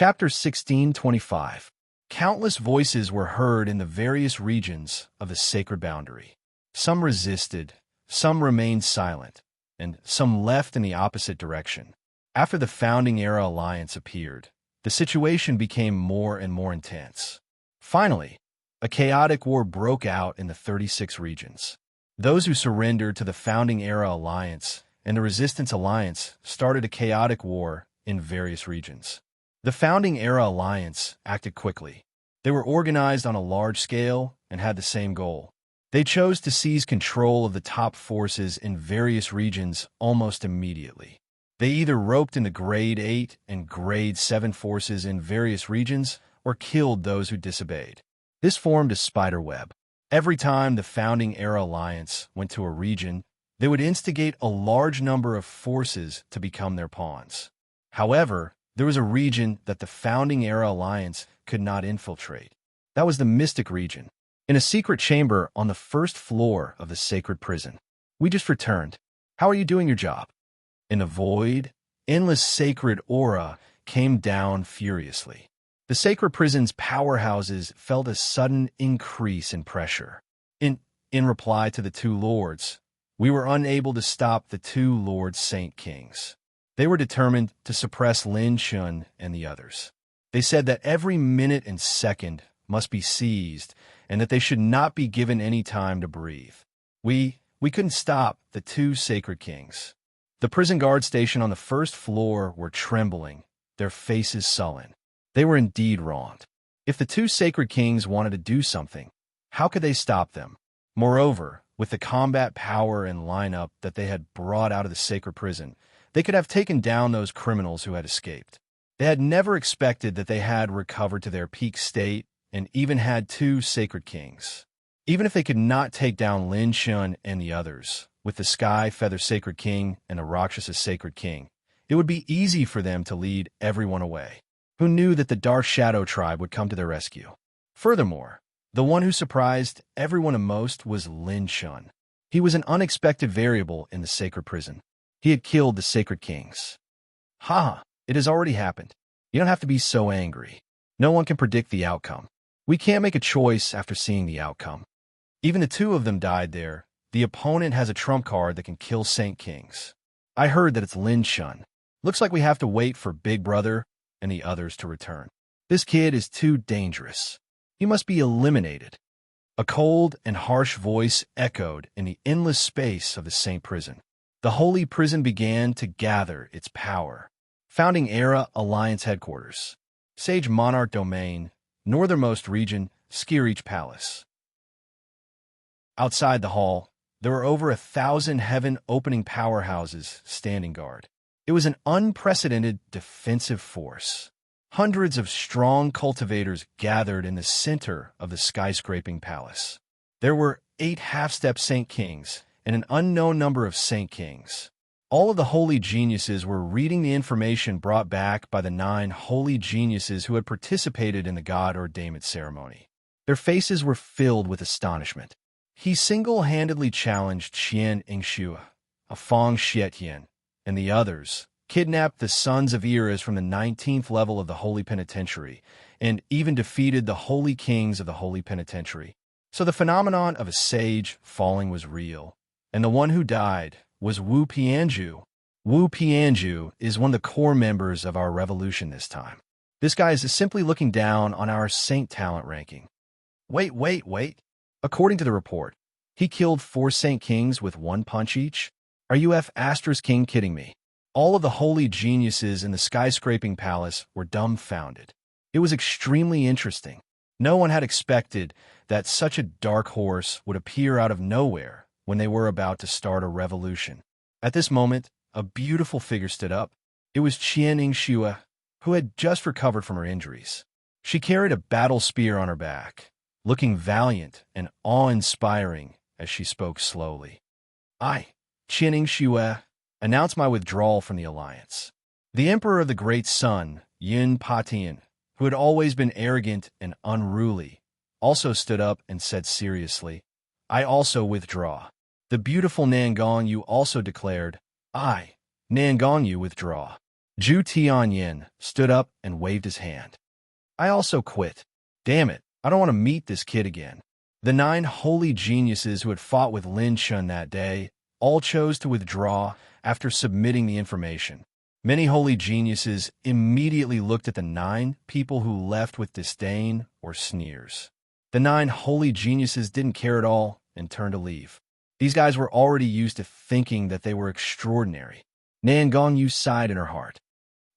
Chapter 1625. Countless voices were heard in the various regions of the sacred boundary. Some resisted, some remained silent, and some left in the opposite direction. After the Founding Era Alliance appeared, the situation became more and more intense. Finally, a chaotic war broke out in the 36 regions. Those who surrendered to the Founding Era Alliance and the Resistance Alliance started a chaotic war in various regions. The Founding Era Alliance acted quickly. They were organized on a large scale and had the same goal. They chose to seize control of the top forces in various regions almost immediately. They either roped in the Grade 8 and Grade 7 forces in various regions or killed those who disobeyed. This formed a spider web. Every time the Founding Era Alliance went to a region, they would instigate a large number of forces to become their pawns. However, there was a region that the Founding Era Alliance could not infiltrate. That was the Mystic region, in a secret chamber on the first floor of the sacred prison. "We just returned. How are you doing your job?" In the void, endless sacred aura came down furiously. The sacred prison's powerhouses felt a sudden increase in pressure. In reply to the two lords, "We were unable to stop the two Lord Saint Kings. They were determined to suppress Lin Shun and the others. They said that every minute and second must be seized and that they should not be given any time to breathe. We couldn't stop the two sacred kings." The prison guard station on the first floor were trembling, their faces sullen. They were indeed wronged. If the two sacred kings wanted to do something, how could they stop them? Moreover, with the combat power and lineup that they had brought out of the sacred prison, they could have taken down those criminals who had escaped. They had never expected that they had recovered to their peak state and even had two sacred kings. Even if they could not take down Lin Shun and the others, with the Sky Feather Sacred King and the Rakshasa Sacred King, it would be easy for them to lead everyone away. Who knew that the Dark Shadow tribe would come to their rescue? Furthermore, the one who surprised everyone the most was Lin Shun. He was an unexpected variable in the sacred prison. He had killed the sacred kings. It has already happened. You don't have to be so angry. No one can predict the outcome. We can't make a choice after seeing the outcome. Even the two of them died there. The opponent has a trump card that can kill Saint Kings. I heard that it's Lin Shun. Looks like we have to wait for Big Brother and the others to return. This kid is too dangerous. He must be eliminated. A cold and harsh voice echoed in the endless space of the Saint Prison. The holy prison began to gather its power. Founding Era Alliance Headquarters. Sage Monarch Domain, northernmost region, Skirich Palace. Outside the hall, there were over 1,000 heaven-opening powerhouses standing guard. It was an unprecedented defensive force. Hundreds of strong cultivators gathered in the center of the skyscraping palace. There were 8 half-step Saint Kings and an unknown number of Saint Kings. All of the holy geniuses were reading the information brought back by the 9 holy geniuses who had participated in the god ordainment ceremony. Their faces were filled with astonishment. He single-handedly challenged Qian Ingxue, a Fang Xietian, and the others, kidnapped the sons of Eras from the 19th level of the Holy Penitentiary, and even defeated the Holy Kings of the Holy Penitentiary. So the phenomenon of a sage falling was real, and the one who died was Wu Pianju. Wu Pianju is one of the core members of our revolution this time. This guy is simply looking down on our Saint Talent ranking. Wait. According to the report, he killed 4 Saint Kings with 1 punch each? Are you King kidding me? All of the holy geniuses in the skyscraping palace were dumbfounded. It was extremely interesting. No one had expected that such a dark horse would appear out of nowhere when they were about to start a revolution. At this moment, a beautiful figure stood up. It was Qian Ingxue, who had just recovered from her injuries. She carried a battle spear on her back, looking valiant and awe-inspiring as she spoke slowly. "I, Qian Ingxue, announce my withdrawal from the alliance." The Emperor of the Great Sun, Yin Patian, who had always been arrogant and unruly, also stood up and said seriously, "I also withdraw." The beautiful Nan Gongyu also declared, "I, Nan Gongyu, withdraw." Zhu Tianyin stood up and waved his hand. I also quit. Damn it, I don't want to meet this kid again. The 9 holy geniuses who had fought with Lin Shun that day all chose to withdraw after submitting the information. Many holy geniuses immediately looked at the 9 people who left with disdain or sneers. The 9 holy geniuses didn't care at all and turned to leave. These guys were already used to thinking that they were extraordinary. Nan Gongyu sighed in her heart.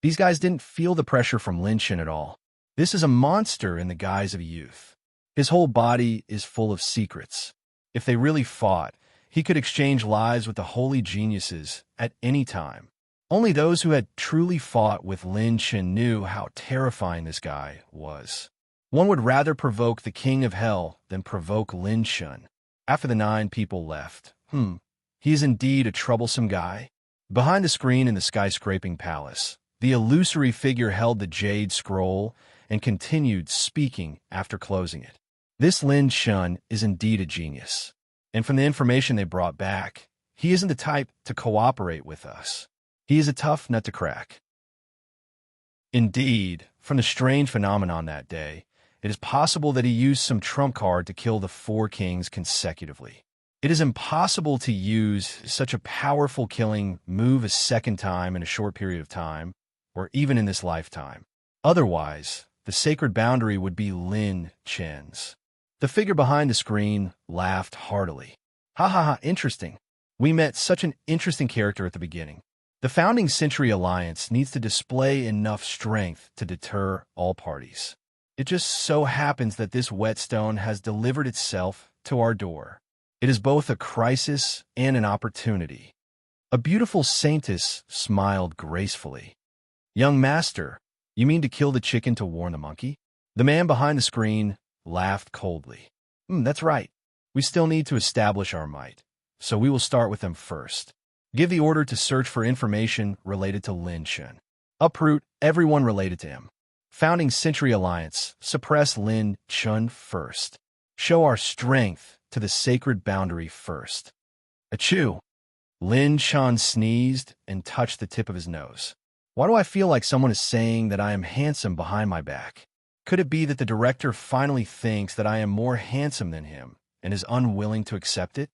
These guys didn't feel the pressure from Lin Shun at all. This is a monster in the guise of a youth. His whole body is full of secrets. If they really fought, he could exchange lives with the holy geniuses at any time. Only those who had truly fought with Lin Shun knew how terrifying this guy was. One would rather provoke the king of hell than provoke Lin Shun. After the 9 people left, he is indeed a troublesome guy. Behind the screen in the skyscraping palace, the illusory figure held the jade scroll and continued speaking after closing it. This Lin Shun is indeed a genius. And from the information they brought back, he isn't the type to cooperate with us. He is a tough nut to crack. Indeed, from the strange phenomenon that day, it is possible that he used some trump card to kill the 4 kings consecutively. It is impossible to use such a powerful killing move a second time in a short period of time, or even in this lifetime. Otherwise, the sacred boundary would be Lin Chen's. The figure behind the screen laughed heartily. Ha ha ha, interesting. We met such an interesting character at the beginning. The founding Century Alliance needs to display enough strength to deter all parties. It just so happens that this whetstone has delivered itself to our door. It is both a crisis and an opportunity. A beautiful saintess smiled gracefully. Young master, you mean to kill the chicken to warn the monkey? The man behind the screen laughed coldly. That's right. We still need to establish our might, so we will start with them first. Give the order to search for information related to Lin Shun. Uproot everyone related to him. Founding Century Alliance, suppress Lin Shun first. Show our strength to the sacred boundary first. Achoo! Lin Shun sneezed and touched the tip of his nose. Why do I feel like someone is saying that I am handsome behind my back? Could it be that the director finally thinks that I am more handsome than him and is unwilling to accept it?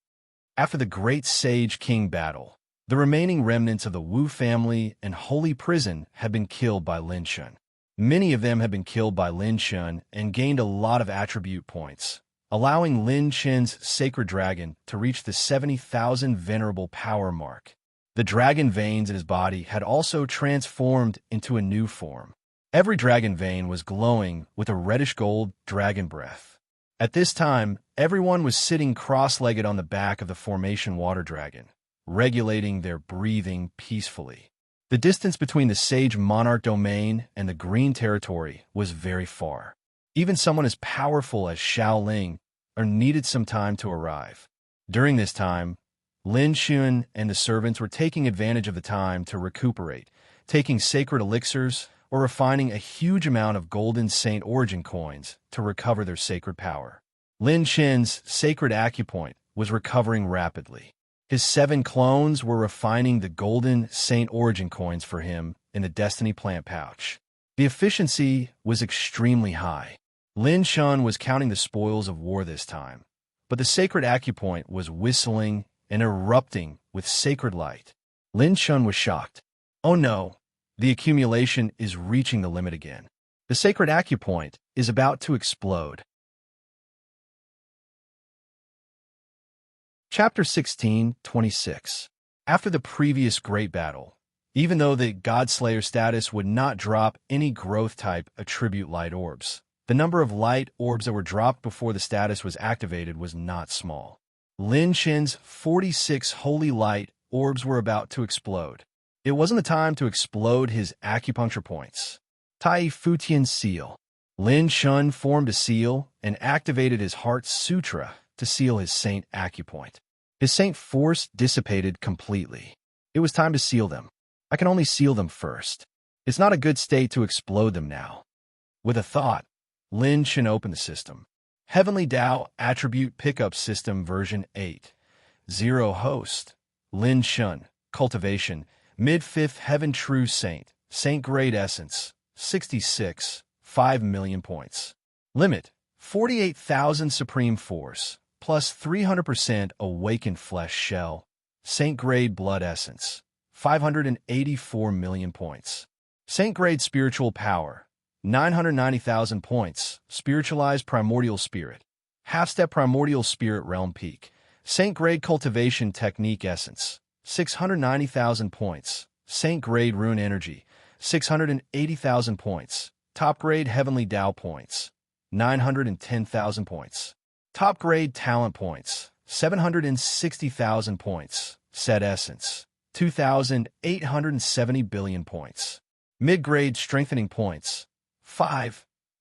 After the great Sage King battle, the remaining remnants of the Wu family and Holy Prison had been killed by Lin Shun. Many of them had been killed by Lin Shun and gained a lot of attribute points, allowing Lin Shun's sacred dragon to reach the 70,000 venerable power mark. The dragon veins in his body had also transformed into a new form. Every dragon vein was glowing with a reddish-gold dragon breath. At this time, everyone was sitting cross-legged on the back of the formation water dragon, regulating their breathing peacefully. The distance between the Sage Monarch domain and the Green Territory was very far. Even someone as powerful as Xiao Ling needed some time to arrive. During this time, Lin Shun and the servants were taking advantage of the time to recuperate, taking sacred elixirs or refining a huge amount of golden Saint Origin coins to recover their sacred power. Lin Chen's sacred acupoint was recovering rapidly. His 7 clones were refining the golden Saint Origin coins for him in the Destiny plant pouch. The efficiency was extremely high. Lin Shun was counting the spoils of war this time, but the sacred acupoint was whistling and erupting with sacred light. Lin Shun was shocked. Oh no, the accumulation is reaching the limit again. The sacred acupoint is about to explode. Chapter 16:26. After the previous great battle, even though the Godslayer status would not drop any growth-type attribute light orbs, the number of light orbs that were dropped before the status was activated was not small. Lin Chen's 46 holy light orbs were about to explode. It wasn't the time to explode his acupuncture points. Tai Futian Seal. Lin Shun formed a seal and activated his Heart Sutra to seal his Saint Acupoint. His Saint Force dissipated completely. It was time to seal them. I can only seal them first. It's not a good state to explode them now. With a thought, Lin Shun opened the system. Heavenly Tao Attribute Pickup System version 8.0 Host. Lin Shun. Cultivation. Mid-5th Heaven True Saint. Saint Grade Essence, 66, 5 million points. Limit, 48,000 Supreme Force, plus 300% Awakened Flesh Shell. Saint Grade Blood Essence, 584 million points. Saint Grade Spiritual Power, 990,000 points. Spiritualized Primordial Spirit, Half-Step Primordial Spirit Realm Peak. Saint Grade Cultivation Technique Essence, 690,000 points. Saint Grade Rune Energy, 680,000 points. Top Grade Heavenly Tao Points, 910,000 points. Top Grade Talent Points, 760,000 points. Set Essence, 2,870 billion points. Mid-Grade Strengthening Points,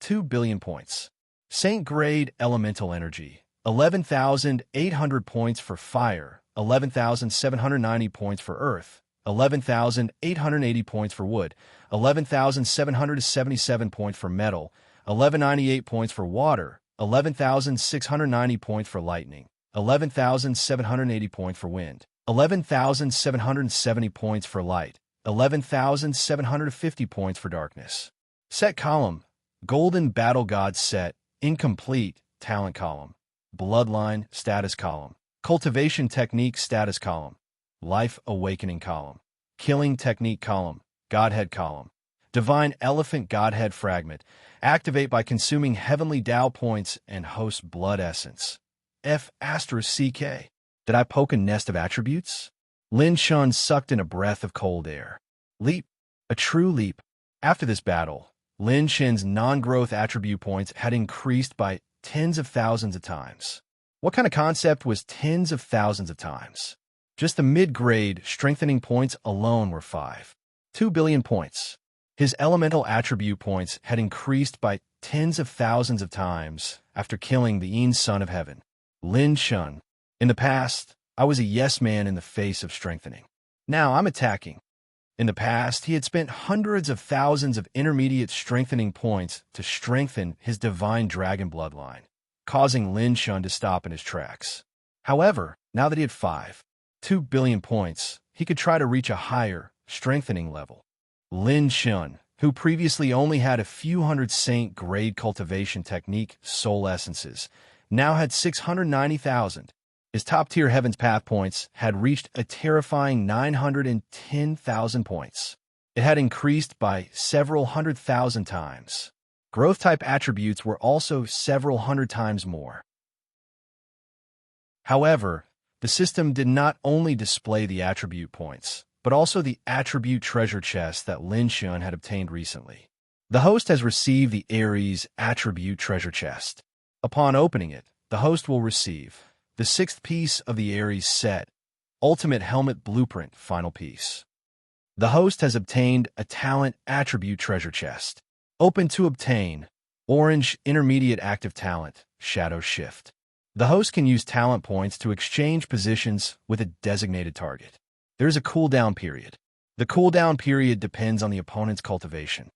2 billion points. Saint Grade Elemental Energy, 11,800 points for Fire, 11,790 points for Earth, 11,880 points for Wood, 11,777 points for Metal, 1,198 points for Water, 11,690 points for Lightning, 11,780 points for Wind, 11,770 points for Light, 11,750 points for Darkness. Set Column, Golden Battle God Set, Incomplete, Talent Column, Bloodline, Status Column, Cultivation Technique Status Column, Life Awakening Column, Killing Technique Column, Godhead Column, Divine Elephant Godhead Fragment, activate by consuming Heavenly Tao Points and Host Blood Essence. CK. Did I poke a nest of attributes? Lin Shun sucked in a breath of cold air. Leap. A true leap. After this battle, Lin Shin's non-growth attribute points had increased by tens of thousands of times. What kind of concept was tens of thousands of times? Just the mid-grade strengthening points alone were 2 billion points. His elemental attribute points had increased by tens of thousands of times after killing the Yin Son of Heaven. Lin Shun. In the past, I was a yes man in the face of strengthening. Now I'm attacking. In the past, he had spent hundreds of thousands of intermediate strengthening points to strengthen his divine dragon bloodline, causing Lin Shun to stop in his tracks. However, now that he had 2 billion points, he could try to reach a higher, strengthening level. Lin Shun, who previously only had a few hundred Saint Grade Cultivation Technique Soul Essences, now had 690,000. His top-tier Heaven's Path points had reached a terrifying 910,000 points. It had increased by several 100,000 times. Growth-type attributes were also several hundred times more. However, the system did not only display the attribute points, but also the attribute treasure chest that Lin Shun had obtained recently. The host has received the Aries Attribute Treasure Chest. Upon opening it, the host will receive the 6th piece of the Aries set, Ultimate Helmet Blueprint Final Piece. The host has obtained a Talent Attribute Treasure Chest. Open to obtain Orange Intermediate Active Talent, Shadow Shift. The host can use talent points to exchange positions with a designated target. There is a cooldown period. The cooldown period depends on the opponent's cultivation.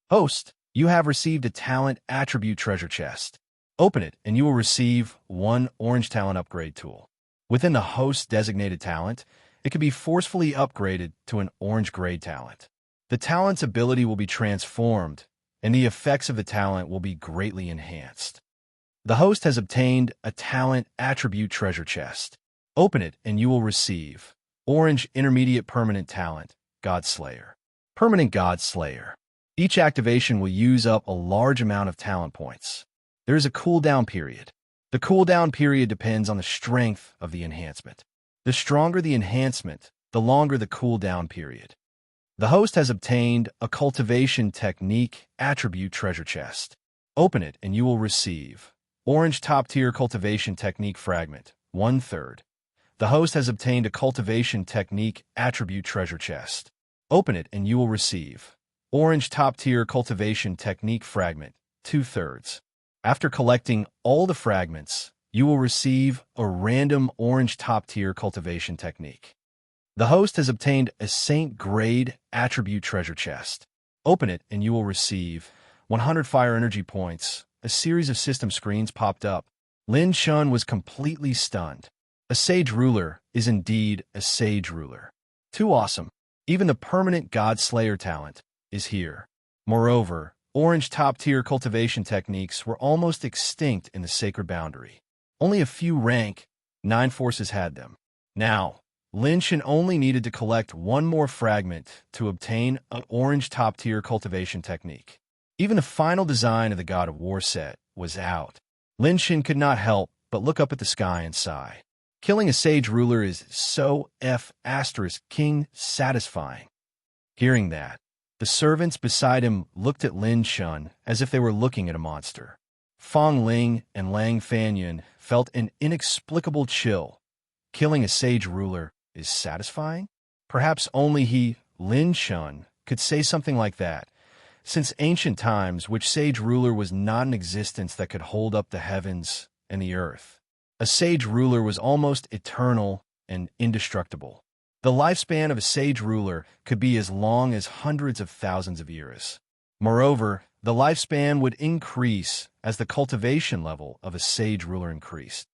Host, you have received a Talent Attribute Treasure Chest. Open it, and you will receive 1 Orange Talent Upgrade Tool. Within the host's designated talent, it can be forcefully upgraded to an Orange Grade Talent. The talent's ability will be transformed, and the effects of the talent will be greatly enhanced. The host has obtained a Talent Attribute Treasure Chest. Open it, and you will receive Orange Intermediate Permanent Talent, God Slayer. Permanent God Slayer. Each activation will use up a large amount of talent points. There is a cooldown period. The cooldown period depends on the strength of the enhancement. The stronger the enhancement, the longer the cooldown period. The host has obtained a Cultivation Technique Attribute Treasure Chest. Open it, and you will receive Orange Top-Tier Cultivation Technique Fragment, 1/3. The host has obtained a Cultivation Technique Attribute Treasure Chest. Open it, and you will receive Orange Top-Tier Cultivation Technique Fragment, 2/3. After collecting all the fragments, you will receive a random Orange Top-Tier Cultivation Technique. The host has obtained a Saint Grade Attribute Treasure Chest. Open it, and you will receive 100 Fire Energy Points. A series of system screens popped up. Lin Shun was completely stunned. A Sage Ruler is indeed a Sage Ruler. Too awesome. Even the permanent God Slayer talent, is here. Moreover, orange top-tier cultivation techniques were almost extinct in the sacred boundary. Only a few rank 9 forces had them. Now, Lin Shan only needed to collect one more fragment to obtain an orange top-tier cultivation technique. Even the final design of the God of War set was out. Lin Shan could not help but look up at the sky and sigh. Killing a sage ruler is so *king satisfying. Hearing that, the servants beside him looked at Lin Shan as if they were looking at a monster. Fong Ling and Lang Fanyun felt an inexplicable chill. Killing a sage ruler is satisfying? Perhaps only he, Lin Shan, could say something like that. Since ancient times, which sage ruler was not an existence that could hold up the heavens and the earth. A sage ruler was almost eternal and indestructible. The lifespan of a sage ruler could be as long as hundreds of thousands of years. Moreover, the lifespan would increase as the cultivation level of a sage ruler increased.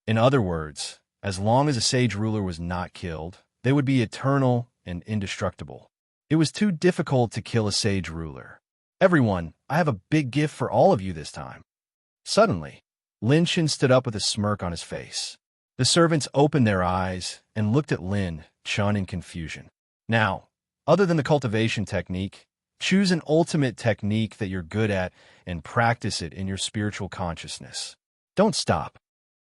In other words, as long as a sage ruler was not killed, they would be eternal and indestructible. It was too difficult to kill a sage ruler. Everyone, I have a big gift for all of you this time. Suddenly, Lin Shan stood up with a smirk on his face. The servants opened their eyes and looked at Lin Shan in confusion. Now, other than the cultivation technique, choose an ultimate technique that you're good at and practice it in your spiritual consciousness. Don't stop.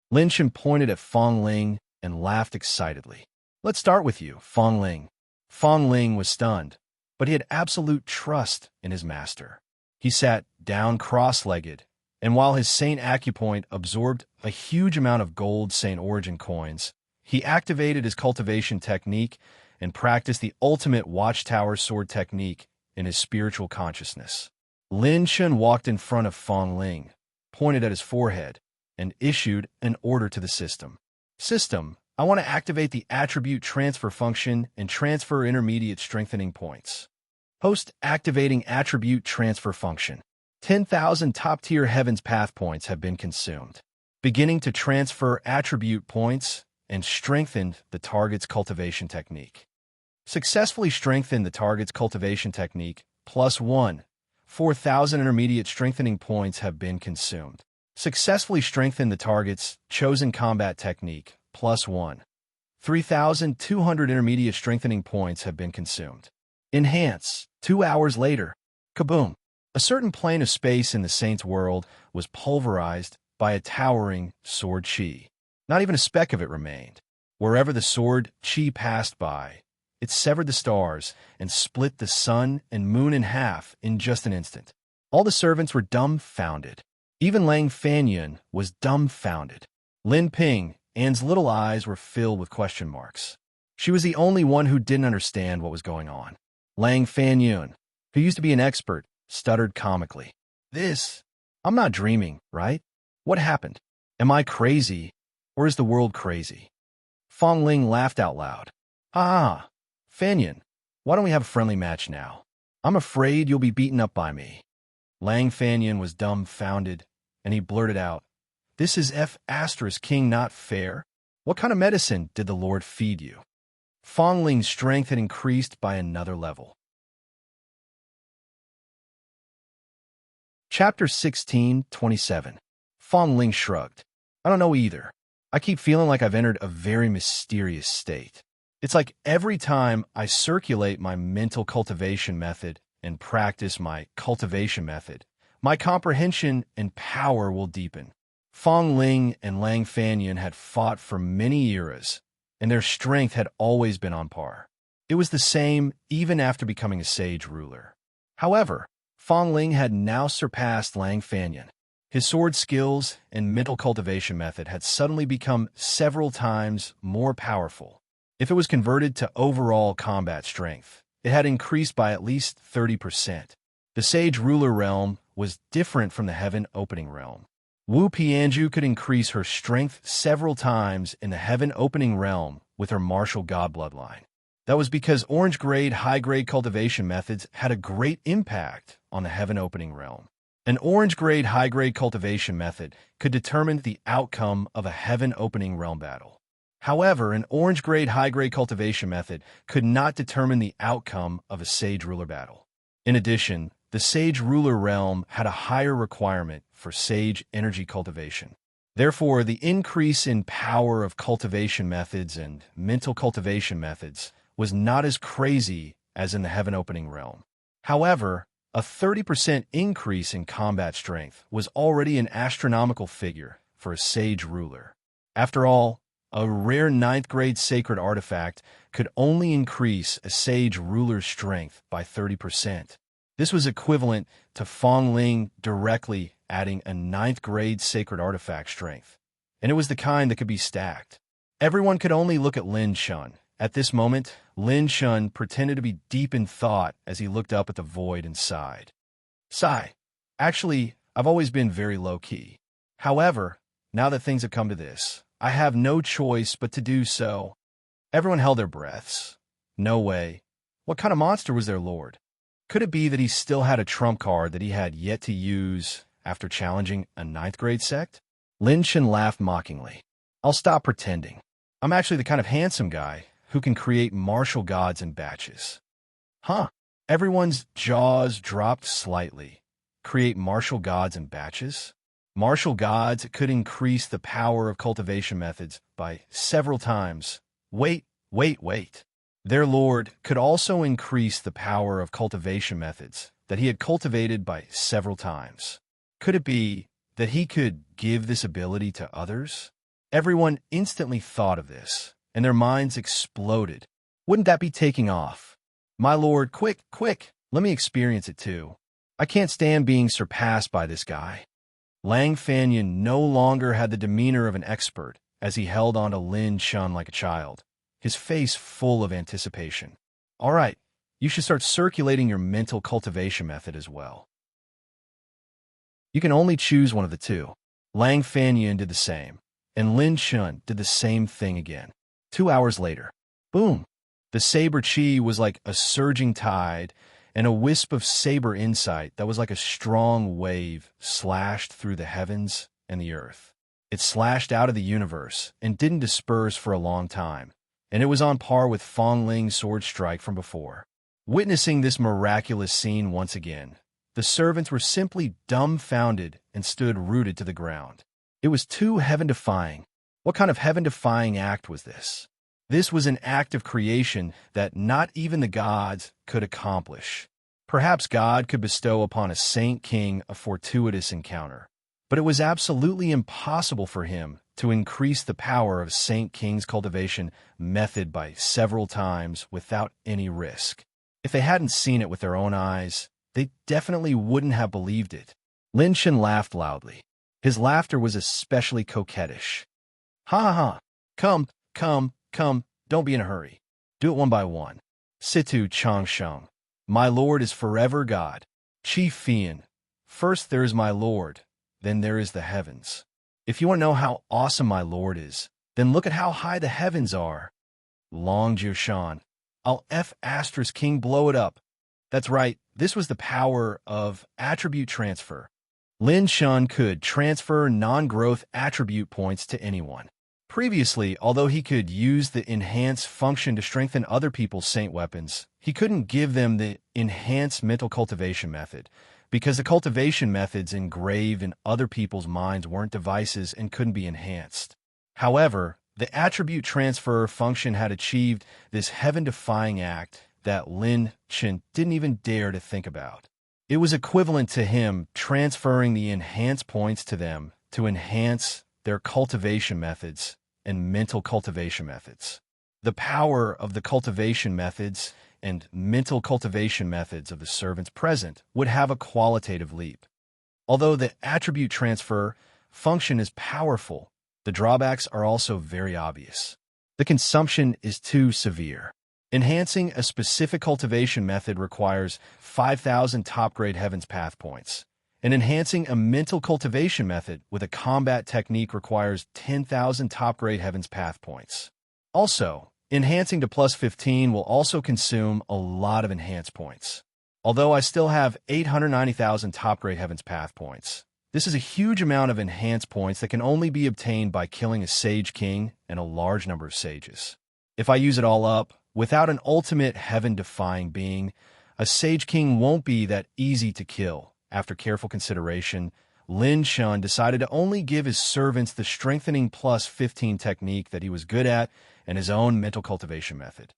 Lin Shan pointed at Fong Ling and laughed excitedly. Let's start with you, Fong Ling. Fong Ling was stunned, but he had absolute trust in his master. He sat down cross-legged, and while his Saint Acupoint absorbed a huge amount of gold Saint Origin coins, he activated his cultivation technique and practiced the ultimate Watchtower sword technique in his spiritual consciousness. Lin Shan walked in front of Fong Ling, pointed at his forehead, and issued an order to the system. System, I want to activate the attribute transfer function and transfer intermediate strengthening points. Post-activating attribute transfer function. 10,000 top-tier Heaven's Path points have been consumed, beginning to transfer attribute points and strengthened the target's cultivation technique. Successfully strengthened the target's cultivation technique, +1. 4,000 intermediate strengthening points have been consumed. Successfully strengthened the target's chosen combat technique, +1. 3,200 intermediate strengthening points have been consumed. Enhance. 2 hours later. Kaboom. A certain plane of space in the Saint's world was pulverized by a towering sword chi. Not even a speck of it remained. Wherever the sword chi passed by, it severed the stars and split the sun and moon in half in just an instant. All the servants were dumbfounded. Even Lang Fanyun was dumbfounded. Lin Ping, Anne's little eyes were filled with question marks. She was the only one who didn't understand what was going on. Lang Fanyun, who used to be an expert, stuttered comically. I'm not dreaming, right? What happened? Am I crazy, or is the world crazy? Fong Ling laughed out loud. Fanyun, why don't we have a friendly match now? I'm afraid you'll be beaten up by me. Lang Fanyun was dumbfounded, and he blurted out, This is *king not fair? What kind of medicine did the Lord feed you? Fong Ling's strength had increased by another level. Chapter 16:27. Fong Ling shrugged. I don't know either. I keep feeling like I've entered a very mysterious state. It's like every time I circulate my mental cultivation method and practice my cultivation method, my comprehension and power will deepen. Fong Ling and Lang Fanyun had fought for many eras, and their strength had always been on par. It was the same even after becoming a sage ruler. However, Fong Ling had now surpassed Lang Fanyun. His sword skills and mental cultivation method had suddenly become several times more powerful. If it was converted to overall combat strength, it had increased by at least 30%. The Sage Ruler realm was different from the Heaven Opening realm. Wu Pianju could increase her strength several times in the Heaven Opening realm with her martial god bloodline. That was because orange-grade, high-grade cultivation methods had a great impact on the Heaven Opening realm. An orange-grade, high-grade cultivation method could determine the outcome of a Heaven Opening realm battle. However, an orange-grade high-grade cultivation method could not determine the outcome of a Sage Ruler battle. In addition, the Sage Ruler realm had a higher requirement for Sage energy cultivation. Therefore, the increase in power of cultivation methods and mental cultivation methods was not as crazy as in the Heaven Opening realm. However, a 30% increase in combat strength was already an astronomical figure for a Sage Ruler. After all, a rare 9th grade sacred artifact could only increase a Sage Ruler's strength by 30%. This was equivalent to Fong Ling directly adding a 9th grade sacred artifact strength, and it was the kind that could be stacked. Everyone could only look at Lin Shun. At this moment, Lin Shun pretended to be deep in thought as he looked up at the void and sighed. Sigh. Actually, I've always been very low-key. However, now that things have come to this, I have no choice but to do so. Everyone held their breaths. No way. What kind of monster was their lord? Could it be that he still had a trump card that he had yet to use after challenging a 9th grade sect? Lin Shun laughed mockingly. I'll stop pretending. I'm actually the kind of handsome guy who can create martial gods in batches. Huh? Everyone's jaws dropped slightly. Create martial gods in batches? Martial gods could increase the power of cultivation methods by several times. Wait. Their lord could also increase the power of cultivation methods that he had cultivated by several times. Could it be that he could give this ability to others? Everyone instantly thought of this, and their minds exploded. Wouldn't that be taking off? My lord, quick, let me experience it too. I can't stand being surpassed by this guy. Lang Fanyan no longer had the demeanor of an expert as he held on to Lin Shun like a child, his face full of anticipation. All right, you should start circulating your mental cultivation method as well. You can only choose one of the two. Lang Fanyan did the same, and Lin Shun did the same thing again. 2 hours later, boom! The saber chi was like a surging tide, and a wisp of saber insight that was like a strong wave slashed through the heavens and the earth. It slashed out of the universe and didn't disperse for a long time, and it was on par with Fong Ling's sword strike from before. Witnessing this miraculous scene once again, the servants were simply dumbfounded and stood rooted to the ground. It was too heaven-defying. What kind of heaven-defying act was this? This was an act of creation that not even the gods could accomplish. Perhaps God could bestow upon a Saint King a fortuitous encounter, but it was absolutely impossible for him to increase the power of Saint King's cultivation method by several times without any risk. If they hadn't seen it with their own eyes, they definitely wouldn't have believed it. Lin Shun laughed loudly. His laughter was especially coquettish. Ha! Come, don't be in a hurry. Do it one by one. Situ Chang Sheng. My lord is forever God. Chi Fian. First there is my lord, then there is the heavens. If you want to know how awesome my lord is, then look at how high the heavens are. Long Jiushan. I'll King blow it up. That's right, this was the power of attribute transfer. Lin Shun could transfer non-growth attribute points to anyone. Previously, although he could use the enhance function to strengthen other people's saint weapons, he couldn't give them the enhance mental cultivation method, because the cultivation methods engraved in other people's minds weren't devices and couldn't be enhanced. However, the attribute transfer function had achieved this heaven-defying act that Lin Shun didn't even dare to think about. It was equivalent to him transferring the enhance points to them to enhance their cultivation methods and mental cultivation methods. The power of the cultivation methods and mental cultivation methods of the servants present would have a qualitative leap. Although the attribute transfer function is powerful, the drawbacks are also very obvious. The consumption is too severe. Enhancing a specific cultivation method requires 5,000 top-grade Heavens Path points, and enhancing a mental cultivation method with a combat technique requires 10,000 top-grade Heavens Path points. Also, enhancing to plus 15 will also consume a lot of enhance points. Although I still have 890,000 top-grade Heavens Path points, This is a huge amount of enhanced points that can only be obtained by killing a Sage King and a large number of sages. If I use it all up, without an ultimate heaven-defying being, a Sage King won't be that easy to kill. After careful consideration, Lin Shun decided to only give his servants the strengthening plus 15 technique that he was good at and his own mental cultivation method.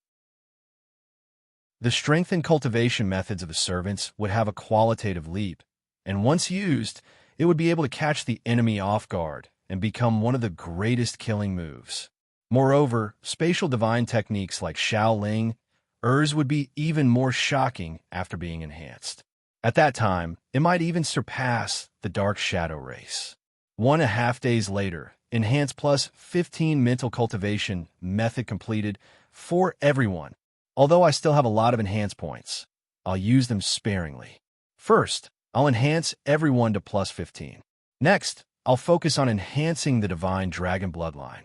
The strength and cultivation methods of the servants would have a qualitative leap, and once used, it would be able to catch the enemy off guard and become one of the greatest killing moves. Moreover, spatial divine techniques like Shaoling, would be even more shocking after being enhanced. At that time, it might even surpass the Dark Shadow race. 1.5 days later, Enhance plus 15 mental cultivation method completed for everyone. Although I still have a lot of enhance points, I'll use them sparingly. First, I'll enhance everyone to plus 15. Next, I'll focus on enhancing the Divine Dragon Bloodline.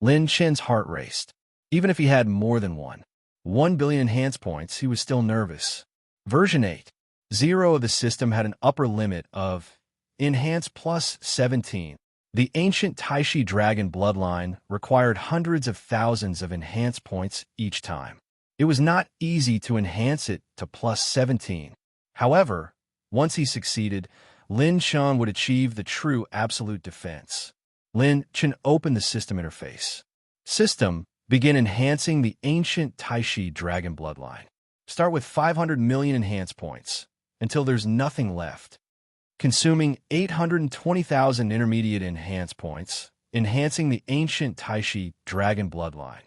Lin Chen's heart raced. Even if he had more than 1 billion enhance points, he was still nervous. Version 8.0 of the system had an upper limit of Enhance plus 17. The ancient Taishi Dragon Bloodline required hundreds of thousands of enhance points each time. It was not easy to enhance it to plus 17. However, once he succeeded, Lin Chen would achieve the true absolute defense. Lin Chen opened the system interface. System, begin enhancing the ancient Taishi Dragon Bloodline. Start with 500 million enhance points, until there's nothing left. Consuming 820,000 intermediate enhance points, enhancing the ancient Taishi Dragon Bloodline.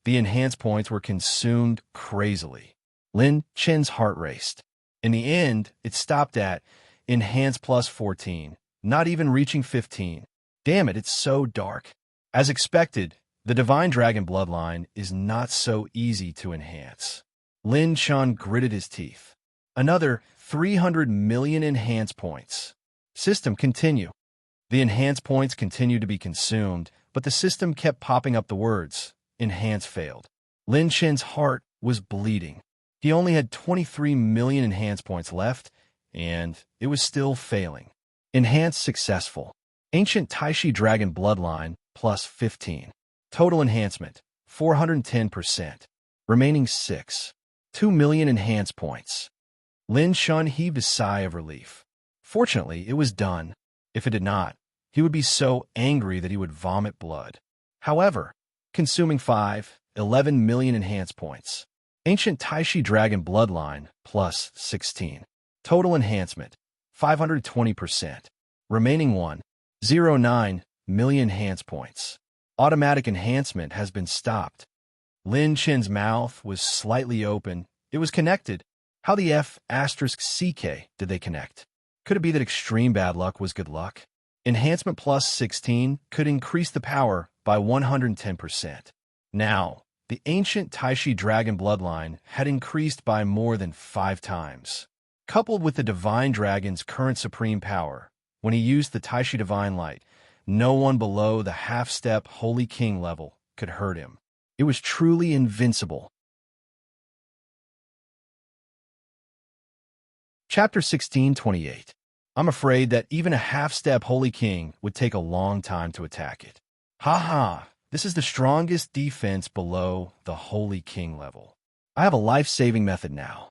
The enhance points were consumed crazily. Lin Chen's heart raced. In the end, it stopped at Enhance plus 14, not even reaching 15. Damn it, it's so dark. As expected, the Divine Dragon Bloodline is not so easy to enhance. Lin Chen gritted his teeth. Another 300 million enhance points. System continue. The enhance points continued to be consumed, but the system kept popping up the words, Enhance failed. Lin Chen's heart was bleeding. He only had 23 million enhance points left, and it was still failing. Enhance successful. Ancient Taishi Dragon Bloodline plus 15. Total enhancement, 410%. Remaining 2 million enhance points. Lin Chen heaved a sigh of relief. Fortunately, it was done. If it did not, he would be so angry that he would vomit blood. However, consuming 11 million enhance points. Ancient Taishi Dragon Bloodline plus 16. Total enhancement, 520%. Remaining 109 million enhance points. Automatic enhancement has been stopped. Lin Chen's mouth was slightly open. It was connected. How the F***CK did they connect? Could it be that extreme bad luck was good luck? Enhancement plus 16 could increase the power by 110%. Now, the ancient Taishi Dragon Bloodline had increased by more than 5 times. Coupled with the Divine Dragon's current supreme power, when he used the Taishi Divine Light, no one below the half-step Holy King level could hurt him. It was truly invincible. Chapter 16:28. I'm afraid that even a half-step Holy King would take a long time to attack it. Ha! This is the strongest defense below the Holy King level. I have a life-saving method now.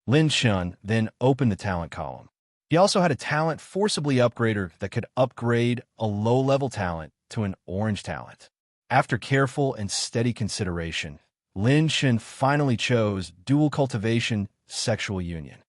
Lin Chen then opened the talent column. He also had a talent forcibly upgrader that could upgrade a low-level talent to an orange talent. After careful and steady consideration, Lin Chen finally chose dual cultivation sexual union.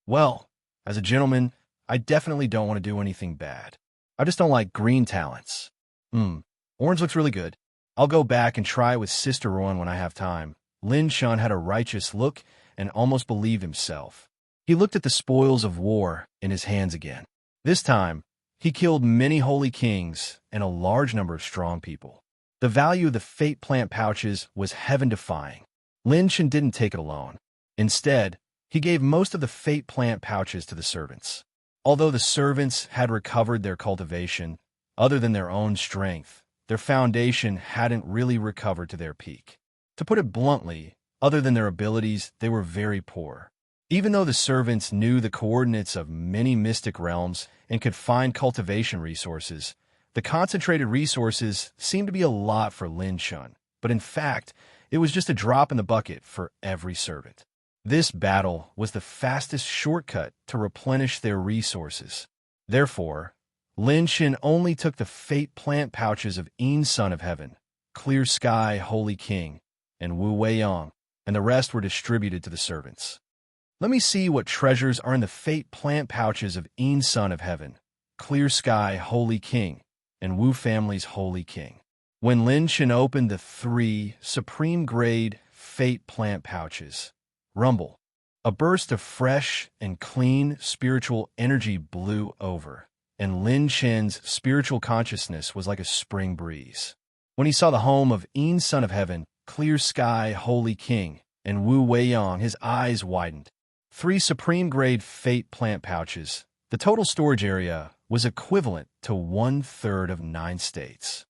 Well, as a gentleman, I definitely don't want to do anything bad. I just don't like green talents. Orange looks really good. I'll go back and try it with Sister Rowan when I have time. Lin Chen had a righteous look and almost believed himself. He looked at the spoils of war in his hands again. This time, he killed many holy kings and a large number of strong people. The value of the fate plant pouches was heaven-defying. Lin Chen didn't take it alone. Instead, he gave most of the fate plant pouches to the servants. Although the servants had recovered their cultivation, other than their own strength, their foundation hadn't really recovered to their peak. To put it bluntly, other than their abilities, they were very poor. Even though the servants knew the coordinates of many mystic realms and could find cultivation resources, the concentrated resources seemed to be a lot for Lin Shun, but in fact, it was just a drop in the bucket for every servant. This battle was the fastest shortcut to replenish their resources. Therefore, Lin Shin only took the fate plant pouches of Yin Son of Heaven, Clear Sky Holy King, and Wu Weiyang, and the rest were distributed to the servants. Let me see what treasures are in the fate plant pouches of Yin Son of Heaven, Clear Sky Holy King, and Wu family's Holy King. When Lin Shin opened the 3 supreme-grade fate plant pouches, rumble, a burst of fresh and clean spiritual energy blew over, and Lin Shin's spiritual consciousness was like a spring breeze. When he saw the home of Yin Son of Heaven, Clear Sky Holy King, and Wu Weiyang, his eyes widened. 3 supreme-grade fate plant pouches. The total storage area was equivalent to 1/3 of 9 states.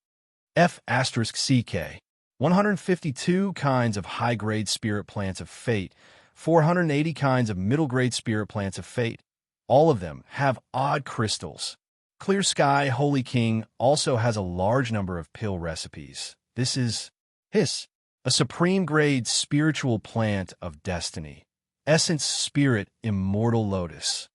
F*CK. 152 kinds of high-grade spirit plants of fate, 480 kinds of middle-grade spirit plants of fate. All of them have odd crystals. Clear Sky Holy King also has a large number of pill recipes. This is a supreme-grade spiritual plant of destiny. Essence Spirit Immortal Lotus.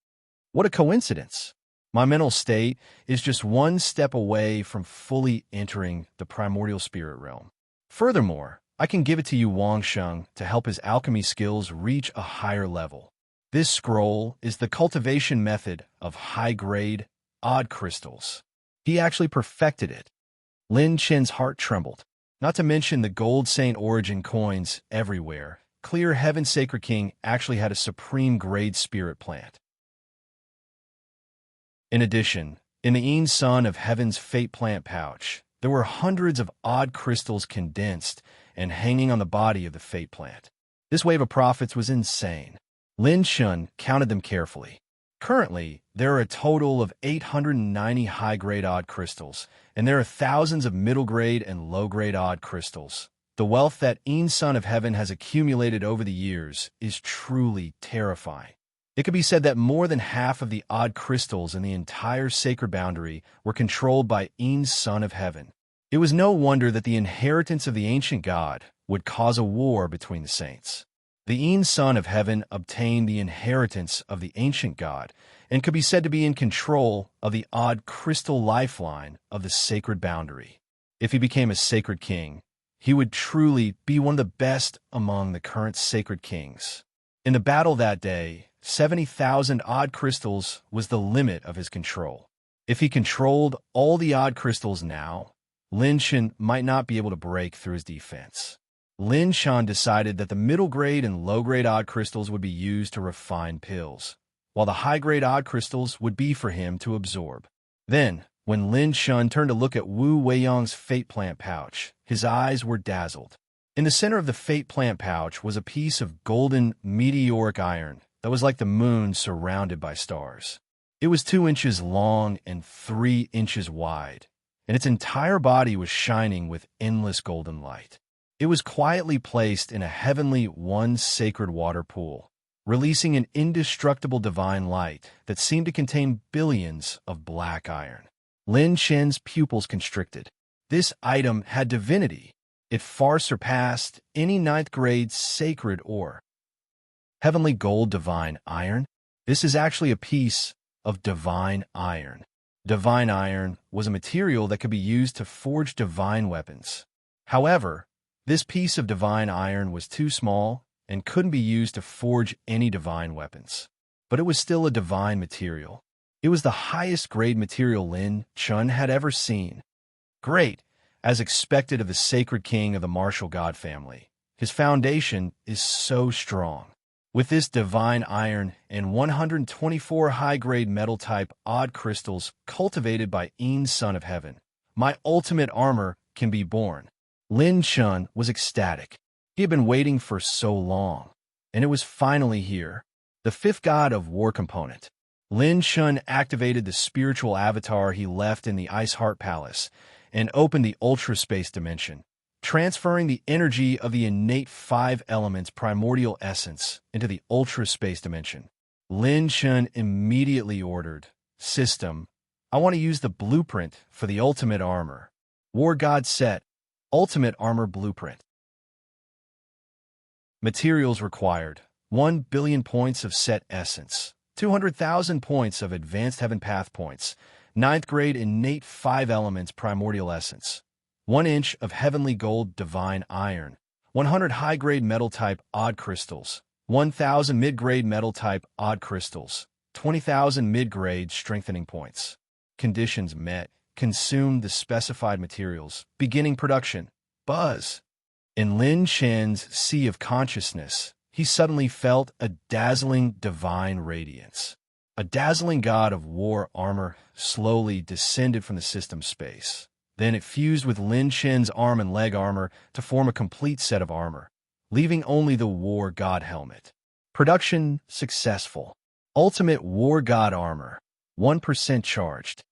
What a coincidence! My mental state is just one step away from fully entering the primordial spirit realm. Furthermore, I can give it to Yu Wangsheng to help his alchemy skills reach a higher level. This scroll is the cultivation method of high-grade, odd crystals. He actually perfected it. Lin Chen's heart trembled. Not to mention the gold Saint Origin coins everywhere. Clear Heaven Sacred King actually had a supreme-grade spirit plant. In addition, in the Yin Son of Heaven's fate plant pouch, there were hundreds of odd crystals condensed and hanging on the body of the fate plant. This wave of profits was insane. Lin Shun counted them carefully. Currently, there are a total of 890 high-grade odd crystals, and there are thousands of middle-grade and low-grade odd crystals. The wealth that Yin Son of Heaven has accumulated over the years is truly terrifying. It could be said that more than half of the odd crystals in the entire sacred boundary were controlled by Yin Son of Heaven. It was no wonder that the inheritance of the ancient god would cause a war between the saints. The Yin Son of Heaven obtained the inheritance of the ancient god and could be said to be in control of the odd crystal lifeline of the sacred boundary. If he became a sacred king, he would truly be one of the best among the current sacred kings. In the battle that day, 70,000 odd crystals was the limit of his control. If he controlled all the odd crystals now, Lin Shan might not be able to break through his defense. Lin Shan decided that the middle-grade and low-grade odd crystals would be used to refine pills, while the high-grade odd crystals would be for him to absorb. Then, when Lin Shun turned to look at Wu Weiyang's fate plant pouch, his eyes were dazzled. In the center of the fate plant pouch was a piece of golden meteoric iron that was like the moon surrounded by stars. It was 2 inches long and 3 inches wide, and its entire body was shining with endless golden light. It was quietly placed in a heavenly one sacred water pool, releasing an indestructible divine light that seemed to contain billions of black iron. Lin Shen's pupils constricted. This item had divinity. It far surpassed any 9th-grade sacred ore. Heavenly gold divine iron? This is actually a piece of divine iron. Divine iron was a material that could be used to forge divine weapons. However, this piece of divine iron was too small and couldn't be used to forge any divine weapons. But it was still a divine material. It was the highest grade material Lin Chun had ever seen. Great, as expected of the sacred king of the martial god family. His foundation is so strong. With this divine iron and 124 high-grade metal-type odd crystals cultivated by Yin Son of Heaven, my ultimate armor can be born. Lin Chun was ecstatic. He had been waiting for so long, and it was finally here. The 5th god of war component. Lin Chun activated the spiritual avatar he left in the Ice Heart Palace and opened the ultra-space dimension, transferring the energy of the innate five elements primordial essence into the ultra-space dimension. Lin Chun immediately ordered, "System, I want to use the blueprint for the ultimate armor. War God set, ultimate armor blueprint." Materials required: 1 billion points of set essence, 200,000 points of advanced heaven path points, 9th grade innate 5 elements primordial essence, 1 inch of heavenly gold divine iron, 100 high-grade metal type odd crystals, 1,000 mid-grade metal type odd crystals, 20,000 mid-grade strengthening points. Conditions met. Consume the specified materials. Beginning production. Buzz. In Lin Chen's sea of consciousness, he suddenly felt a dazzling divine radiance. A dazzling god of war armor slowly descended from the system space. Then it fused with Lin Chen's arm and leg armor to form a complete set of armor, leaving only the war god helmet. Production successful. Ultimate war god armor, 1% charged.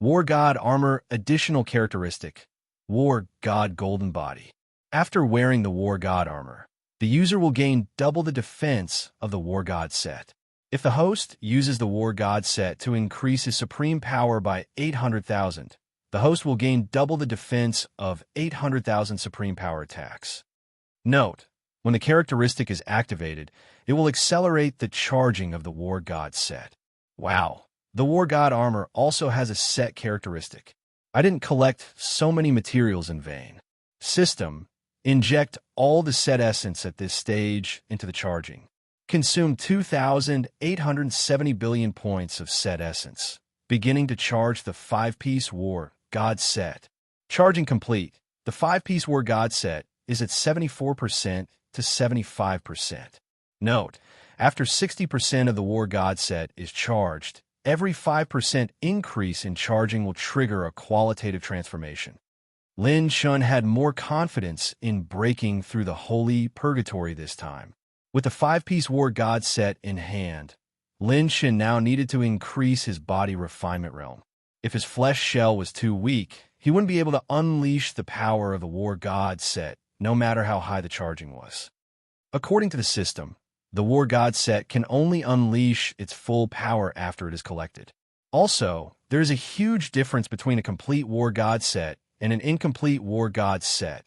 War god armor additional characteristic, war god golden body. After wearing the war god armor, the user will gain double the defense of the war god set. If the host uses the war god set to increase his supreme power by 800,000, the host will gain double the defense of 800,000 supreme power attacks. Note, when the characteristic is activated, it will accelerate the charging of the war god set. Wow, the war god armor also has a set characteristic. I didn't collect so many materials in vain. System, inject all the set essence at this stage into the charging. Consume 2,870 billion points of set essence, beginning to charge the 5-piece war god set. Charging complete. The 5-piece war god set is at 74% to 75%. Note, after 60% of the war god set is charged, every 5% increase in charging will trigger a qualitative transformation. Lin Chun had more confidence in breaking through the holy purgatory this time. With the 5-piece war god set in hand, Lin Chun now needed to increase his body refinement realm. If his flesh shell was too weak, he wouldn't be able to unleash the power of the war god set, no matter how high the charging was. According to the system, the war god set can only unleash its full power after it is collected. Also, there is a huge difference between a complete war god set and an incomplete war god set.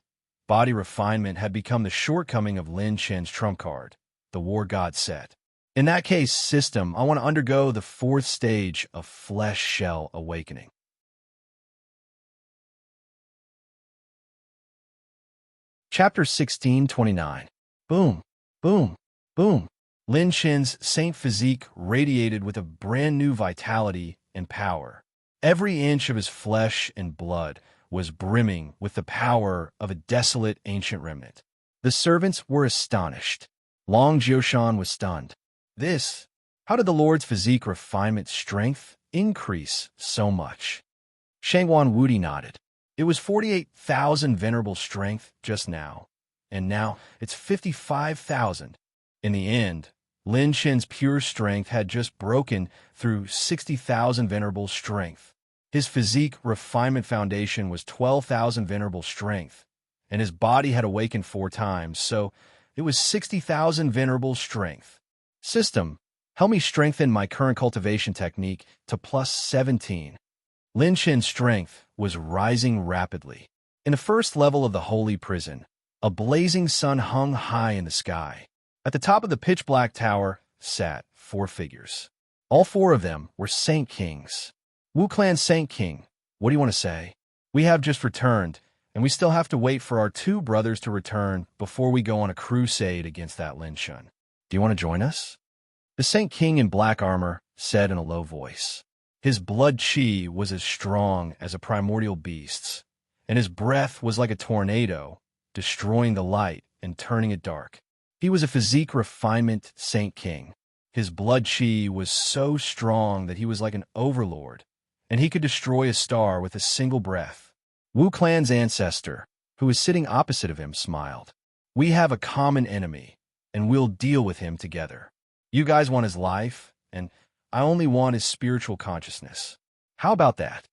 Body refinement had become the shortcoming of Lin Chen's trump card, the war god set. In that case, system, I want to undergo the 4th stage of flesh shell awakening. Chapter 1629. Boom, boom, boom. Lin Chen's saint physique radiated with a brand new vitality and power. Every inch of his flesh and blood was brimming with the power of a desolate ancient remnant. The servants were astonished. Long Jioshan was stunned. How did the Lord's physique refinement strength increase so much? Shangwan Wudi nodded. It was 48,000 venerable strength just now, and now it's 55,000. In the end, Lin Chen's pure strength had just broken through 60,000 venerable strength. His physique refinement foundation was 12,000 venerable strength, and his body had awakened 4 times, so it was 60,000 venerable strength. System, help me strengthen my current cultivation technique to plus 17. Lin Chen's strength was rising rapidly. In the first level of the holy prison, a blazing sun hung high in the sky. At the top of the pitch-black tower sat 4 figures. All 4 of them were Saint Kings. Wu Clan Saint King, what do you want to say? We have just returned, and we still have to wait for our 2 brothers to return before we go on a crusade against that Lin Chun. Do you want to join us? The Saint King in black armor said in a low voice. His blood chi was as strong as a primordial beast's, and his breath was like a tornado, destroying the light and turning it dark. He was a physique refinement Saint King. His blood chi was so strong that he was like an overlord, and he could destroy a star with a single breath. Wu Clan's ancestor, who was sitting opposite of him, smiled. We have a common enemy, and we'll deal with him together. You guys want his life, and I only want his spiritual consciousness. How about that?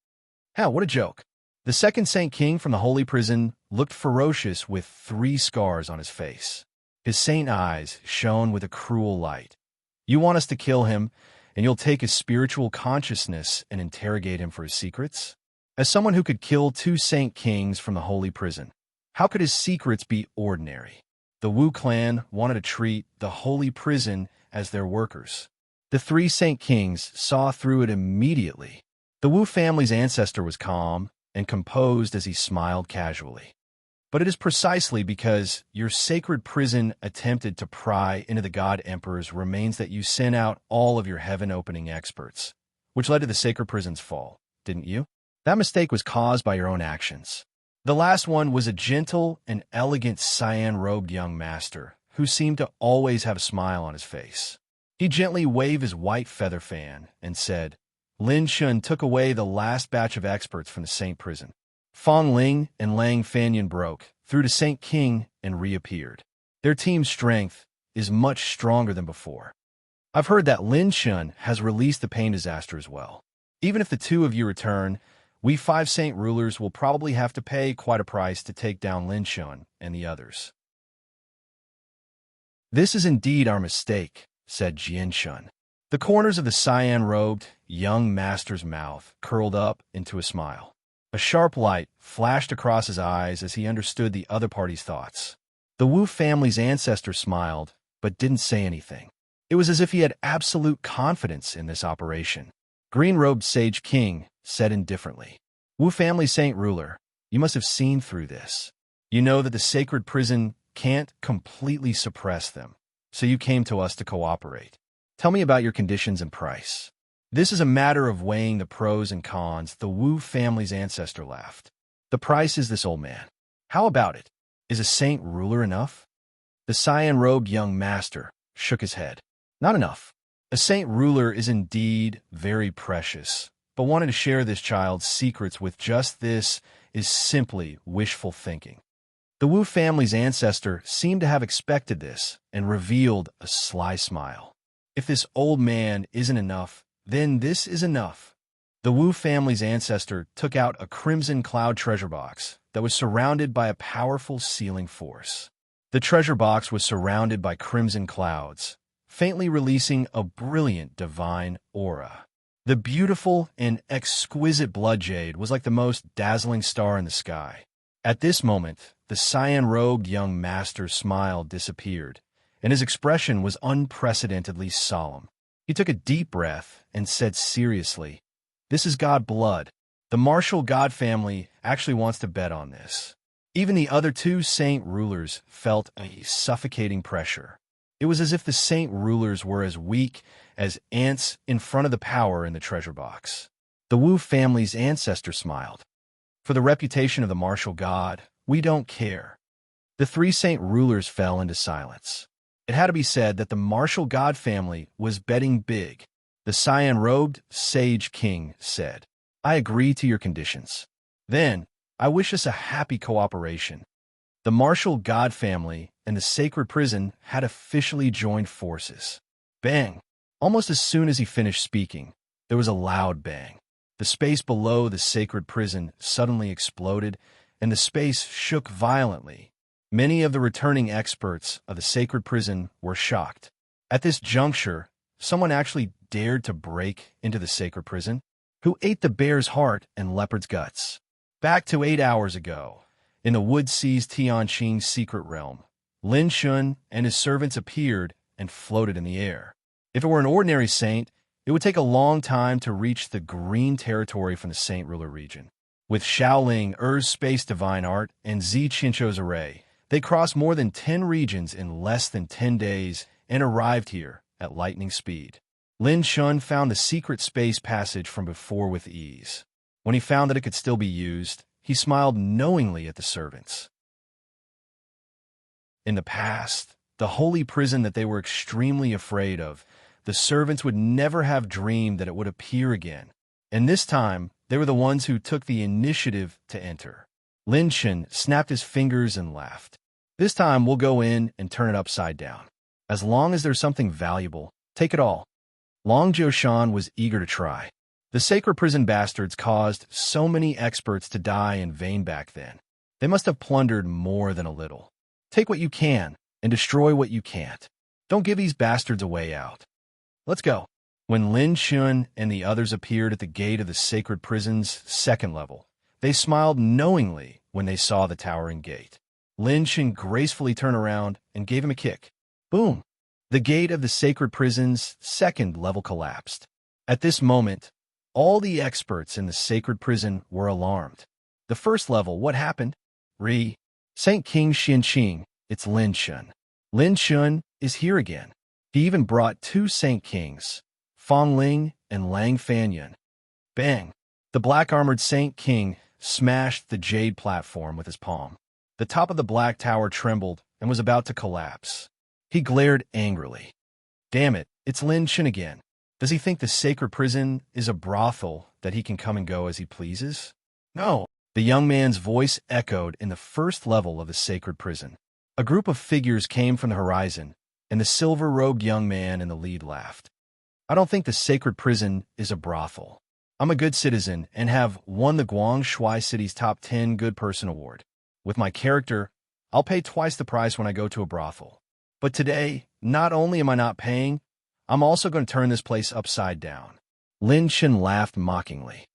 What a joke. The second Saint King from the holy prison looked ferocious with 3 scars on his face. His saint eyes shone with a cruel light. You want us to kill him, and you'll take his spiritual consciousness and interrogate him for his secrets? As someone who could kill 2 Saint Kings from the holy prison, how could his secrets be ordinary? The Wu clan wanted to treat the holy prison as their workers. The 3 Saint Kings saw through it immediately. The Wu family's ancestor was calm and composed as he smiled casually. But it is precisely because your sacred prison attempted to pry into the God Emperor's remains that you sent out all of your heaven-opening experts, which led to the sacred prison's fall, didn't you? That mistake was caused by your own actions. The last one was a gentle and elegant cyan-robed young master who seemed to always have a smile on his face. He gently waved his white feather fan and said, Lin Shun took away the last batch of experts from the Saint prison. Fong Ling and Lang Fanyan broke through to Saint King and reappeared. Their team's strength is much stronger than before. I've heard that Lin Shun has released the pain disaster as well. Even if the 2 of you return, we 5 Saint rulers will probably have to pay quite a price to take down Lin Shun and the others. This is indeed our mistake, said Jian Shun. The corners of the cyan-robed young master's mouth curled up into a smile. A sharp light flashed across his eyes as he understood the other party's thoughts. The Wu family's ancestor smiled, but didn't say anything. It was as if he had absolute confidence in this operation. Green-robed Sage King said indifferently, Wu family Saint Ruler, you must have seen through this. You know that the sacred prison can't completely suppress them, so you came to us to cooperate. Tell me about your conditions and price. This is a matter of weighing the pros and cons, the Wu family's ancestor laughed. The price is this, old man. How about it? Is a Saint Ruler enough? The cyan-robed young master shook his head. Not enough. A Saint Ruler is indeed very precious, but wanting to share this child's secrets with just this is simply wishful thinking. The Wu family's ancestor seemed to have expected this and revealed a sly smile. If this old man isn't enough, then this is enough. The Wu family's ancestor took out a crimson cloud treasure box that was surrounded by a powerful sealing force. The treasure box was surrounded by crimson clouds, faintly releasing a brilliant divine aura. The beautiful and exquisite blood jade was like the most dazzling star in the sky. At this moment, the cyan-robed young master's smile disappeared, and his expression was unprecedentedly solemn. He took a deep breath and said seriously, This is God blood. The martial God family actually wants to bet on this. Even the other 2 Saint Rulers felt a suffocating pressure. It was as if the Saint Rulers were as weak as ants in front of the power in the treasure box. The Wu family's ancestor smiled. For the reputation of the martial God, we don't care. The 3 Saint Rulers fell into silence. It had to be said that the martial God family was betting big. The cyan-robed Sage King said, I agree to your conditions. Then, I wish us a happy cooperation. The martial God family and the sacred prison had officially joined forces. Bang! Almost as soon as he finished speaking, there was a loud bang. The space below the sacred prison suddenly exploded, and the space shook violently. Many of the returning experts of the sacred prison were shocked. At this juncture, someone actually dared to break into the sacred prison, who ate the bear's heart and leopard's guts. Back to 8 hours ago, in the wood-seized Tianqing's secret realm, Lin Shun and his servants appeared and floated in the air. If it were an ordinary saint, it would take a long time to reach the green territory from the Saint Ruler region. With Shaoling Er's space divine art and Zi Qinzhou's array, they crossed more than 10 regions in less than 10 days and arrived here at lightning speed. Lin Shun found the secret space passage from before with ease. When he found that it could still be used, he smiled knowingly at the servants. In the past, the holy prison that they were extremely afraid of, the servants would never have dreamed that it would appear again. And this time, they were the ones who took the initiative to enter. Lin Shun snapped his fingers and laughed. This time, we'll go in and turn it upside down. As long as there's something valuable, take it all. Long Jiushan was eager to try. The sacred prison bastards caused so many experts to die in vain back then. They must have plundered more than a little. Take what you can and destroy what you can't. Don't give these bastards a way out. Let's go. When Lin Shun and the others appeared at the gate of the sacred prison's second level, they smiled knowingly when they saw the towering gate. Lin Shun gracefully turned around and gave him a kick. Boom! The gate of the sacred prison's second level collapsed. At this moment, all the experts in the sacred prison were alarmed. The first level, what happened? Saint King Xianqing, it's Lin Shun. Lin Shun is here again. He even brought two Saint Kings, Fong Ling and Lang Fanyan. Bang! The black-armored Saint King smashed the jade platform with his palm. The top of the black tower trembled and was about to collapse. He glared angrily. Damn it, it's Lin Shun again. Does he think the sacred prison is a brothel that he can come and go as he pleases? No. The young man's voice echoed in the first level of the sacred prison. A group of figures came from the horizon, and the silver-robed young man in the lead laughed. I don't think the sacred prison is a brothel. I'm a good citizen and have won the Guangshui City's Top 10 Good Person Award. With my character, I'll pay twice the price when I go to a brothel. But today, not only am I not paying, I'm also going to turn this place upside down. Lin Shun laughed mockingly.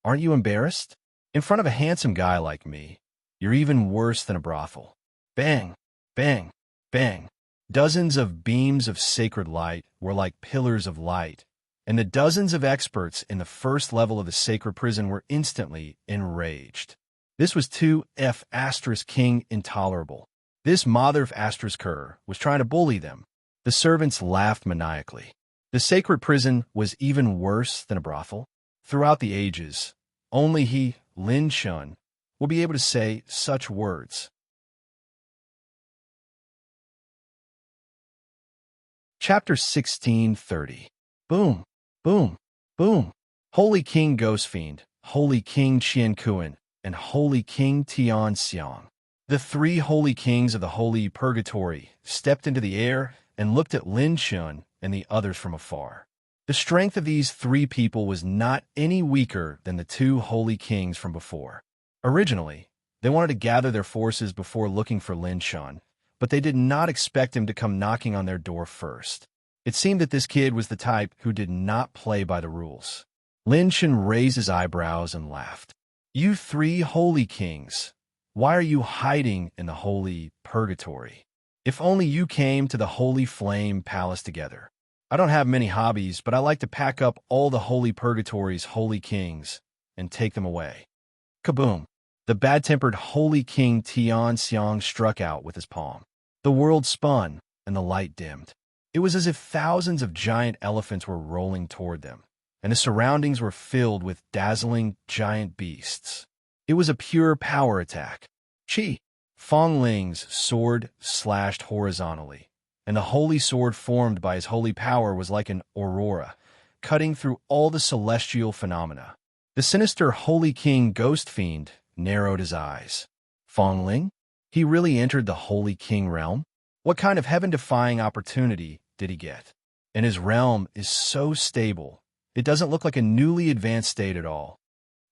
Aren't you embarrassed? In front of a handsome guy like me, you're even worse than a brothel. Bang, bang, bang. Dozens of beams of sacred light were like pillars of light, and the dozens of experts in the first level of the sacred prison were instantly enraged. This was 2F King intolerable. This mother of Kerr was trying to bully them. The servants laughed maniacally. The sacred prison was even worse than a brothel. Throughout the ages, only he, Lin Shun, will be able to say such words. Chapter 1630. Boom, boom, boom. Holy King Ghostfiend, Holy King Qian Kuan, and Holy King Tian Xiang. The three holy kings of the holy purgatory stepped into the air and looked at Lin Shun and the others from afar. The strength of these three people was not any weaker than the two holy kings from before. Originally, they wanted to gather their forces before looking for Lin Shun, but they did not expect him to come knocking on their door first. It seemed that this kid was the type who did not play by the rules. Lin Shun raised his eyebrows and laughed. You three holy kings, why are you hiding in the holy purgatory? If only you came to the Holy Flame Palace together. I don't have many hobbies, but I like to pack up all the holy purgatory's holy kings and take them away. Kaboom! The bad-tempered holy king Tian Xiang struck out with his palm. The world spun, and the light dimmed. It was as if thousands of giant elephants were rolling toward them, and the surroundings were filled with dazzling giant beasts. It was a pure power attack. Chi! Fong Ling's sword slashed horizontally, and the holy sword formed by his holy power was like an aurora, cutting through all the celestial phenomena. The sinister holy king Ghostfiend narrowed his eyes. Fong Ling? He really entered the holy king realm? What kind of heaven-defying opportunity did he get? And his realm is so stable, it doesn't look like a newly advanced state at all.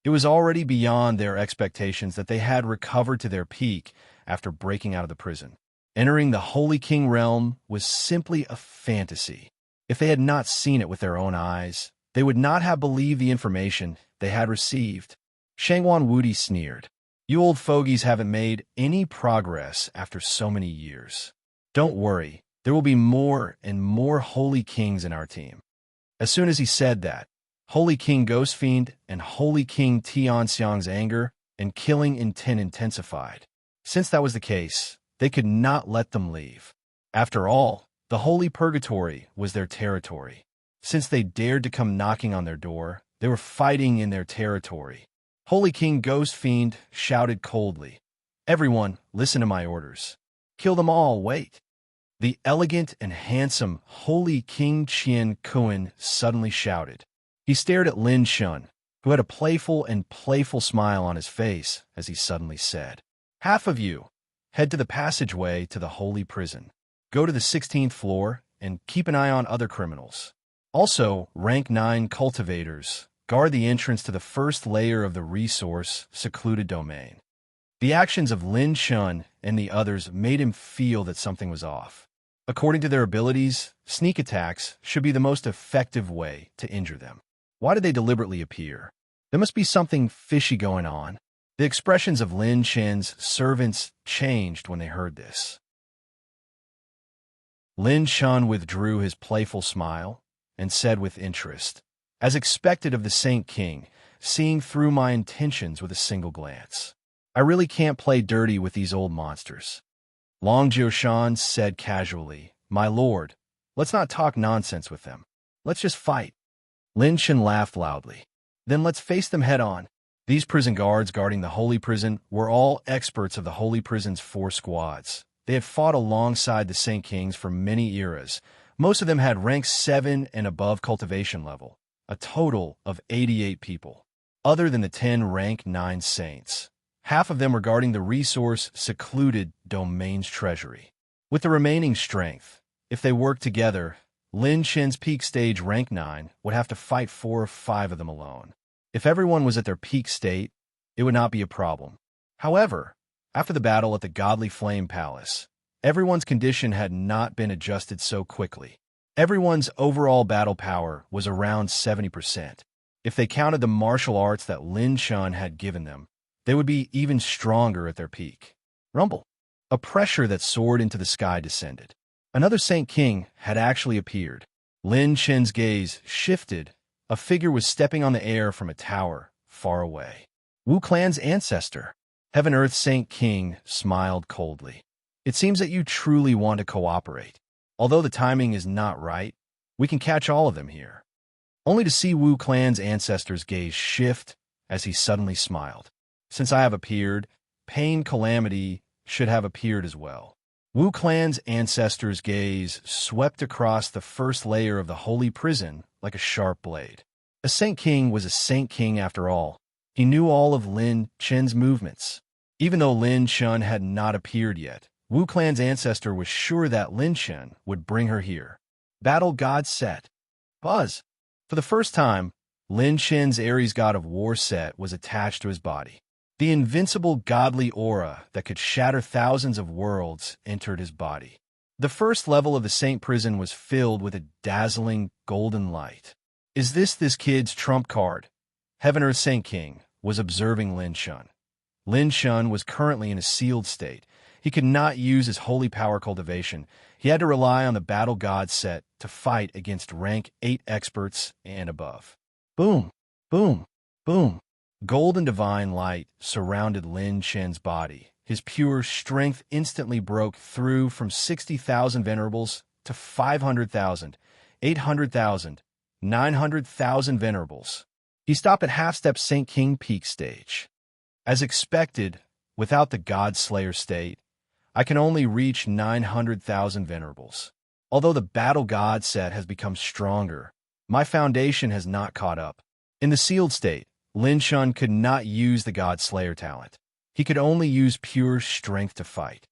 It was already beyond their expectations that they had recovered to their peak after breaking out of the prison. Entering the Holy King realm was simply a fantasy. If they had not seen it with their own eyes, they would not have believed the information they had received. Shangwan Wudi sneered. You old fogies haven't made any progress after so many years. Don't worry, there will be more and more Holy Kings in our team. As soon as he said that, Holy King Ghostfiend and Holy King Tian Xiang's anger and killing intent intensified. Since that was the case, they could not let them leave. After all, the Holy Purgatory was their territory. Since they dared to come knocking on their door, they were fighting in their territory. Holy King Ghostfiend shouted coldly, Everyone, listen to my orders. Kill them all, wait. The elegant and handsome Holy King Qian Kuan suddenly shouted. He stared at Lin Shun, who had a playful smile on his face as he suddenly said, Half of you, head to the passageway to the holy prison. Go to the 16th floor and keep an eye on other criminals. Also, rank 9 cultivators guard the entrance to the first layer of the resource secluded domain. The actions of Lin Shun and the others made him feel that something was off. According to their abilities, sneak attacks should be the most effective way to injure them. Why did they deliberately appear? There must be something fishy going on. The expressions of Lin Shen's servants changed when they heard this. Lin Shun withdrew his playful smile and said with interest, "As expected of the Saint King, seeing through my intentions with a single glance. I really can't play dirty with these old monsters." Long Jiushan said casually, "My lord, let's not talk nonsense with them. Let's just fight." Lin Shen laughed loudly. "Then let's face them head on." These prison guards guarding the Holy Prison were all experts of the Holy Prison's 4 squads. They had fought alongside the Saint Kings for many eras. Most of them had rank 7 and above cultivation level, a total of 88 people, other than the 10 rank 9 saints. Half of them were guarding the resource secluded domain's treasury. With the remaining strength, if they worked together, Lin Shen's peak stage rank 9 would have to fight 4 or 5 of them alone. If everyone was at their peak state, it would not be a problem. However, after the battle at the Godly Flame Palace, everyone's condition had not been adjusted so quickly. Everyone's overall battle power was around 70%. If they counted the martial arts that Lin Shun had given them, they would be even stronger at their peak. Rumble. A pressure that soared into the sky descended. Another Saint King had actually appeared. Lin Shen's gaze shifted. A figure was stepping on the air from a tower far away. Wu Clan's ancestor. Heaven Earth Saint King smiled coldly. "It seems that you truly want to cooperate. Although the timing is not right, we can catch all of them here." Only to see Wu Clan's ancestor's gaze shift as he suddenly smiled. "Since I have appeared, Pain Calamity should have appeared as well." Wu Clan's ancestor's gaze swept across the first layer of the Holy Prison like a sharp blade. A Saint King was a Saint King after all. He knew all of Lin Shen's movements. Even though Lin Shen had not appeared yet, Wu Clan's ancestor was sure that Lin Shen would bring her here. Battle God set. Buzz. For the first time, Lin Shen's Ares God of War set was attached to his body. The invincible godly aura that could shatter thousands of worlds entered his body. The first level of the Saint Prison was filled with a dazzling golden light. "Is this kid's trump card?" Heaven Earth Saint King was observing Lin Shun. Lin Shun was currently in a sealed state. He could not use his holy power cultivation. He had to rely on the battle god set to fight against rank 8 experts and above. Boom, boom, boom. Gold and divine light surrounded Lin Shen's body. His pure strength instantly broke through from 60,000 venerables to 500,000, 800,000, 900,000 venerables. He stopped at half-step Saint King peak stage. As expected, without the God Slayer state, I can only reach 900,000 venerables. Although the battle god set has become stronger, my foundation has not caught up. In the sealed state, Lin Shun could not use the God Slayer talent. He could only use pure strength to fight.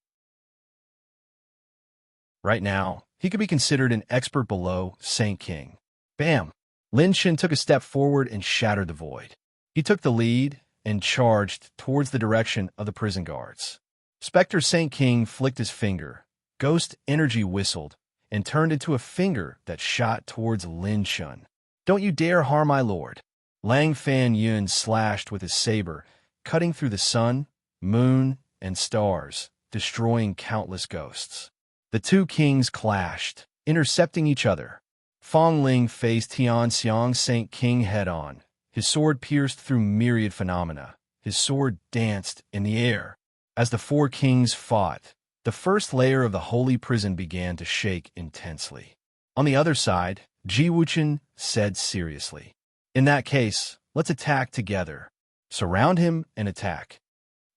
Right now, he could be considered an expert below Saint King. Bam! Lin Shun took a step forward and shattered the void. He took the lead and charged towards the direction of the prison guards. Spectre Saint King flicked his finger. Ghost energy whistled and turned into a finger that shot towards Lin Shun. "Don't you dare harm my lord." Lang Fan Yun slashed with his saber, cutting through the sun, moon, and stars, destroying countless ghosts. The two kings clashed, intercepting each other. Fong Ling faced Tian Xiang Saint King head-on. His sword pierced through myriad phenomena. His sword danced in the air. As the 4 kings fought, the first layer of the Holy Prison began to shake intensely. On the other side, Ji Wuchen said seriously, "In that case, let's attack together. Surround him and attack."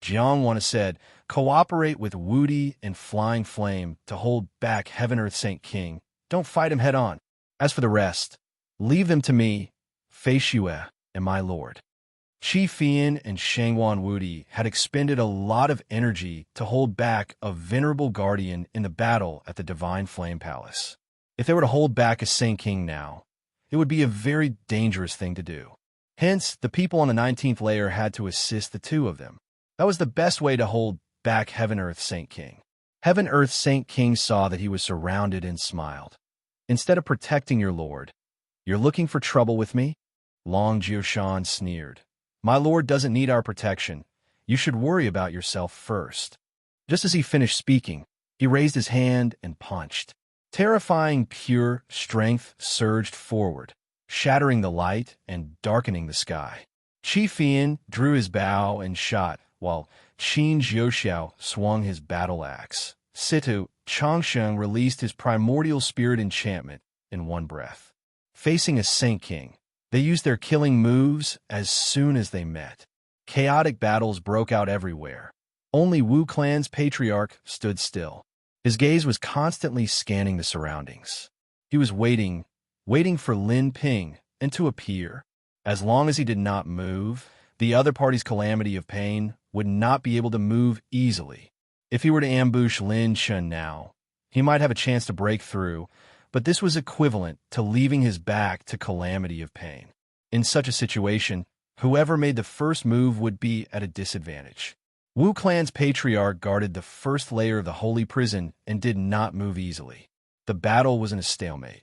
Jiang Wana said, "Cooperate with Wudi and Flying Flame to hold back Heaven Earth Saint King. Don't fight him head-on. As for the rest, leave them to me, Fei Xue, and my lord." Qi Fian and Shangwan Wudi had expended a lot of energy to hold back a venerable guardian in the battle at the Divine Flame Palace. If they were to hold back a Saint King now, it would be a very dangerous thing to do. Hence, the people on the 19th layer had to assist the two of them. That was the best way to hold back Heaven Earth Saint King. Heaven Earth Saint King saw that he was surrounded and smiled. Instead of protecting your lord, you're looking for trouble with me? Long Jioshan sneered. My lord doesn't need our protection. You should worry about yourself first. Just as he finished speaking, he raised his hand and punched. Terrifying pure strength surged forward, shattering the light and darkening the sky. Qi Fian drew his bow and shot, while Qin Jiuxiao swung his battle axe. Situ Changsheng released his primordial spirit enchantment in one breath. Facing a Saint King, they used their killing moves as soon as they met. Chaotic battles broke out everywhere. Only Wu Clan's patriarch stood still. His gaze was constantly scanning the surroundings. He was waiting for Lin Ping to appear. As long as he did not move, the other party's calamity of pain would not be able to move easily. If he were to ambush Lin Chen now, he might have a chance to break through, but this was equivalent to leaving his back to calamity of pain. In such a situation, whoever made the first move would be at a disadvantage. Wu Clan's patriarch guarded the first layer of the holy prison and did not move easily. The battle was in a stalemate.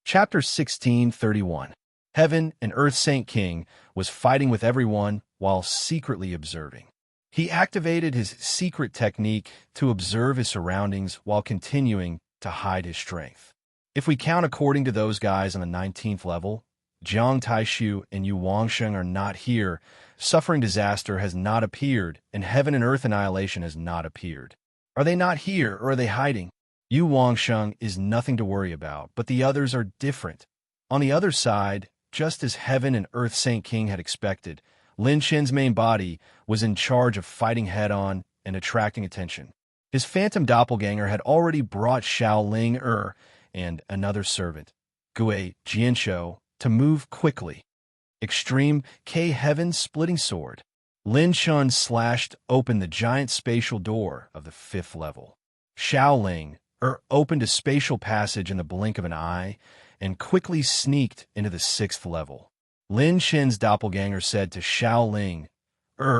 Chapter 1631. Heaven and Earth Saint King was fighting with everyone while secretly observing. He activated his secret technique to observe his surroundings while continuing to hide his strength. If we count according to those guys on the 19th level, Jiang Taishu and Yu Wangsheng are not here, suffering disaster has not appeared, and heaven and earth annihilation has not appeared. Are they not here, or are they hiding? Yu Wangsheng is nothing to worry about, but the others are different. On the other side, just as Heaven and Earth Saint King had expected, Lin Shen's main body was in charge of fighting head-on and attracting attention. His phantom doppelganger had already brought Xiao Ling and another servant, Gui Jianshou, to move quickly. Extreme K Heaven's splitting sword. Lin Shun slashed open the giant spatial door of the 5th level. Xiao Ling opened a spatial passage in the blink of an eye and quickly sneaked into the 6th level. Lin Shen's doppelganger said to Xiao Ling,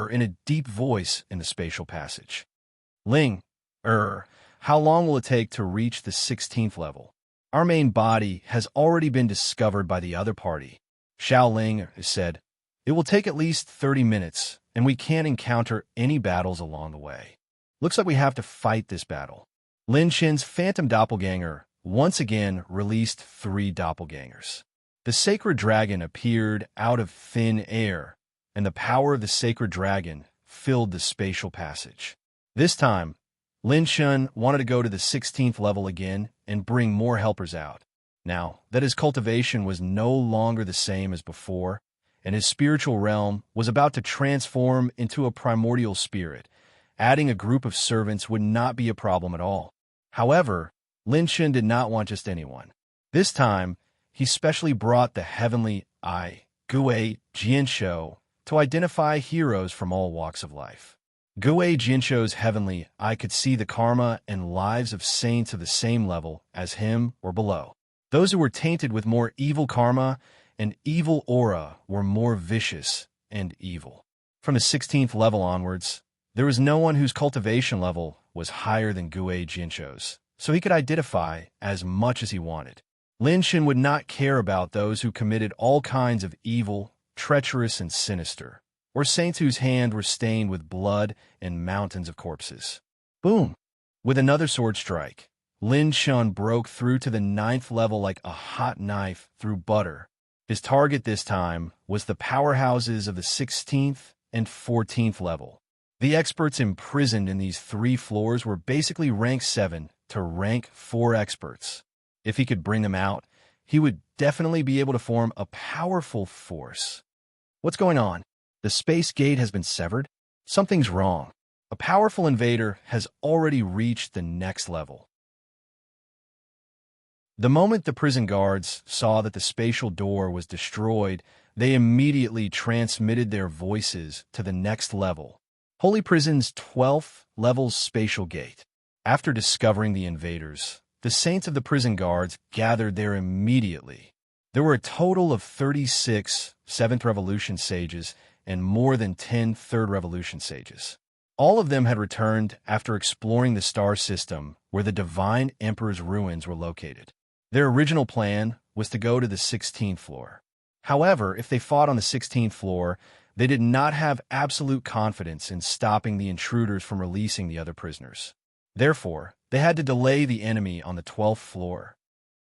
in a deep voice in the spatial passage. Ling, how long will it take to reach the 16th level? Our main body has already been discovered by the other party. Xiao Ling said, it will take at least 30 minutes, and we can't encounter any battles along the way. Looks like we have to fight this battle. Lin Shen's phantom doppelganger once again released 3 doppelgangers. The sacred dragon appeared out of thin air, and the power of the sacred dragon filled the spatial passage. This time, Lin Shen wanted to go to the 16th level again and bring more helpers out. Now that his cultivation was no longer the same as before, and his spiritual realm was about to transform into a primordial spirit, adding a group of servants would not be a problem at all. However, Lin Shen did not want just anyone. This time, he specially brought the heavenly Gui Jianshou to identify heroes from all walks of life. Gui Jianshou's heavenly eye could see the karma and lives of saints of the same level as him or below. Those who were tainted with more evil karma and evil aura were more vicious and evil. From the 16th level onwards, there was no one whose cultivation level was higher than Gui Jianshou's, so he could identify as much as he wanted. Lin Shen would not care about those who committed all kinds of evil, treacherous, and sinister, or saints whose hands were stained with blood and mountains of corpses. Boom! With another sword strike, Lin Shen broke through to the 9th level like a hot knife through butter. His target this time was the powerhouses of the 16th and 14th level. The experts imprisoned in these 3 floors were basically rank 7 to rank 4 experts. If he could bring them out, he would definitely be able to form a powerful force. What's going on? The space gate has been severed? Something's wrong. A powerful invader has already reached the next level. The moment the prison guards saw that the spatial door was destroyed, they immediately transmitted their voices to the next level. Holy Prison's 12th level's spatial gate. After discovering the invaders, the saints of the prison guards gathered there immediately. There were a total of 36 Seventh Revolution sages and more than 10 Third Revolution sages. All of them had returned after exploring the star system where the Divine Emperor's ruins were located. Their original plan was to go to the 16th floor. However, if they fought on the 16th floor, they did not have absolute confidence in stopping the intruders from releasing the other prisoners. Therefore, they had to delay the enemy on the 12th floor.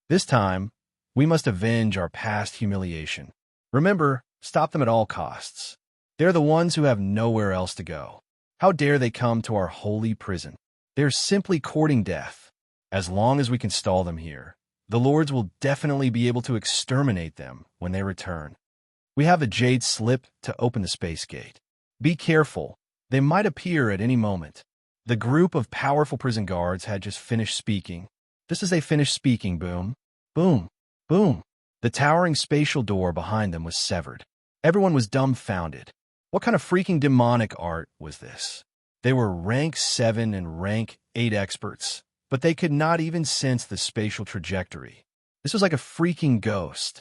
This time, we must avenge our past humiliation. Remember, stop them at all costs. They're the ones who have nowhere else to go. How dare they come to our holy prison? They're simply courting death. As long as we can stall them here, the lords will definitely be able to exterminate them when they return. We have a jade slip to open the space gate. Be careful. They might appear at any moment. The group of powerful prison guards had just finished speaking. Just as they finished speaking, boom, boom, boom. The towering spatial door behind them was severed. Everyone was dumbfounded. What kind of freaking demonic art was this? They were rank 7 and rank 8 experts, but they could not even sense the spatial trajectory. This was like a freaking ghost.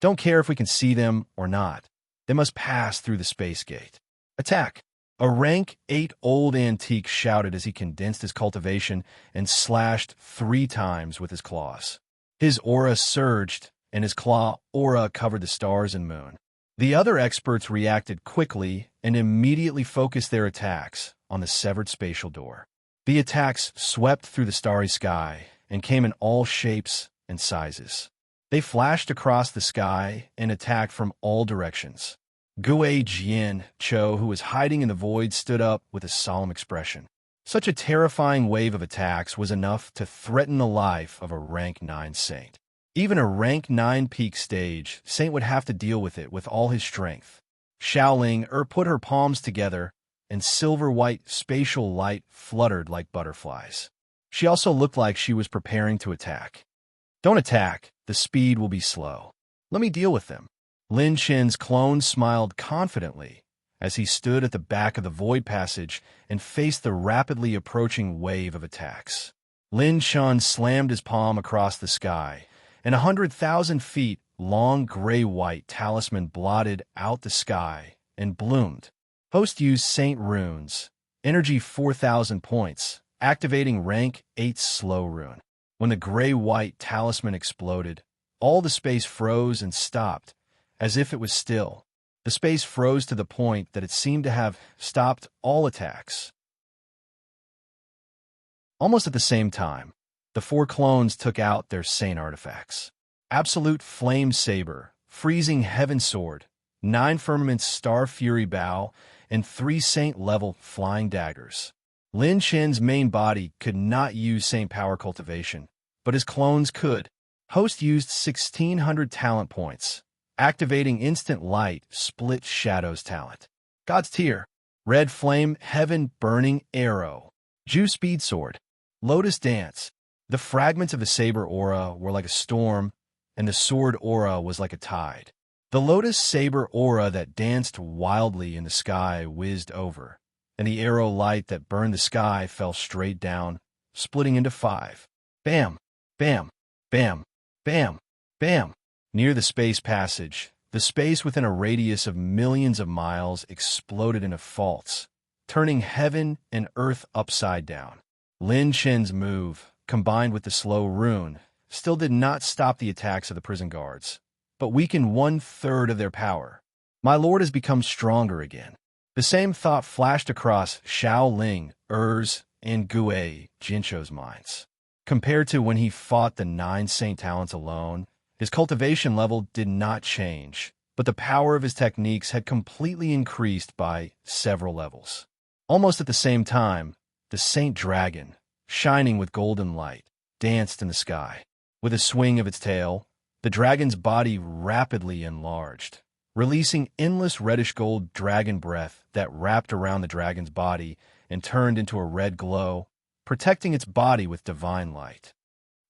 Don't care if we can see them or not. They must pass through the space gate. Attack! A rank 8 old antique shouted as he condensed his cultivation and slashed 3 times with his claws. His aura surged, and his claw aura covered the stars and moon. The other experts reacted quickly and immediately focused their attacks on the severed spatial door. The attacks swept through the starry sky and came in all shapes and sizes. They flashed across the sky and attacked from all directions. Gue Jian Cho, who was hiding in the void, stood up with a solemn expression. Such a terrifying wave of attacks was enough to threaten the life of a rank 9 saint. Even a rank 9 peak stage saint would have to deal with it with all his strength. Xiaoling put her palms together, and silver-white spatial light fluttered like butterflies. She also looked like she was preparing to attack. Don't attack. The speed will be slow. Let me deal with them. Lin Chen's clone smiled confidently as he stood at the back of the void passage and faced the rapidly approaching wave of attacks. Lin Chen slammed his palm across the sky, and 100,000 feet long gray-white talisman blotted out the sky and bloomed. Host used Saint Runes, energy 4,000 points, activating rank 8 slow rune. When the gray-white talisman exploded, all the space froze and stopped, as if it was still. The space froze to the point that it seemed to have stopped all attacks. Almost at the same time, the 4 clones took out their Saint artifacts. Absolute Flame Saber, Freezing Heaven Sword, 9 Firmament's Star Fury Bow, and 3 Saint-level Flying Daggers. Lin Chen's main body could not use Saint Power Cultivation, but his clones could. Host used 1,600 talent points, activating Instant Light Split Shadows talent. God's Tier, Red Flame Heaven Burning Arrow, Ju Speed Sword, Lotus Dance. The fragments of the saber aura were like a storm, and the sword aura was like a tide. The lotus saber aura that danced wildly in the sky whizzed over, and the arrow light that burned the sky fell straight down, splitting into 5. Bam! Bam! Bam! Bam! Bam! Near the space passage, the space within a radius of millions of miles exploded into faults, turning heaven and earth upside down. Lin Chen's move, combined with the slow rune, still did not stop the attacks of the prison guards, but weakened 1/3 of their power. My lord has become stronger again. The same thought flashed across Xiao Ling, and Gue Jincho's minds. Compared to when he fought the 9 Saint Talents alone, his cultivation level did not change, but the power of his techniques had completely increased by several levels. Almost at the same time, the Saint Dragon, shining with golden light, danced in the sky. With a swing of its tail, the dragon's body rapidly enlarged, releasing endless reddish-gold dragon breath that wrapped around the dragon's body and turned into a red glow, protecting its body with divine light.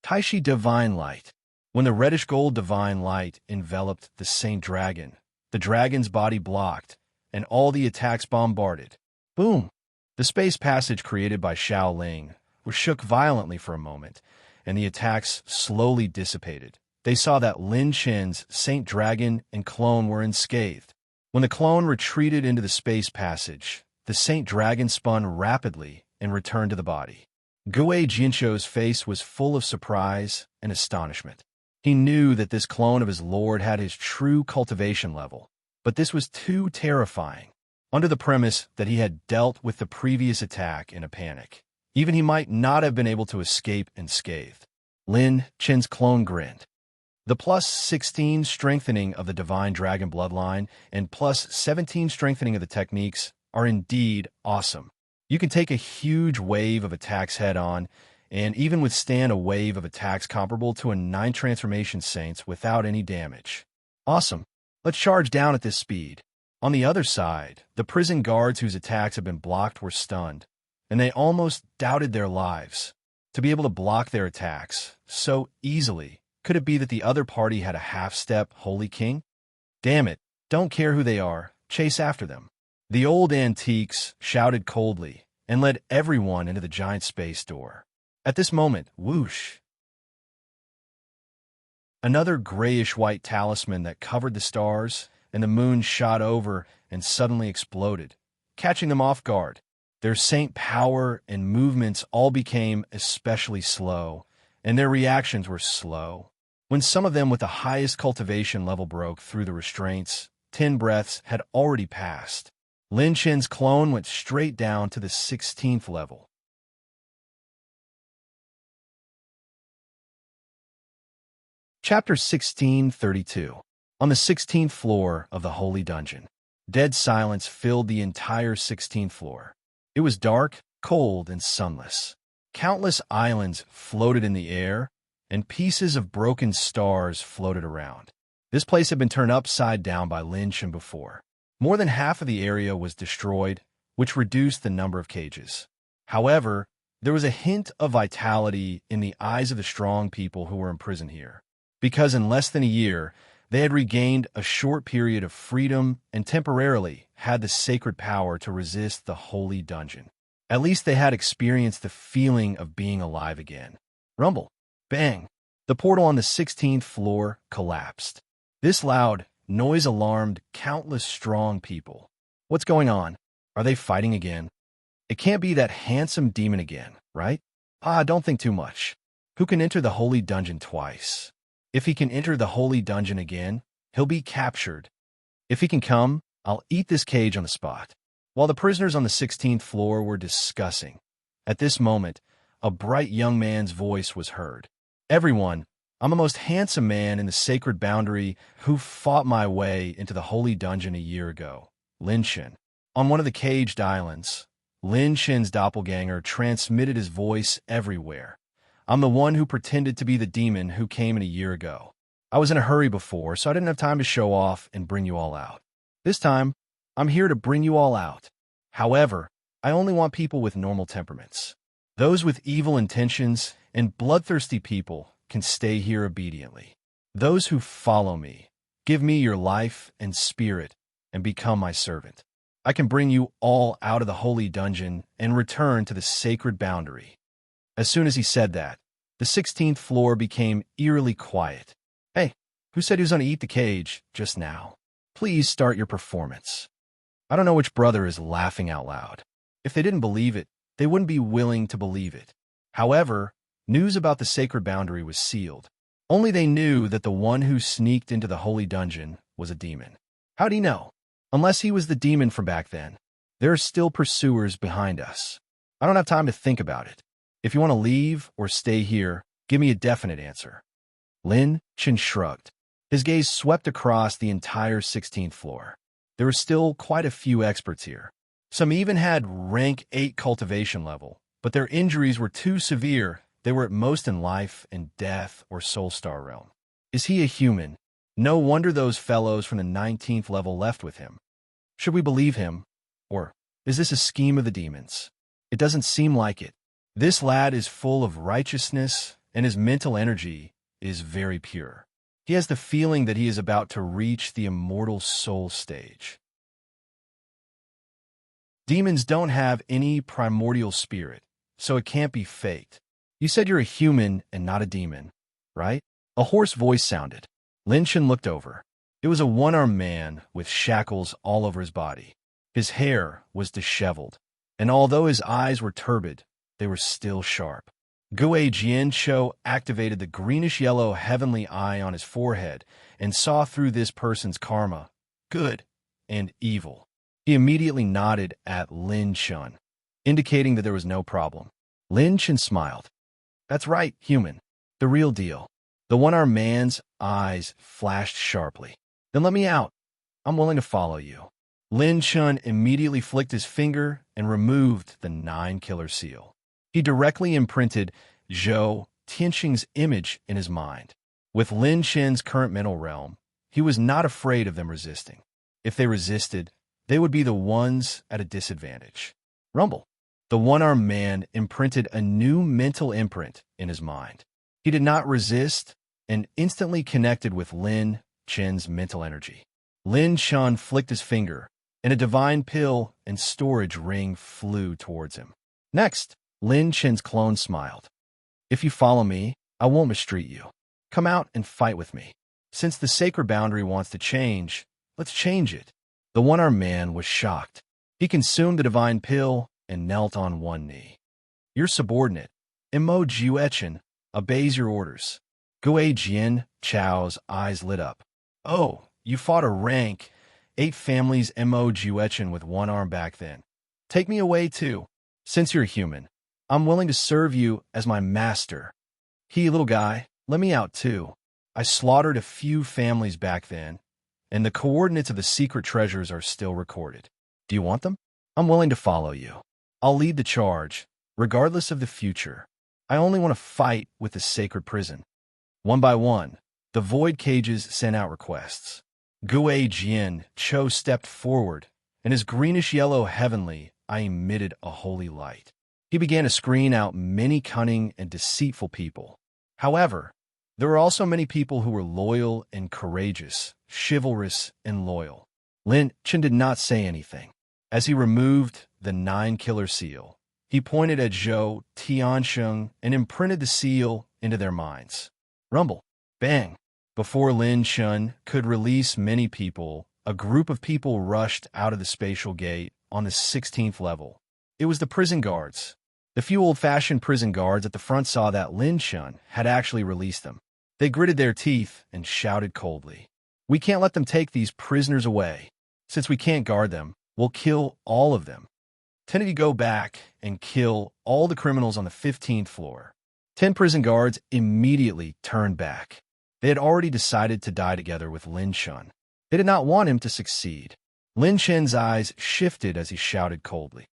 Taishi Divine Light. When the reddish-gold divine light enveloped the Saint Dragon, the dragon's body blocked, and all the attacks bombarded. Boom! The space passage created by Xiao Ling were shook violently for a moment, and the attacks slowly dissipated. They saw that Lin Chen's Saint Dragon and clone were unscathed. When the clone retreated into the space passage, the Saint Dragon spun rapidly and returned to the body. Gue Jinsho's face was full of surprise and astonishment. He knew that this clone of his lord had his true cultivation level, but this was too terrifying. Under the premise that he had dealt with the previous attack in a panic, even he might not have been able to escape unscathed. Lin Chen's clone grinned. The plus 16 strengthening of the Divine Dragon bloodline and plus 17 strengthening of the techniques are indeed awesome. You can take a huge wave of attacks head-on and even withstand a wave of attacks comparable to a 9 transformation saints without any damage. Awesome. Let's charge down at this speed. On the other side, the prison guards whose attacks had been blocked were stunned, and they almost doubted their lives. To be able to block their attacks so easily, could it be that the other party had a half-step Holy King? Damn it, don't care who they are, chase after them. The old antiques shouted coldly and led everyone into the giant space door. At this moment, whoosh! Another grayish-white talisman that covered the stars, and the moon shot over and suddenly exploded, catching them off guard. Their saint power and movements all became especially slow, and their reactions were slow. When some of them with the highest cultivation level broke through the restraints, 10 breaths had already passed. Lin Chen's clone went straight down to the 16th level. Chapter 1632. On the 16th floor of the Holy Dungeon, dead silence filled the entire 16th floor. It was dark, cold, and sunless. Countless islands floated in the air, and pieces of broken stars floated around. This place had been turned upside down by Lin Chen before. More than half of the area was destroyed, which reduced the number of cages. However, there was a hint of vitality in the eyes of the strong people who were imprisoned here, because in less than a year, they had regained a short period of freedom and temporarily had the sacred power to resist the holy dungeon. At least they had experienced the feeling of being alive again. Rumble. Bang. The portal on the 16th floor collapsed. This loud noise alarmed countless strong people. What's going on? Are they fighting again? It can't be that handsome demon again, right? Don't think too much. Who can enter the holy dungeon twice? If he can enter the holy dungeon again, he'll be captured. If he can come, I'll eat this cage on the spot. While the prisoners on the 16th floor were discussing, at this moment, a bright young man's voice was heard. Everyone, I'm the most handsome man in the sacred boundary who fought my way into the holy dungeon a year ago, Lin Chen. On one of the caged islands, Lin Chen's doppelganger transmitted his voice everywhere. I'm the one who pretended to be the demon who came in a year ago. I was in a hurry before, so I didn't have time to show off and bring you all out. This time, I'm here to bring you all out. However, I only want people with normal temperaments. Those with evil intentions and bloodthirsty people can stay here obediently. Those who follow me, give me your life and spirit and become my servant. I can bring you all out of the holy dungeon and return to the sacred boundary. As soon as he said that, the 16th floor became eerily quiet. Hey, who said he was going to eat the cage just now? Please start your performance. I don't know which brother is laughing out loud. If they didn't believe it, they wouldn't be willing to believe it. However, news about the sacred boundary was sealed. Only they knew that the one who sneaked into the holy dungeon was a demon. How'd he know? Unless he was the demon from back then. There are still pursuers behind us. I don't have time to think about it. If you want to leave or stay here, give me a definite answer. Lin Chen shrugged. His gaze swept across the entire 16th floor. There were still quite a few experts here. Some even had rank 8 cultivation level, but their injuries were too severe. They were at most in life and death or soul star realm. Is he a human? No wonder those fellows from the 19th level left with him. Should we believe him? Or is this a scheme of the demons? It doesn't seem like it. This lad is full of righteousness, and his mental energy is very pure. He has the feeling that he is about to reach the immortal soul stage. Demons don't have any primordial spirit, so it can't be faked. You said you're a human and not a demon, right? A hoarse voice sounded. Lin Chen looked over. It was a one-armed man with shackles all over his body. His hair was disheveled, and although his eyes were turbid, they were still sharp. Gui Jianqiu activated the greenish-yellow heavenly eye on his forehead and saw through this person's karma, good and evil. He immediately nodded at Lin Chen, indicating that there was no problem. Lin Chen smiled. That's right, human. The real deal. The one-armed man's eyes flashed sharply. Then let me out. I'm willing to follow you. Lin Chen immediately flicked his finger and removed the 9-killer seal. He directly imprinted Zhou Tianxing's image in his mind. With Lin Chen's current mental realm, he was not afraid of them resisting. If they resisted, they would be the ones at a disadvantage. Rumble. The one-armed man imprinted a new mental imprint in his mind. He did not resist and instantly connected with Lin Chen's mental energy. Lin Chen flicked his finger, and a divine pill and storage ring flew towards him. Next, Lin Chen's clone smiled. If you follow me, I won't mistreat you. Come out and fight with me. Since the sacred boundary wants to change, let's change it. The one-armed man was shocked. He consumed the divine pill and knelt on one knee. Your subordinate, Mo Juechen, obeys your orders. Gui Jian Chao's eyes lit up. Oh, you fought a rank 8 families Mo Juechen with one arm back then. Take me away too. Since you're human, I'm willing to serve you as my master. Little guy, let me out too. I slaughtered a few families back then, and the coordinates of the secret treasures are still recorded. Do you want them? I'm willing to follow you. I'll lead the charge, regardless of the future. I only want to fight with the sacred prison. One by one, the void cages sent out requests. Gui Jianqiu stepped forward, and his greenish-yellow heavenly eye emitted a holy light. He began to screen out many cunning and deceitful people. However, there were also many people who were loyal and courageous, chivalrous and loyal. Lin Chen did not say anything. As he removed the 9-killer seal, he pointed at Zhou Tianxing and imprinted the seal into their minds. Rumble. Bang. Before Lin Chen could release many people, a group of people rushed out of the spatial gate on the 16th level. It was the prison guards. The few old-fashioned prison guards at the front saw that Lin Chen had actually released them. They gritted their teeth and shouted coldly, "We can't let them take these prisoners away. Since we can't guard them, we'll kill all of them. 10 of you go back and kill all the criminals on the 15th floor." 10 prison guards immediately turned back. They had already decided to die together with Lin Chen. They did not want him to succeed. Lin Chen's eyes shifted as he shouted coldly,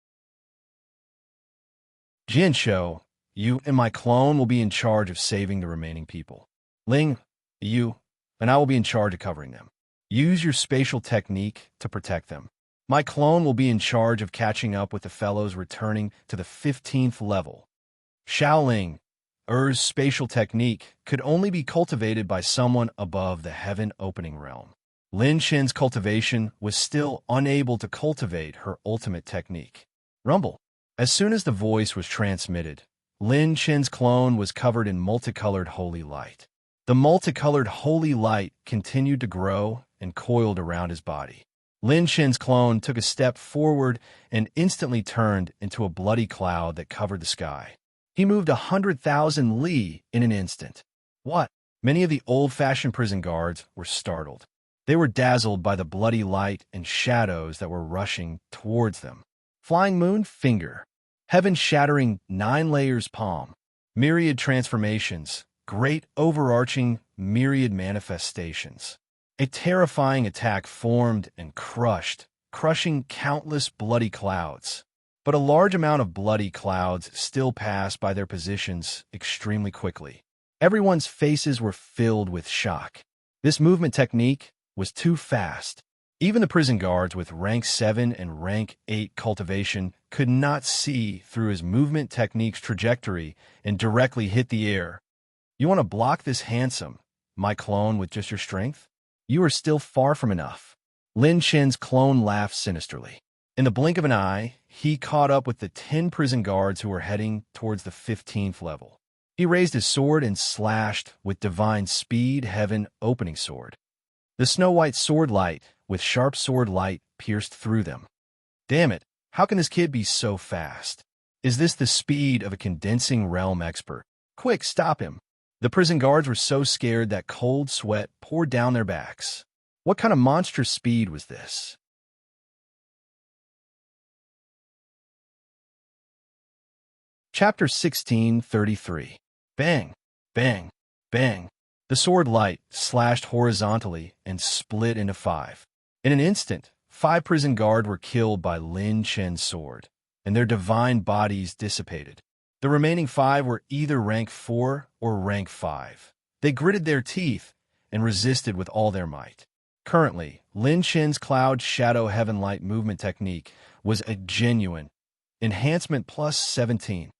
"Jianqiu, you and my clone will be in charge of saving the remaining people. Ling, you, and I will be in charge of covering them. Use your spatial technique to protect them. My clone will be in charge of catching up with the fellows returning to the 15th level." Shaoling Er's spatial technique could only be cultivated by someone above the heaven-opening realm. Lin Chen's cultivation was still unable to cultivate her ultimate technique. Rumble. As soon as the voice was transmitted, Lin Chen's clone was covered in multicolored holy light. The multicolored holy light continued to grow and coiled around his body. Lin Chen's clone took a step forward and instantly turned into a bloody cloud that covered the sky. He moved 100,000 li in an instant. What? Many of the old-fashioned prison guards were startled. They were dazzled by the bloody light and shadows that were rushing towards them. Flying moon finger. Heaven-shattering 9 layers palm. Myriad transformations. Great overarching myriad manifestations. A terrifying attack formed and crushed, crushing countless bloody clouds. But a large amount of bloody clouds still passed by their positions extremely quickly. Everyone's faces were filled with shock. This movement technique was too fast. Even the prison guards with rank 7 and rank 8 cultivation could not see through his movement technique's trajectory and directly hit the air. You want to block this handsome, my clone, with just your strength? You are still far from enough. Lin Chen's clone laughed sinisterly. In the blink of an eye, he caught up with the 10 prison guards who were heading towards the 15th level. He raised his sword and slashed with divine speed, heaven opening sword. The snow-white sword light with sharp sword light pierced through them. Damn it, how can this kid be so fast? Is this the speed of a condensing realm expert? Quick, stop him. The prison guards were so scared that cold sweat poured down their backs. What kind of monstrous speed was this? Chapter 1633. Bang, bang, bang. The sword light slashed horizontally and split into 5. In an instant, 5 prison guards were killed by Lin Chen's sword, and their divine bodies dissipated. The remaining 5 were either rank 4 or rank 5. They gritted their teeth and resisted with all their might. Currently, Lin Chen's Cloud Shadow Heaven Light movement technique was a genuine enhancement plus 17.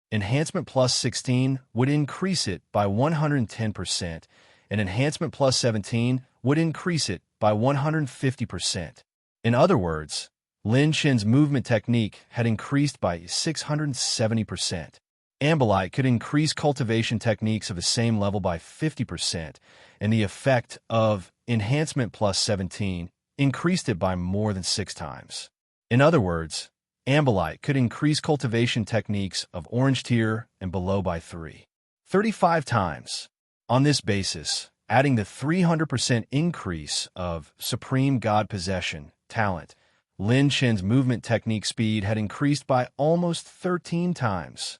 Enhancement plus 16 would increase it by 110%, and enhancement plus 17 would increase it by 150%. In other words, Lin Chen's movement technique had increased by 670%. Ambilight could increase cultivation techniques of the same level by 50%, and the effect of enhancement plus 17 increased it by more than 6 times. In other words, Ambilight could increase cultivation techniques of orange tier and below by 35 times. On this basis, adding the 300% increase of Supreme God Possession talent, Lin Chen's movement technique speed had increased by almost 13 times.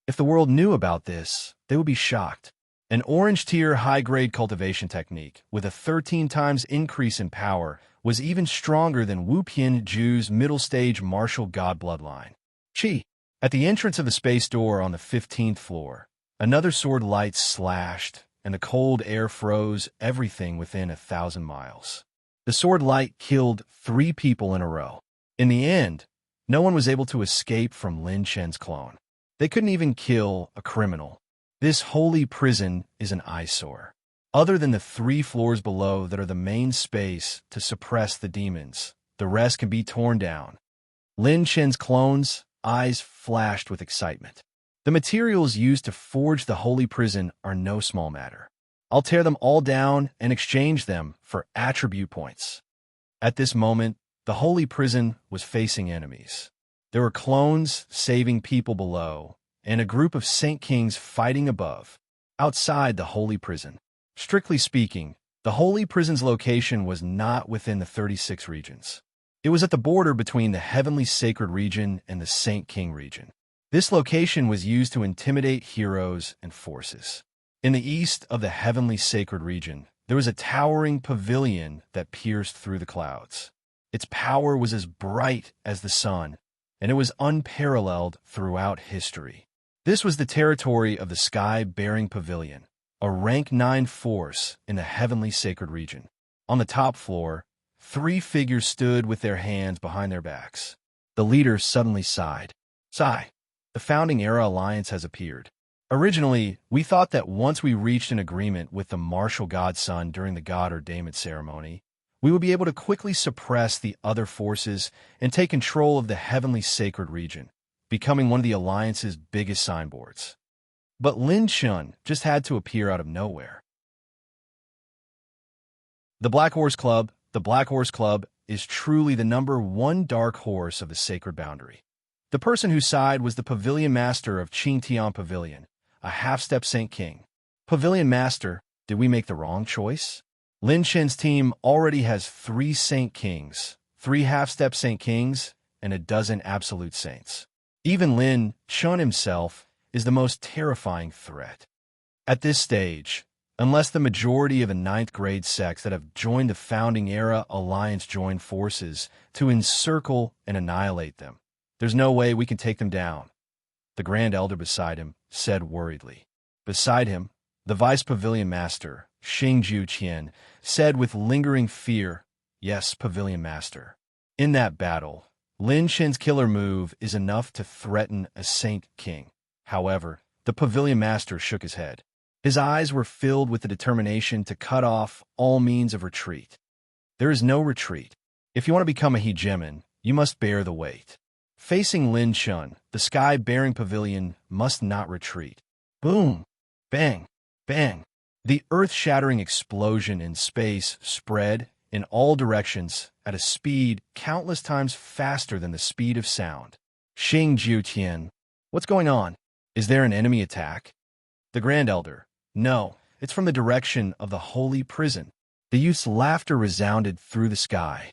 If the world knew about this, they would be shocked. An orange tier high-grade cultivation technique with a 13 times increase in power was even stronger than Wu Pianju's middle-stage martial god bloodline. Chi. At the entrance of the space door on the 15th floor, another sword light slashed, and the cold air froze everything within 1,000 miles. The sword light killed 3 people in a row. In the end, no one was able to escape from Lin Chen's clone. They couldn't even kill a criminal. This holy prison is an eyesore. Other than the 3 floors below that are the main space to suppress the demons, the rest can be torn down. Lin Chen's clones' eyes flashed with excitement. The materials used to forge the holy prison are no small matter. I'll tear them all down and exchange them for attribute points. At this moment, the holy prison was facing enemies. There were clones saving people below, and a group of Saint Kings fighting above, outside the holy prison. Strictly speaking, the holy prison's location was not within the 36 regions. It was at the border between the heavenly sacred region and the Saint King region. This location was used to intimidate heroes and forces. In the east of the heavenly sacred region, there was a towering pavilion that pierced through the clouds. Its power was as bright as the sun, and it was unparalleled throughout history. This was the territory of the Sky-Bearing Pavilion, a rank 9 force in the heavenly sacred region. On the top floor, 3 figures stood with their hands behind their backs. The leader suddenly sighed. Sigh. The Founding Era Alliance has appeared. Originally, we thought that once we reached an agreement with the martial godson during the god ordainment ceremony, we would be able to quickly suppress the other forces and take control of the heavenly sacred region, becoming one of the Alliance's biggest signboards. But Lin Chen just had to appear out of nowhere. The Black Horse Club is truly the #1 dark horse of the sacred boundary. The person who sighed was the Pavilion Master of Qingtian Pavilion, a half-step Saint King. Pavilion Master, did we make the wrong choice? Lin Chen's team already has 3 Saint Kings, 3 half-step Saint Kings, and a dozen absolute saints. Even Lin Chen himself is the most terrifying threat. At this stage, unless the majority of the 9th grade sects that have joined the Founding Era Alliance join forces to encircle and annihilate them, there's no way we can take them down, the Grand Elder beside him said worriedly. Beside him, the Vice Pavilion Master, Xingju Qian, said with lingering fear, Yes, Pavilion Master. In that battle, Lin Chen's killer move is enough to threaten a Saint King. However, the Pavilion Master shook his head. His eyes were filled with the determination to cut off all means of retreat. There is no retreat. If you want to become a hegemon, You must bear the weight. Facing Lin Shun, the sky-bearing pavilion must not retreat. Boom! Bang! Bang! The earth-shattering explosion in space spread in all directions at a speed countless times faster than the speed of sound. Xing Jiutian, what's going on? Is there an enemy attack? The Grand Elder, no, it's from the direction of the holy prison. The youth's laughter resounded through the sky.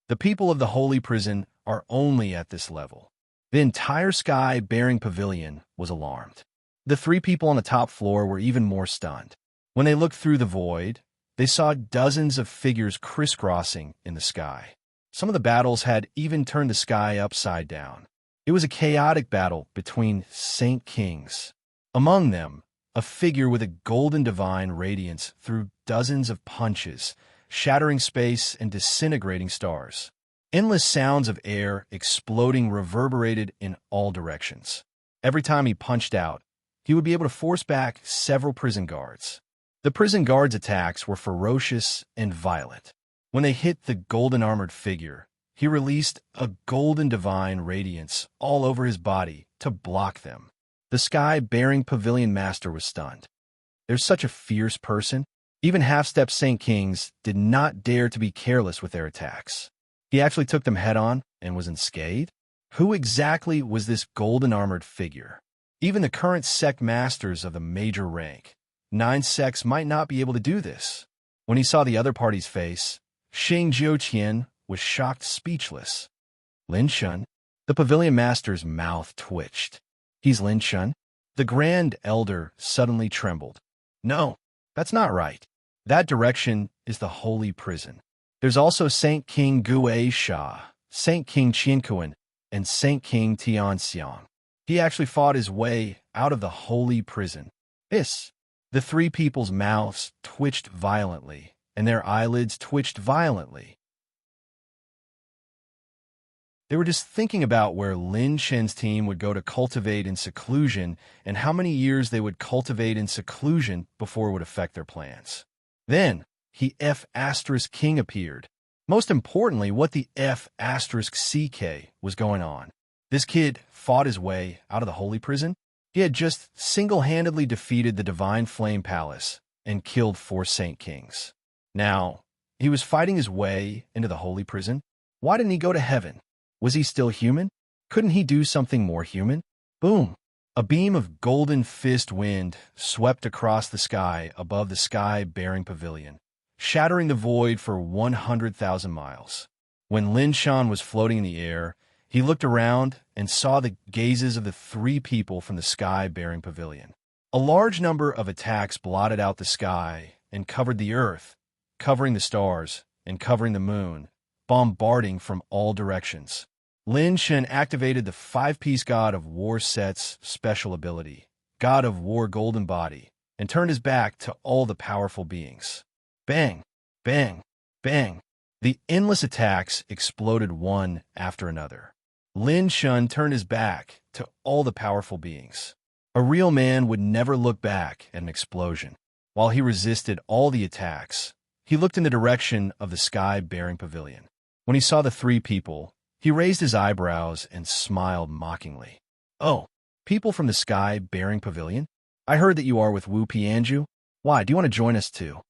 The people of the holy prison are only at this level. The entire sky-bearing pavilion was alarmed. The three people on the top floor were even more stunned. When they looked through the void, they saw dozens of figures crisscrossing in the sky. Some of the battles had even turned the sky upside down. It was a chaotic battle between Saint Kings. Among them, a figure with a golden divine radiance threw dozens of punches, shattering space and disintegrating stars. Endless sounds of air exploding reverberated in all directions. Every time he punched out, he would be able to force back several prison guards. The prison guards' attacks were ferocious and violent. When they hit the golden-armored figure, he released a golden divine radiance all over his body to block them. The sky-bearing pavilion master was stunned. There's such a fierce person. Even half-step Saint Kings did not dare to be careless with their attacks. He actually took them head-on and was unscathed? Who exactly was this golden-armored figure? Even the current sect masters of the major rank, 9 sects, might not be able to do this. When he saw the other party's face, Xing Jiutian was shocked speechless. Lin Shun? The pavilion master's mouth twitched. He's Lin Shun? The Grand Elder suddenly trembled. No, that's not right. That direction is the holy prison. There's also Saint King Gue Sha, Saint King Qiankuan, and Saint King Tianxiang. He actually fought his way out of the holy prison. The three people's mouths twitched violently, and their eyelids twitched violently. They were just thinking about where Lin Shen's team would go to cultivate in seclusion and how many years they would cultivate in seclusion before it would affect their plans. Then, King appeared. Most importantly, what the CK was going on. This kid fought his way out of the holy prison. He had just single-handedly defeated the Divine Flame Palace and killed 4 Saint Kings. Now, he was fighting his way into the holy prison. Why didn't he go to heaven? Was he still human? Couldn't he do something more human? Boom! A beam of golden fist wind swept across the sky above the sky-bearing pavilion, shattering the void for 100,000 miles. When Lin Shan was floating in the air, he looked around and saw the gazes of the 3 people from the sky-bearing pavilion. A large number of attacks blotted out the sky and covered the earth, covering the stars and covering the moon, bombarding from all directions. Lin Shen activated the 5-piece God of War set's special ability, God of War Golden Body, and turned his back to all the powerful beings. Bang! Bang! Bang! The endless attacks exploded one after another. Lin Shun turned his back to all the powerful beings. A real man would never look back at an explosion. While he resisted all the attacks, he looked in the direction of the sky-bearing pavilion. When he saw the 3 people, he raised his eyebrows and smiled mockingly. Oh, people from the sky-bearing pavilion? I heard that you are with Wu Pianju. Why, do you want to join us too?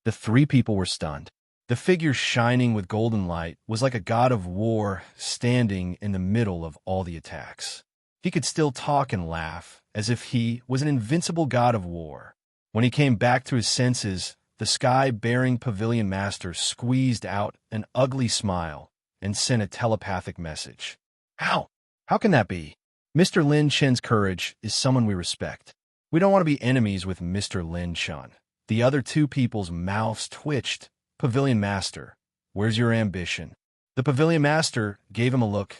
The 3 people were stunned. The figure shining with golden light was like a god of war standing in the middle of all the attacks. He could still talk and laugh as if he was an invincible god of war. When he came back to his senses, the sky-bearing pavilion master squeezed out an ugly smile and sent a telepathic message. How? How can that be? Mr. Lin Shen's courage is someone we respect. We don't want to be enemies with Mr. Lin Shen. The other 2 people's mouths twitched. Pavilion Master, where's your ambition? The Pavilion Master gave him a look.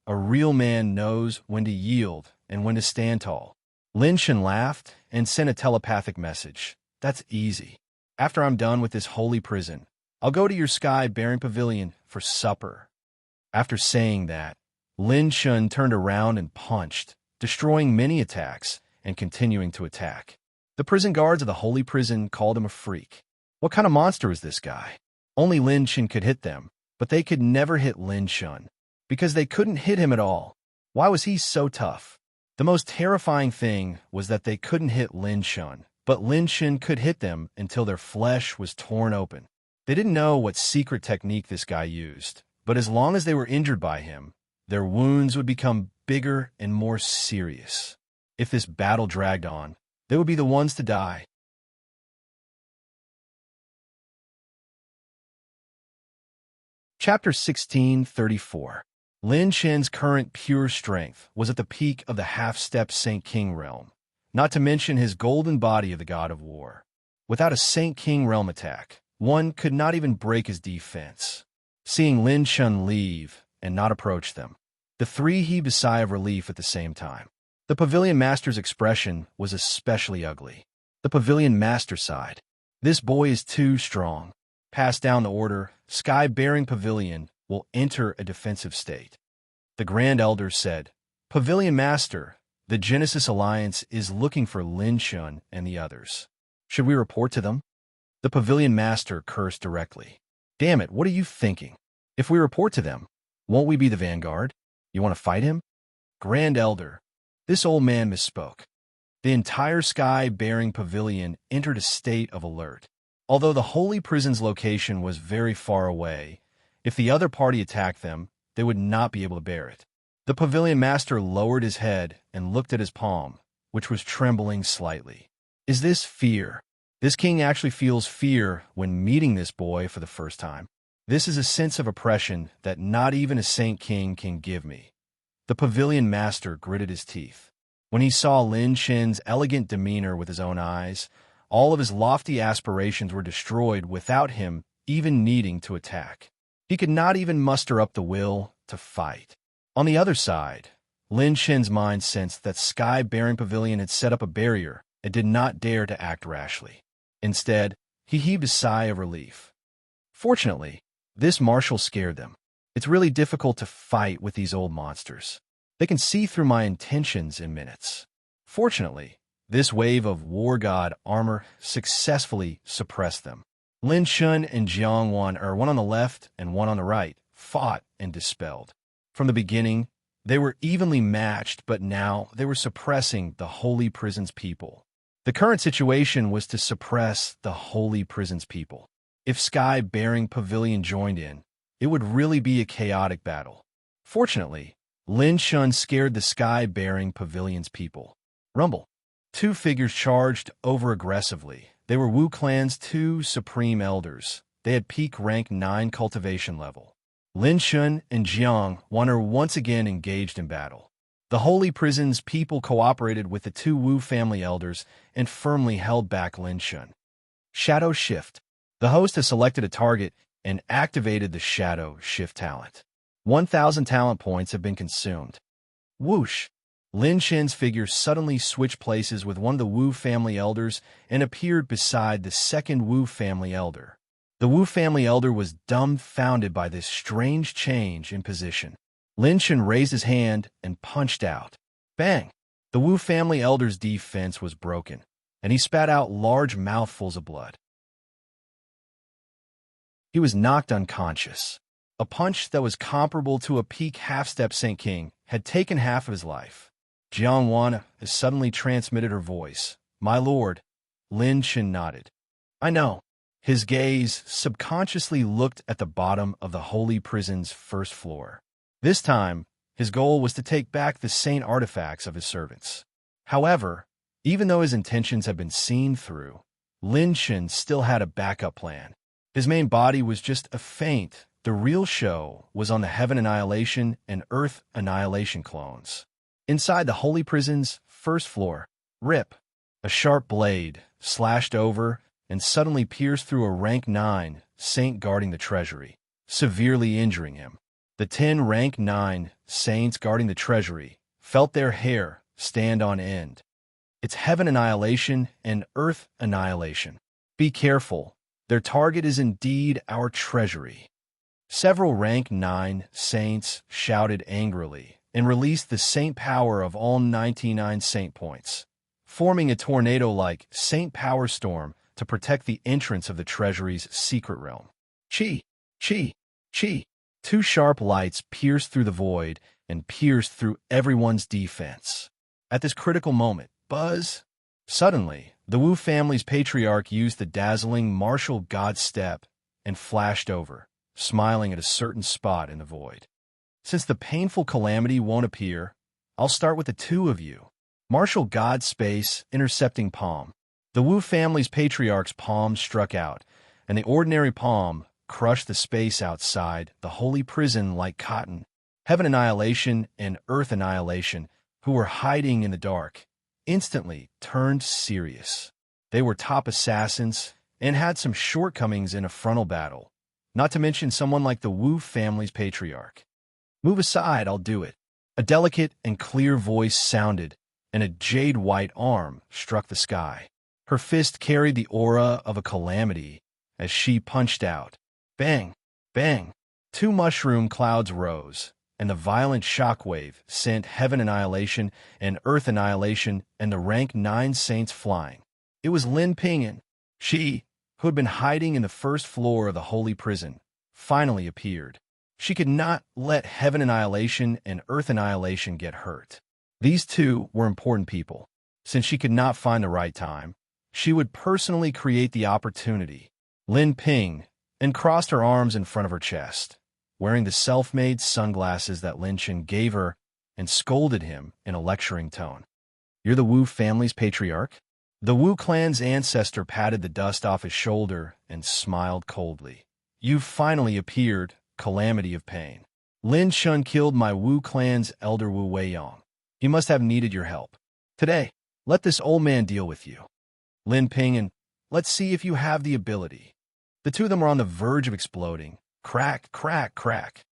A real man knows when to yield and when to stand tall. Lin Shen laughed and sent a telepathic message. That's easy. After I'm done with this holy prison, I'll go to your sky-bearing pavilion for supper. After saying that, Lin Shen turned around and punched, destroying many attacks and continuing to attack. The prison guards of the holy prison called him a freak. What kind of monster is this guy? Only Lin Shen could hit them, but they could never hit Lin Shen. Because they couldn't hit him at all. Why was he so tough? The most terrifying thing was that they couldn't hit Lin Shun, but Lin Shun could hit them until their flesh was torn open. They didn't know what secret technique this guy used, but as long as they were injured by him, their wounds would become bigger and more serious. If this battle dragged on, they would be the ones to die. Chapter 1634. Lin Shen's current pure strength was at the peak of the half-step Saint King realm, not to mention his golden body of the god of war. Without a Saint King realm attack, one could not even break his defense. Seeing Lin Shun leave and not approach them, the three heaved a sigh of relief at the same time. The Pavilion Master's expression was especially ugly. The Pavilion Master sighed. This boy is too strong. Pass down the order. Sky-bearing Pavilion will enter a defensive state. The Grand Elder said, Pavilion Master, the Genesis Alliance is looking for Lin Shun and the others. Should we report to them? The Pavilion Master cursed directly. Damn it, what are you thinking? If we report to them, won't we be the vanguard? You want to fight him? Grand Elder. This old man misspoke. The entire Sky-bearing Pavilion entered a state of alert. Although the Holy Prison's location was very far away, if the other party attacked them, they would not be able to bear it. The Pavilion Master lowered his head and looked at his palm, which was trembling slightly. Is this fear? This king actually feels fear when meeting this boy for the first time. This is a sense of oppression that not even a Saint King can give me. The Pavilion Master gritted his teeth. When he saw Lin Shen's elegant demeanor with his own eyes, all of his lofty aspirations were destroyed without him even needing to attack. He could not even muster up the will to fight. On the other side, Lin Shen's mind sensed that Sky-bearing Pavilion had set up a barrier and did not dare to act rashly. Instead, he heaved a sigh of relief. Fortunately, this marshal scared them. It's really difficult to fight with these old monsters. They can see through my intentions in minutes. Fortunately, this wave of war god armor successfully suppressed them. Lin Shun and Jiang Wan, one on the left and one on the right, fought and dispelled. From the beginning, they were evenly matched, but now they were suppressing the Holy Prison's people. The current situation was to suppress the Holy Prison's people. If Sky-bearing Pavilion joined in, it would really be a chaotic battle. Fortunately, Lin Shun scared the Sky-bearing Pavilion's people. Rumble. Two figures charged over aggressively. They were Wu Clan's two supreme elders. They had peak rank 9 cultivation level. Lin Shun and Jiang Wan are once again engaged in battle. The Holy Prison's people cooperated with the two Wu family elders and firmly held back Lin Shun. Shadow Shift. The host has selected a target and activated the Shadow Shift talent. 1,000 talent points have been consumed. Whoosh! Lin Shen's figure suddenly switched places with one of the Wu family elders and appeared beside the second Wu family elder. The Wu family elder was dumbfounded by this strange change in position. Lin Shen raised his hand and punched out. Bang! The Wu family elder's defense was broken, and he spat out large mouthfuls of blood. He was knocked unconscious. A punch that was comparable to a peak half-step Saint King had taken half of his life. Jiang Wan has suddenly transmitted her voice. My lord. Lin Shen nodded. I know. His gaze subconsciously looked at the bottom of the Holy Prison's first floor. This time, his goal was to take back the saint artifacts of his servants. However, even though his intentions had been seen through, Lin Shen still had a backup plan. His main body was just a feint. The real show was on the Heaven Annihilation and Earth Annihilation clones. Inside the Holy Prison's first floor, rip, a sharp blade slashed over and suddenly pierced through a rank 9 saint guarding the treasury, severely injuring him. The 10 rank 9 saints guarding the treasury felt their hair stand on end. It's Heaven Annihilation and Earth Annihilation. Be careful. Their target is indeed our treasury. Several rank 9 saints shouted angrily and released the saint power of all 99 saint points, forming a tornado-like saint power storm to protect the entrance of the treasury's secret realm. Chi! Chi! Chi! Two sharp lights pierced through the void and pierced through everyone's defense. At this critical moment, buzz! Suddenly, the Wu family's patriarch used the dazzling martial god step and flashed over, smiling at a certain spot in the void. Since the painful calamity won't appear, I'll start with the two of you. Martial god space intercepting palm. The Wu family's patriarch's palm struck out, and the ordinary palm crushed the space outside the holy prison like cotton. Heaven Annihilation and Earth Annihilation, who were hiding in the dark, instantly turned serious. They were top assassins and had some shortcomings in a frontal battle, not to mention someone like the Wu family's patriarch. "Move aside, I'll do it." A delicate and clear voice sounded, and a jade-white arm struck the sky. Her fist carried the aura of a calamity as she punched out. Bang! Bang! Two mushroom clouds rose, and the violent shockwave sent Heaven Annihilation and Earth Annihilation and the rank 9 saints flying. It was Lin Pingyan. She, who had been hiding in the first floor of the holy prison, finally appeared. She could not let Heaven Annihilation and Earth Annihilation get hurt. These two were important people. Since she could not find the right time, she would personally create the opportunity. Lin Ping and crossed her arms in front of her chest, wearing the self-made sunglasses that Lin Chen gave her, and scolded him in a lecturing tone. "You're the Wu family's patriarch?" The Wu clan's ancestor patted the dust off his shoulder and smiled coldly. "You've finally appeared, calamity of pain. Lin Chen killed my Wu clan's elder Wu Weiyong. He must have needed your help. Today, let this old man deal with you. Lin Ping, and let's see if you have the ability." The two of them were on the verge of exploding. Crack, crack, crack.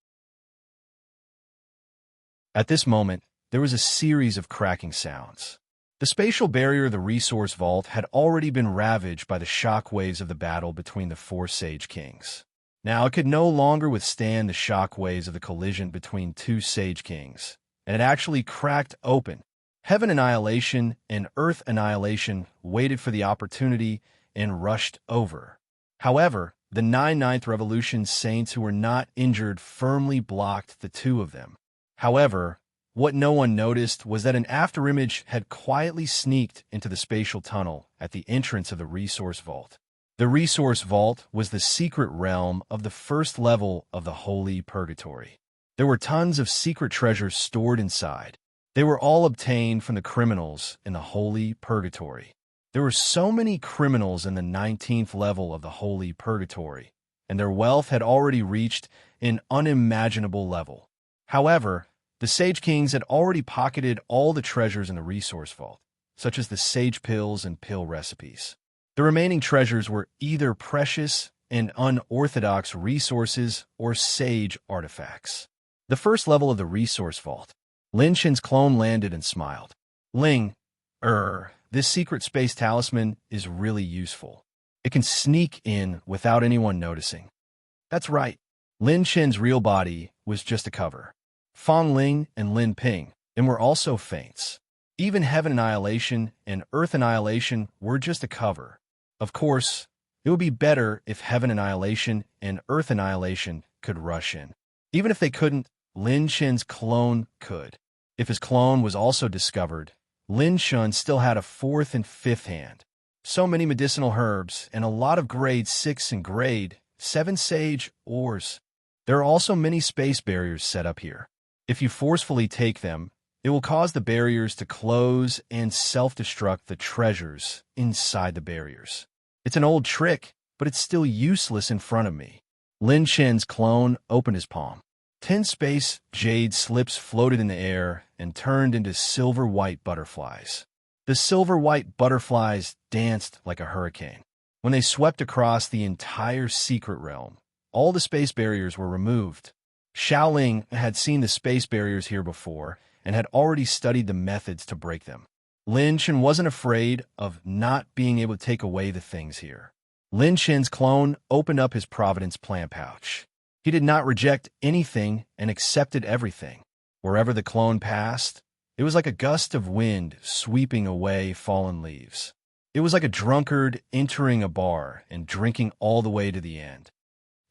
At this moment, there was a series of cracking sounds. The spatial barrier of the resource vault had already been ravaged by the shock waves of the battle between the four Sage Kings. Now it could no longer withstand the shock waves of the collision between two Sage Kings, and it actually cracked open. Heaven Annihilation and Earth Annihilation waited for the opportunity and rushed over. However, the 9th Revolution saints who were not injured firmly blocked the two of them. However, what no one noticed was that an afterimage had quietly sneaked into the spatial tunnel at the entrance of the resource vault. The resource vault was the secret realm of the first level of the Holy Purgatory. There were tons of secret treasures stored inside. They were all obtained from the criminals in the Holy Purgatory. There were so many criminals in the 19th level of the Holy Purgatory, and their wealth had already reached an unimaginable level. However, the Sage Kings had already pocketed all the treasures in the resource vault, such as the sage pills and pill recipes. The remaining treasures were either precious and unorthodox resources or sage artifacts. The first level of the resource vault. Lin Chen's clone landed and smiled. "Ling, this secret space talisman is really useful. It can sneak in without anyone noticing." That's right. Lin Chen's real body was just a cover. Fang Ling and Lin Ping were also feints. Even Heaven Annihilation and Earth Annihilation were just a cover. Of course, it would be better if Heaven Annihilation and Earth Annihilation could rush in. Even if they couldn't, Lin Chen's clone could. If his clone was also discovered, Lin Chen still had a 4th and 5th hand. So many medicinal herbs and a lot of grade 6 and grade 7 sage ores. There are also many space barriers set up here. If you forcefully take them, it will cause the barriers to close and self-destruct the treasures inside the barriers. It's an old trick, but it's still useless in front of me. Lin Chen's clone opened his palm. 10 space jade slips floated in the air and turned into silver-white butterflies. The silver-white butterflies danced like a hurricane. When they swept across the entire secret realm, all the space barriers were removed. Xiaoling had seen the space barriers here before and had already studied the methods to break them. Lin Chen wasn't afraid of not being able to take away the things here. Lin Chen's clone opened up his Providence plant pouch. He did not reject anything and accepted everything. Wherever the clone passed, it was like a gust of wind sweeping away fallen leaves. It was like a drunkard entering a bar and drinking all the way to the end.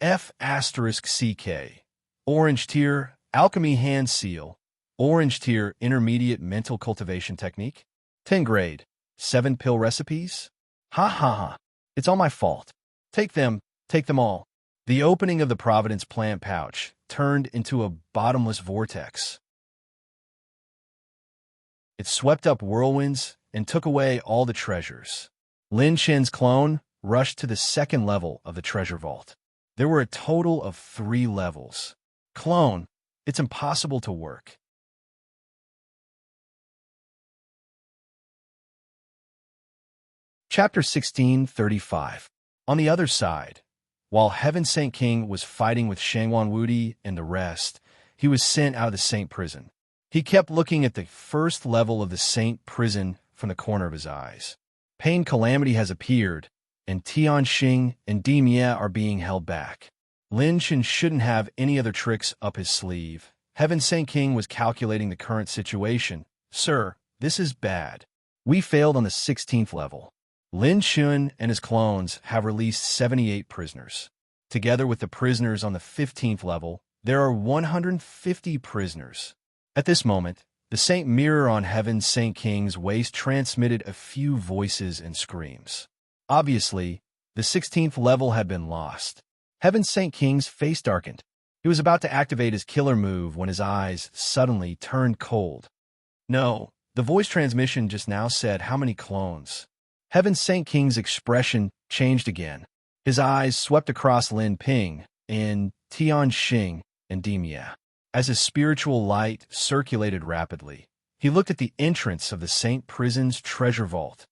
F*CK. Orange tier, alchemy hand seal. Orange tier, intermediate mental cultivation technique. 10 grade, 7 pill recipes. Ha ha ha. It's all my fault. Take them all. The opening of the Providence plant pouch turned into a bottomless vortex. It swept up whirlwinds and took away all the treasures. Lin Chen's clone rushed to the second level of the treasure vault. There were a total of 3 levels. Clone, it's impossible to work. Chapter 1635. On the other side, while Heaven Saint King was fighting with Shangwan Wudi and the rest, he was sent out of the Saint prison. He kept looking at the first level of the Saint prison from the corner of his eyes. Pain Calamity has appeared, and Tianxing and Dimie are being held back. Lin Chen shouldn't have any other tricks up his sleeve. Heaven Saint King was calculating the current situation. Sir, this is bad. We failed on the 16th level. Lin Chun and his clones have released 78 prisoners. Together with the prisoners on the 15th level, there are 150 prisoners. At this moment, the Saint Mirror on Heaven Saint King's waist transmitted a few voices and screams. Obviously, the 16th level had been lost. Heaven Saint King's face darkened. He was about to activate his killer move when his eyes suddenly turned cold. No, the voice transmission just now said how many clones. Heaven Saint King's expression changed again. His eyes swept across Lin Ping and Tianxing and Dimie. As his spiritual light circulated rapidly, he looked at the entrance of the Saint prison's treasure vault.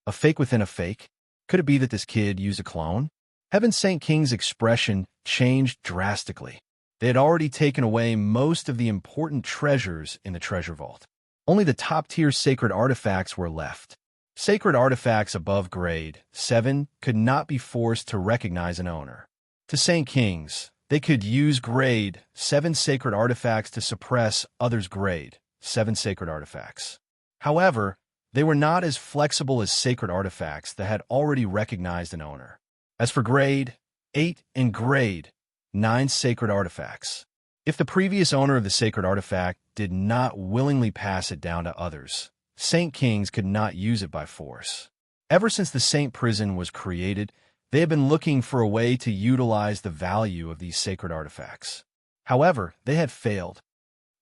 A fake within a fake? Could it be that this kid used a clone? Heaven Saint King's expression changed drastically. They had already taken away most of the important treasures in the treasure vault. Only the top-tier sacred artifacts were left. Sacred artifacts above grade 7 could not be forced to recognize an owner. To Saint Kings, they could use grade 7 sacred artifacts to suppress others' grade 7 sacred artifacts. However, they were not as flexible as sacred artifacts that had already recognized an owner. As for grade 8 and grade 9 sacred artifacts, if the previous owner of the sacred artifact did not willingly pass it down to others, Saint Kings could not use it by force. Ever since the Saint prison was created, they had been looking for a way to utilize the value of these sacred artifacts. However, they had failed.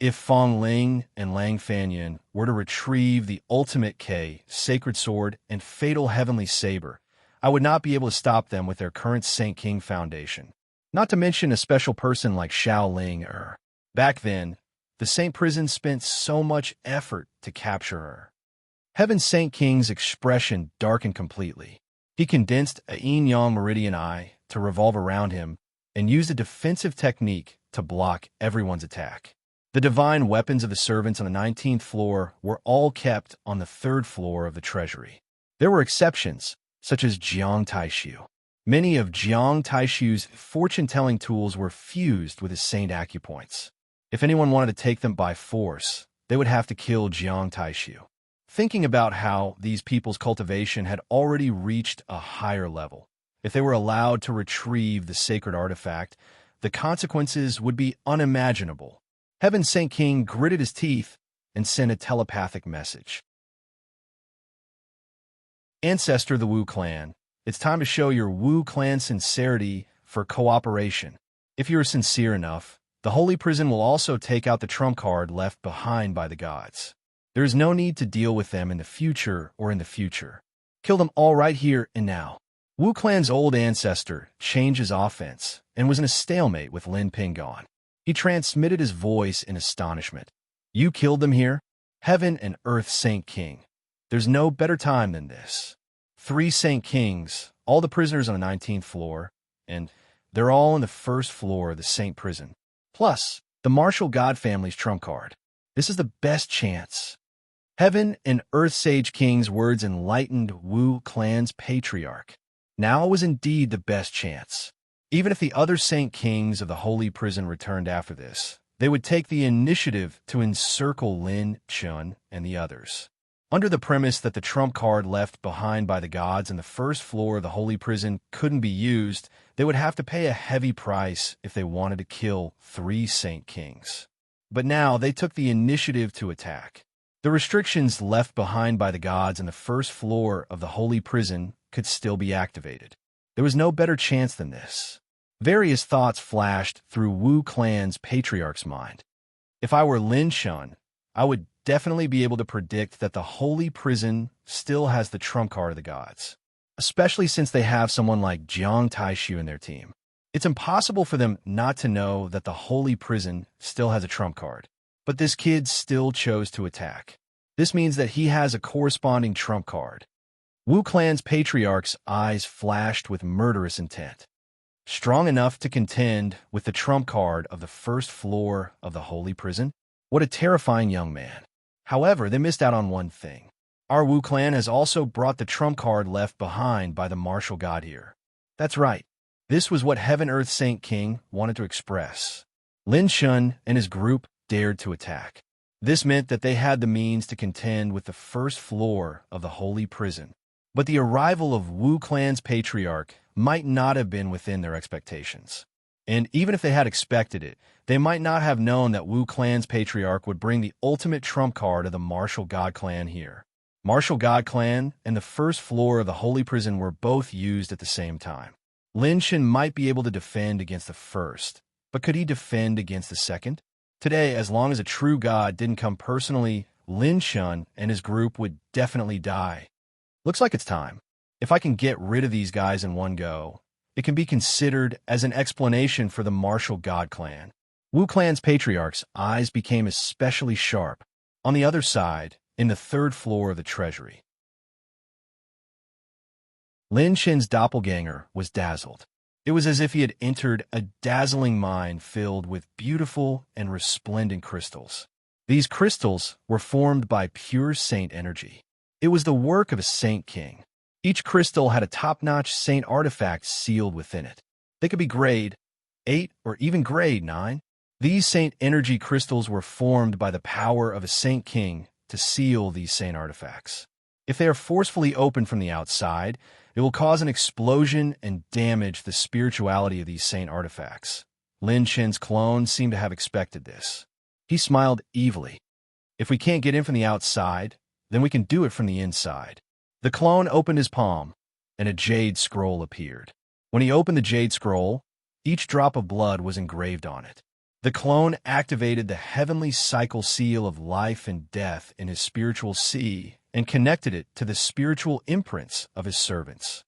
If Fong Ling and Lang Fanyan were to retrieve the ultimate K, sacred sword, and fatal heavenly saber, I would not be able to stop them with their current Saint King foundation. Not to mention a special person like Xiao Ling Er. Back then, the Saint prison spent so much effort to capture her. Heaven Saint King's expression darkened completely. He condensed a yin-yang meridian eye to revolve around him and used a defensive technique to block everyone's attack. The divine weapons of the servants on the 19th floor were all kept on the 3rd floor of the treasury. There were exceptions, such as Jiang Taishu. Many of Jiang Taishu's fortune-telling tools were fused with his saint acupoints. If anyone wanted to take them by force, they would have to kill Jiang Taishu. Thinking about how these people's cultivation had already reached a higher level, if they were allowed to retrieve the sacred artifact, the consequences would be unimaginable. Heaven Saint King gritted his teeth and sent a telepathic message. Ancestor of the Wu clan, it's time to show your Wu clan sincerity for cooperation. If you are sincere enough, the Holy Prison will also take out the trump card left behind by the gods. There is no need to deal with them in the future or in the future. Kill them all right here and now. Wu clan's old ancestor changed his offense and was in a stalemate with Lin Ping gone. He transmitted his voice in astonishment. You killed them here? Heaven and Earth Saint King. There's no better time than this. 3 Saint Kings, all the prisoners on the 19th floor, and they're all on the 1st floor of the Saint prison. Plus, the martial god family's trump card. This is the best chance. Heaven and Earth Sage King's words enlightened Wu clan's patriarch. Now was indeed the best chance. Even if the other Saint Kings of the Holy Prison returned after this, they would take the initiative to encircle Lin Chun and the others. Under the premise that the trump card left behind by the gods in the first floor of the holy prison couldn't be used, they would have to pay a heavy price if they wanted to kill 3 Saint Kings. But now they took the initiative to attack. The restrictions left behind by the gods in the first floor of the holy prison could still be activated. There was no better chance than this. Various thoughts flashed through Wu Clan's patriarch's mind. If I were Lin Shun, I would definitely be able to predict that the holy prison still has the trump card of the gods, especially since they have someone like Jiang Taishu in their team. It's impossible for them not to know that the holy prison still has a trump card. But this kid still chose to attack. This means that he has a corresponding trump card. Wu Clan's patriarch's eyes flashed with murderous intent. Strong enough to contend with the trump card of the first floor of the holy prison? What a terrifying young man. However, they missed out on one thing. Our Wu Clan has also brought the trump card left behind by the martial god here. That's right. This was what Heaven Earth Saint King wanted to express. Lin Shun and his group dared to attack. This meant that they had the means to contend with the first floor of the holy prison. But the arrival of Wu Clan's patriarch might not have been within their expectations. And even if they had expected it, they might not have known that Wu Clan's patriarch would bring the ultimate trump card of the Martial God Clan here. Martial God Clan and the first floor of the holy prison were both used at the same time. Lin Shun might be able to defend against the first, but could he defend against the second? Today, as long as a true god didn't come personally, Lin Shun and his group would definitely die. Looks like it's time. If I can get rid of these guys in one go, it can be considered as an explanation for the Martial God Clan. Wu Clan's patriarch's eyes became especially sharp. On the other side, in the third floor of the treasury, Lin Shun's doppelganger was dazzled. It was as if he had entered a dazzling mine filled with beautiful and resplendent crystals. These crystals were formed by pure saint energy. It was the work of a saint king. Each crystal had a top-notch saint artifact sealed within it. They could be grade 8 or even grade 9. These saint energy crystals were formed by the power of a saint king to seal these saint artifacts. If they are forcefully opened from the outside, it will cause an explosion and damage the spirituality of these saint artifacts. Lin Shun's clone seemed to have expected this. He smiled evilly. If we can't get in from the outside, then we can do it from the inside. The clone opened his palm, and a jade scroll appeared. When he opened the jade scroll, each drop of blood was engraved on it. The clone activated the heavenly cycle seal of life and death in his spiritual sea and connected it to the spiritual imprints of his servants.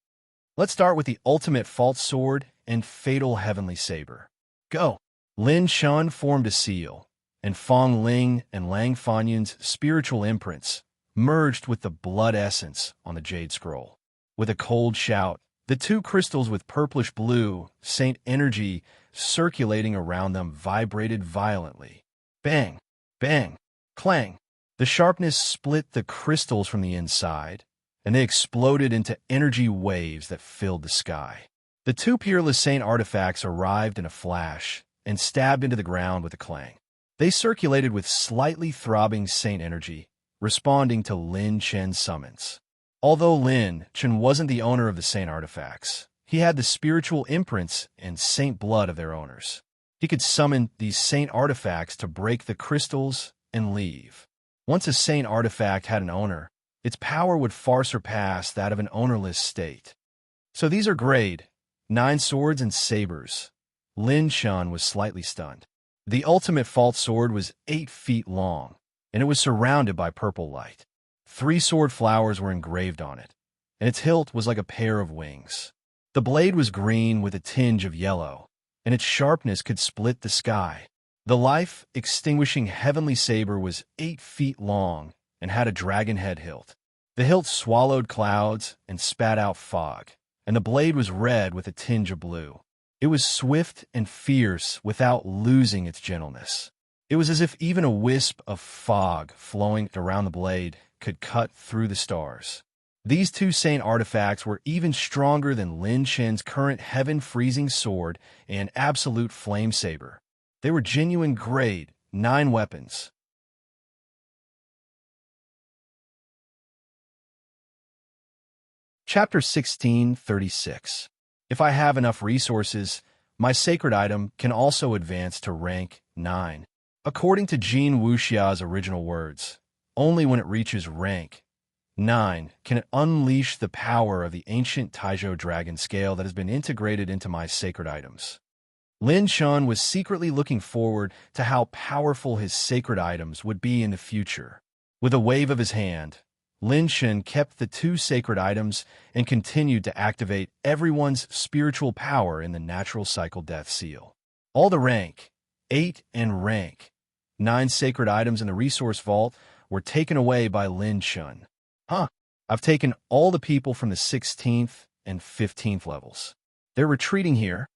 Let's start with the ultimate false sword and fatal heavenly saber. Go! Lin Shun formed a seal, and Fong Ling and Lang Fanyun's spiritual imprints merged with the blood essence on the jade scroll. With a cold shout, the two crystals with purplish blue, saint energy circulating around them vibrated violently. Bang! Bang! Clang! The sharpness split the crystals from the inside, and they exploded into energy waves that filled the sky. The two peerless saint artifacts arrived in a flash and stabbed into the ground with a clang. They circulated with slightly throbbing saint energy, responding to Lin Shun's summons. Although Lin Shun wasn't the owner of the saint artifacts, he had the spiritual imprints and saint blood of their owners. He could summon these saint artifacts to break the crystals and leave. Once a saint artifact had an owner, its power would far surpass that of an ownerless state. So these are grade 9 swords and sabers. Lin Shun was slightly stunned. The ultimate false sword was 8 feet long, and it was surrounded by purple light. 3 sword flowers were engraved on it, and its hilt was like a pair of wings. The blade was green with a tinge of yellow, and its sharpness could split the sky. The life-extinguishing heavenly saber was 8 feet long and had a dragon head hilt. The hilt swallowed clouds and spat out fog, and the blade was red with a tinge of blue. It was swift and fierce without losing its gentleness. It was as if even a wisp of fog flowing around the blade could cut through the stars. These two saint artifacts were even stronger than Lin Shun's current heaven-freezing sword and absolute flame saber. They were genuine grade 9 weapons. Chapter 1636. If I have enough resources, my sacred item can also advance to rank 9. According to Jin Wuxia's original words, only when it reaches rank 9 can it unleash the power of the ancient Taijo dragon scale that has been integrated into my sacred items. Lin Chun was secretly looking forward to how powerful his sacred items would be in the future. With a wave of his hand, Lin Chun kept the 2 sacred items and continued to activate everyone's spiritual power in the natural cycle death seal. All the rank 8 and rank 9 sacred items in the resource vault were taken away by Lin Chun. I've taken all the people from the 16th and 15th levels. They're retreating here.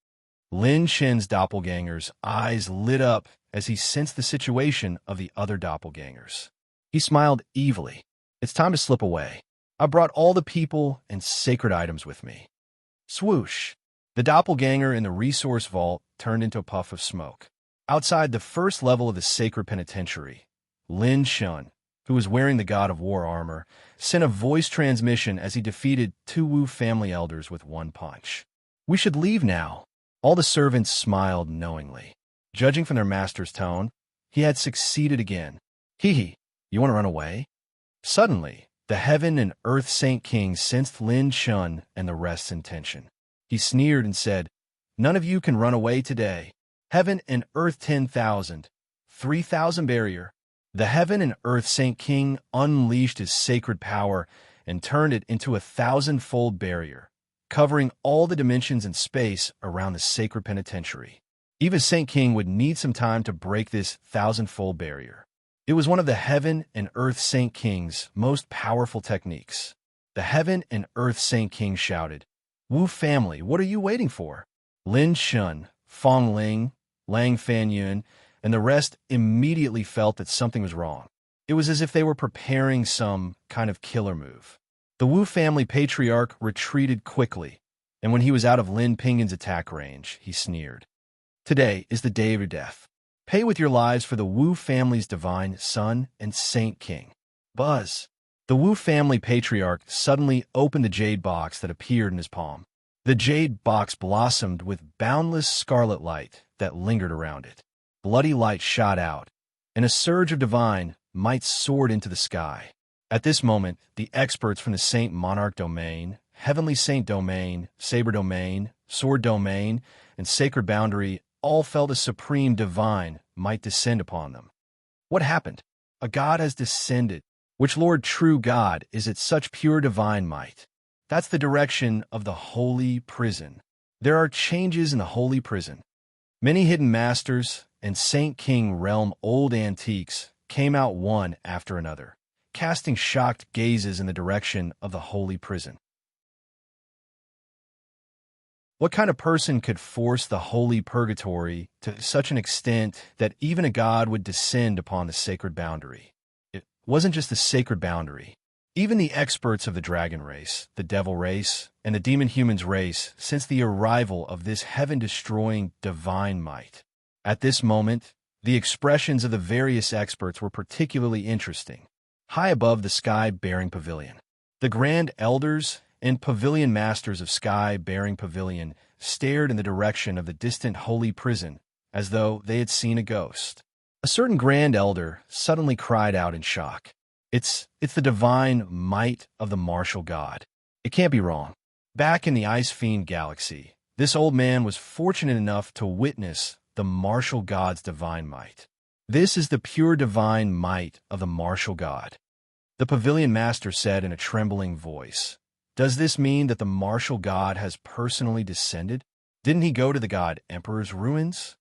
Lin Chen's doppelganger's eyes lit up as he sensed the situation of the other doppelgangers. He smiled evilly. It's time to slip away. I brought all the people and sacred items with me. Swoosh! The doppelganger in the resource vault turned into a puff of smoke. Outside the first level of the sacred penitentiary, Lin Chun, who was wearing the God of War armor, sent a voice transmission as he defeated 2 Wu family elders with 1 punch. We should leave now. All the servants smiled knowingly. Judging from their master's tone, he had succeeded again. Hee, you want to run away? Suddenly, the Heaven and Earth Saint King sensed Lin Chun and the rest's intention. He sneered and said, "None of you can run away today. Heaven and Earth 10,000, 3,000 barrier." The Heaven and Earth Saint King unleashed his sacred power and turned it into a 1,000-fold barrier, covering all the dimensions and space around the sacred penitentiary. Even Saint King would need some time to break this 1,000-fold barrier. It was one of the Heaven and Earth Saint King's most powerful techniques. The Heaven and Earth Saint King shouted, "Wu family, what are you waiting for?" Lin Chun, Fong Ling, Lang Fanyun, and the rest immediately felt that something was wrong. It was as if they were preparing some kind of killer move. The Wu family patriarch retreated quickly, and when he was out of Lin Pingin's attack range, he sneered. "Today is the day of your death. Pay with your lives for the Wu family's divine son and Saint King." Buzz! The Wu family patriarch suddenly opened the jade box that appeared in his palm. The jade box blossomed with boundless scarlet light that lingered around it. Bloody light shot out, and a surge of divine might soared into the sky. At this moment, the experts from the Saint Monarch Domain, Heavenly Saint Domain, Saber Domain, Sword Domain, and Sacred Boundary all felt a supreme divine might descend upon them. What happened? A god has descended. Which Lord true God is it such pure divine might? That's the direction of the holy prison. There are changes in the holy prison. Many hidden masters and Saint King realm old antiques came out one after another, casting shocked gazes in the direction of the holy prison. What kind of person could force the holy purgatory to such an extent that even a god would descend upon the sacred boundary? It wasn't just the sacred boundary. Even the experts of the dragon race, the devil race, and the demon humans race since the arrival of this heaven-destroying divine might. At this moment, the expressions of the various experts were particularly interesting. High above the sky-bearing pavilion, the grand elders and pavilion masters of sky-bearing pavilion stared in the direction of the distant holy prison as though they had seen a ghost. A certain grand elder suddenly cried out in shock. It's the divine might of the martial god. It can't be wrong. Back in the Ice Fiend galaxy, this old man was fortunate enough to witness the martial god's divine might. This is the pure divine might of the martial god. The pavilion master said in a trembling voice, "Does this mean that the martial god has personally descended? Didn't he go to the god emperor's ruins?"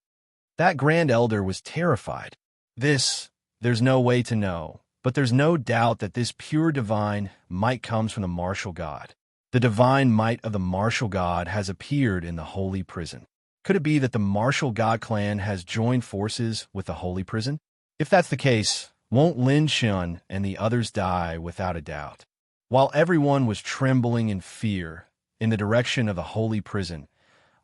That grand elder was terrified. There's no way to know, but there's no doubt that this pure divine might comes from the martial god. The divine might of the martial god has appeared in the holy prison. Could it be that the martial god clan has joined forces with the holy prison? If that's the case, won't Lin Chun and the others die without a doubt? While everyone was trembling in fear in the direction of the holy prison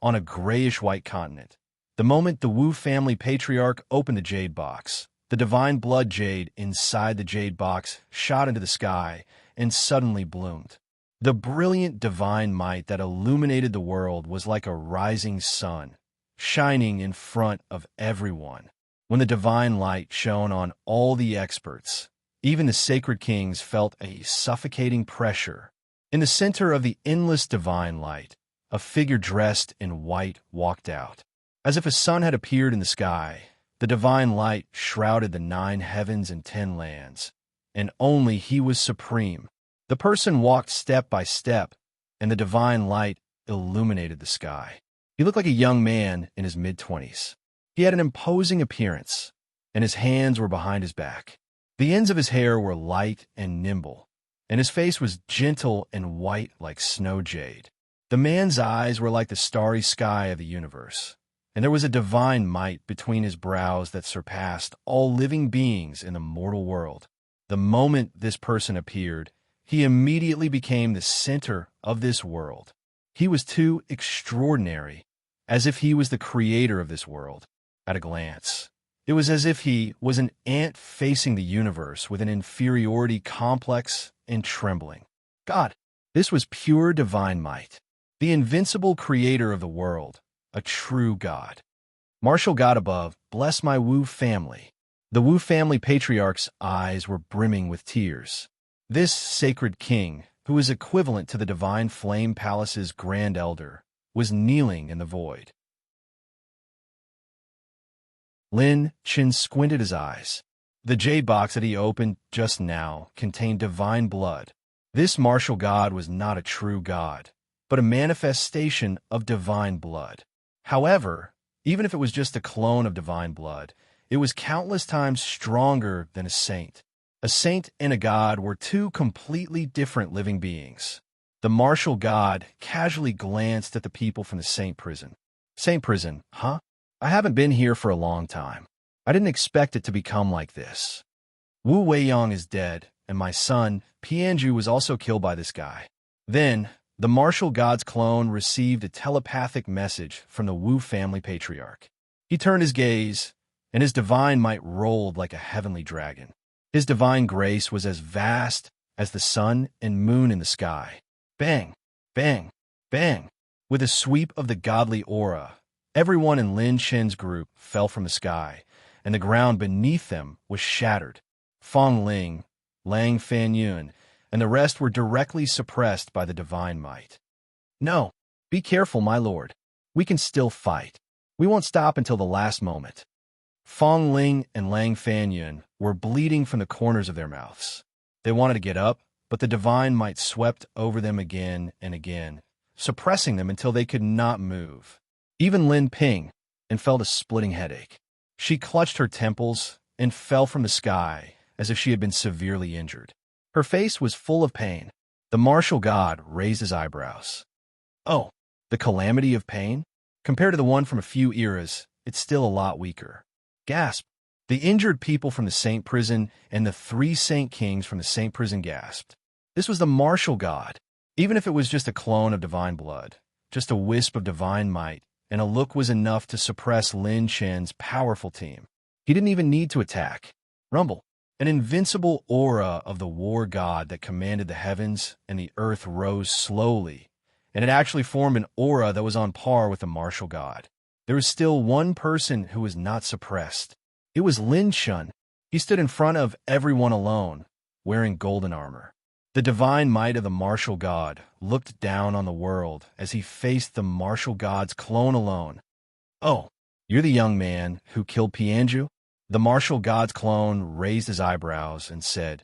on a grayish-white continent, the moment the Wu family patriarch opened the jade box, the divine blood jade inside the jade box shot into the sky and suddenly bloomed. The brilliant divine might that illuminated the world was like a rising sun, shining in front of everyone. When the divine light shone on all the experts, even the sacred kings felt a suffocating pressure. In the center of the endless divine light, a figure dressed in white walked out. As if a sun had appeared in the sky, the divine light shrouded the 9 heavens and 10 lands, and only he was supreme. The person walked step by step, and the divine light illuminated the sky. He looked like a young man in his mid-20s. He had an imposing appearance, and his hands were behind his back. The ends of his hair were light and nimble, and his face was gentle and white like snow jade. The man's eyes were like the starry sky of the universe, and there was a divine might between his brows that surpassed all living beings in the mortal world. The moment this person appeared, he immediately became the center of this world. He was too extraordinary, as if he was the creator of this world. At a glance, it was as if he was an ant facing the universe with an inferiority complex and trembling. God, this was pure divine might. The invincible creator of the world, a true God. Martial God above, bless my Wu family. The Wu family patriarch's eyes were brimming with tears. This sacred king, who is equivalent to the divine flame palace's grand elder, was kneeling in the void. Lin Chin squinted his eyes. The jade box that he opened just now contained divine blood. This martial god was not a true god, but a manifestation of divine blood. However, even if it was just a clone of divine blood, it was countless times stronger than a saint. A saint and a god were 2 completely different living beings. The martial god casually glanced at the people from the saint prison. Saint prison, huh? I haven't been here for a long time. I didn't expect it to become like this. Wu Weiyang is dead, and my son, Pianju, was also killed by this guy. Then, the martial god's clone received a telepathic message from the Wu family patriarch. He turned his gaze, and his divine might rolled like a heavenly dragon. His divine grace was as vast as the sun and moon in the sky. Bang, bang, bang. With a sweep of the godly aura, everyone in Lin Chen's group fell from the sky, and the ground beneath them was shattered. Fong Ling, Lang Fanyun, and the rest were directly suppressed by the divine might. No, be careful, my lord. We can still fight. We won't stop until the last moment. Fong Ling and Lang Fanyun were bleeding from the corners of their mouths. They wanted to get up, but the divine might swept over them again and again, suppressing them until they could not move. Even Lin Ping and felt a splitting headache. She clutched her temples and fell from the sky as if she had been severely injured. Her face was full of pain. The martial god raised his eyebrows. Oh, the calamity of pain? Compared to the one from a few eras, it's still a lot weaker. Gasp. The injured people from the saint prison and the 3 saint kings from the saint prison gasped. This was the martial god. Even if it was just a clone of divine blood, just a wisp of divine might, and a look was enough to suppress Lin Chen's powerful team. He didn't even need to attack. Rumble. An invincible aura of the war god that commanded the heavens and the earth rose slowly, and it actually formed an aura that was on par with the martial god. There was still one person who was not suppressed. It was Lin Chun. He stood in front of everyone alone, wearing golden armor. The divine might of the martial god looked down on the world as he faced the martial god's clone alone. Oh, you're the young man who killed Pianju? The martial god's clone raised his eyebrows and said,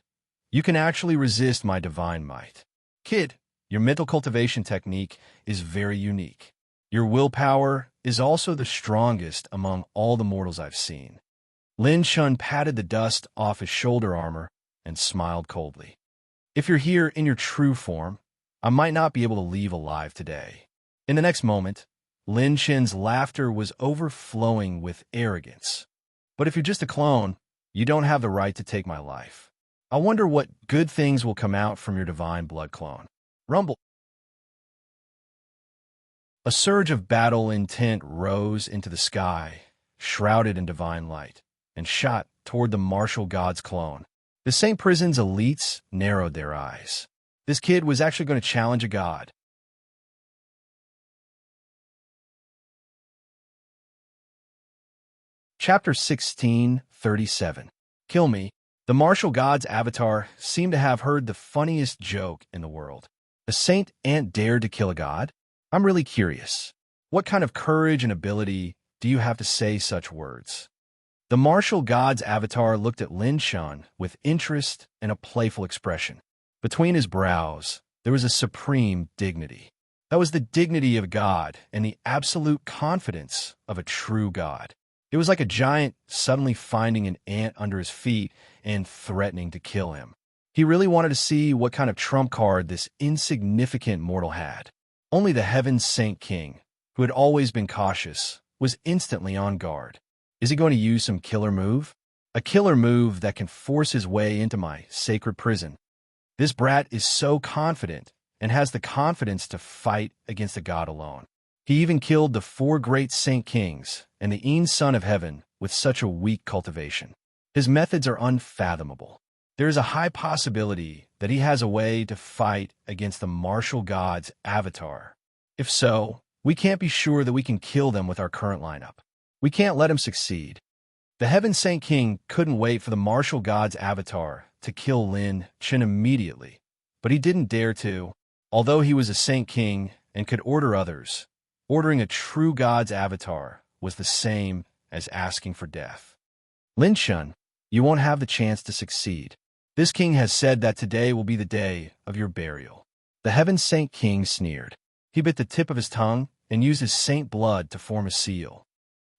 You can actually resist my divine might. Kid, your mental cultivation technique is very unique. Your willpower is also the strongest among all the mortals I've seen. Lin Chun patted the dust off his shoulder armor and smiled coldly. If you're here in your true form, I might not be able to leave alive today. In the next moment, Lin Chen's laughter was overflowing with arrogance. But if you're just a clone, you don't have the right to take my life. I wonder what good things will come out from your divine blood clone. Rumble. A surge of battle intent rose into the sky, shrouded in divine light, and shot toward the martial god's clone. The St. Prison's elites narrowed their eyes. This kid was actually going to challenge a god. Chapter 16:37. Kill me. The martial god's avatar seemed to have heard the funniest joke in the world. A saint ant dared to kill a god? I'm really curious. What kind of courage and ability do you have to say such words? The martial god's avatar looked at Lin Shun with interest and a playful expression. Between his brows, there was a supreme dignity. That was the dignity of God and the absolute confidence of a true god. It was like a giant suddenly finding an ant under his feet and threatening to kill him. He really wanted to see what kind of trump card this insignificant mortal had. Only the Heaven's Saint King, who had always been cautious, was instantly on guard. Is he going to use some killer move? A killer move that can force his way into my sacred prison. This brat is so confident and has the confidence to fight against a god alone. He even killed the 4 great Saint Kings and the Son of Heaven with such a weak cultivation. His methods are unfathomable. There is a high possibility that he has a way to fight against the martial god's avatar. If so, we can't be sure that we can kill them with our current lineup. We can't let him succeed. The Heaven Saint King couldn't wait for the martial god's avatar to kill Lin Chen immediately, but he didn't dare to. Although he was a Saint King and could order others, ordering a true god's avatar was the same as asking for death. Lin Chen, you won't have the chance to succeed. This king has said that today will be the day of your burial. The Heaven Saint King sneered. He bit the tip of his tongue and used his saint blood to form a seal.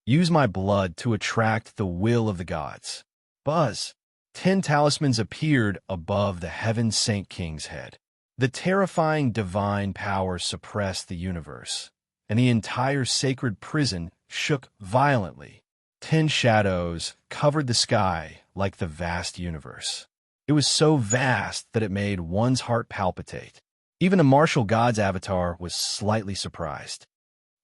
Use my blood to attract the will of the gods. Buzz. 10 talismans appeared above the Heaven Saint King's head. The terrifying divine power suppressed the universe, and the entire sacred prison shook violently. 10 shadows covered the sky like the vast universe. It was so vast that it made one's heart palpitate. Even the martial god's avatar was slightly surprised.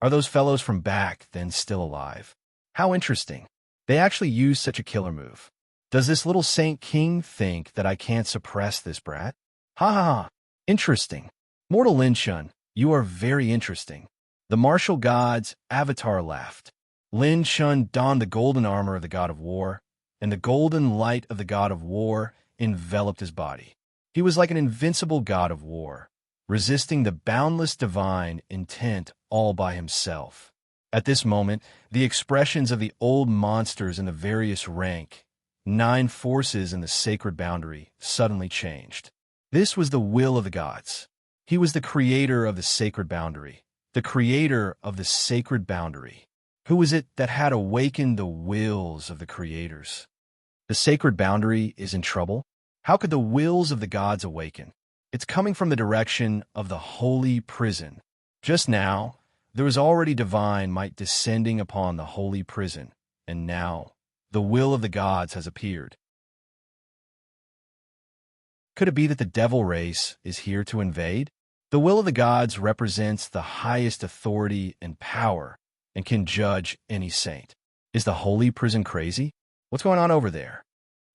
Are those fellows from back then still alive? How interesting. They actually used such a killer move. Does this little Saint King think that I can't suppress this brat? Ha ha ha. Interesting. Mortal Lin Shun, you are very interesting. The martial god's avatar laughed. Lin Shun donned the golden armor of the god of war, and the golden light of the god of war enveloped his body. He was like an invincible god of war, resisting the boundless divine intent all by himself. At this moment, the expressions of the old monsters in the various rank, 9 forces in the sacred boundary, suddenly changed. This was the will of the gods. He was the creator of the sacred boundary, the creator of the sacred boundary. Who was it that had awakened the wills of the creators? The sacred boundary is in trouble? How could the wills of the gods awaken? It's coming from the direction of the holy prison. Just now, there was already divine might descending upon the holy prison, and now the will of the gods has appeared. Could it be that the devil race is here to invade? The will of the gods represents the highest authority and power and can judge any saint. Is the holy prison crazy? What's going on over there?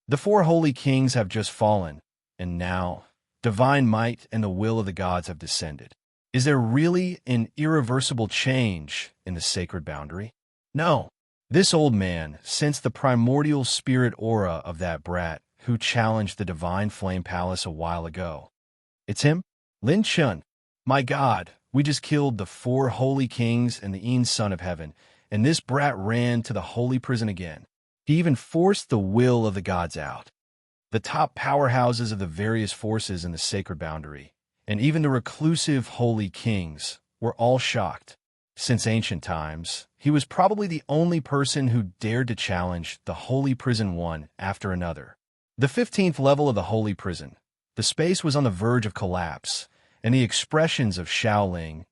The 4 holy kings have just fallen, and now divine might and the will of the gods have descended. Is there really an irreversible change in the sacred boundary? No. This old man sensed the primordial spirit aura of that brat who challenged the divine flame palace a while ago. It's him? Lin Chen. My God, we just killed the 4 holy kings and the Son of Heaven, and this brat ran to the holy prison again. He even forced the will of the gods out. The top powerhouses of the various forces in the sacred boundary, and even the reclusive holy kings, were all shocked. Since ancient times, he was probably the only person who dared to challenge the holy prison one after another. The 15th level of the holy prison. The space was on the verge of collapse, and the expressions of Shaoling,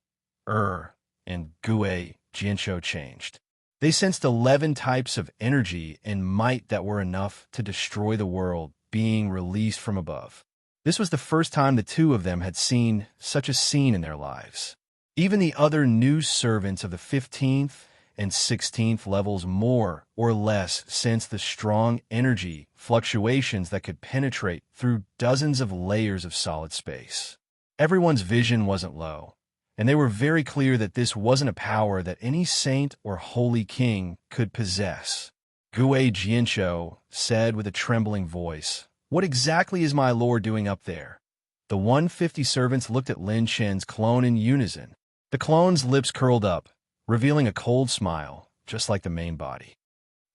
and Gue Jianshou changed. They sensed 11 types of energy and might that were enough to destroy the world being released from above. This was the first time the 2 of them had seen such a scene in their lives. Even the other new servants of the 15th and 16th levels more or less sensed the strong energy fluctuations that could penetrate through dozens of layers of solid space. Everyone's vision wasn't low, and they were very clear that this wasn't a power that any saint or holy king could possess. Gue Jiancho said with a trembling voice, "What exactly is my lord doing up there?" The 150 servants looked at Lin Chen's clone in unison. The clone's lips curled up, revealing a cold smile, just like the main body.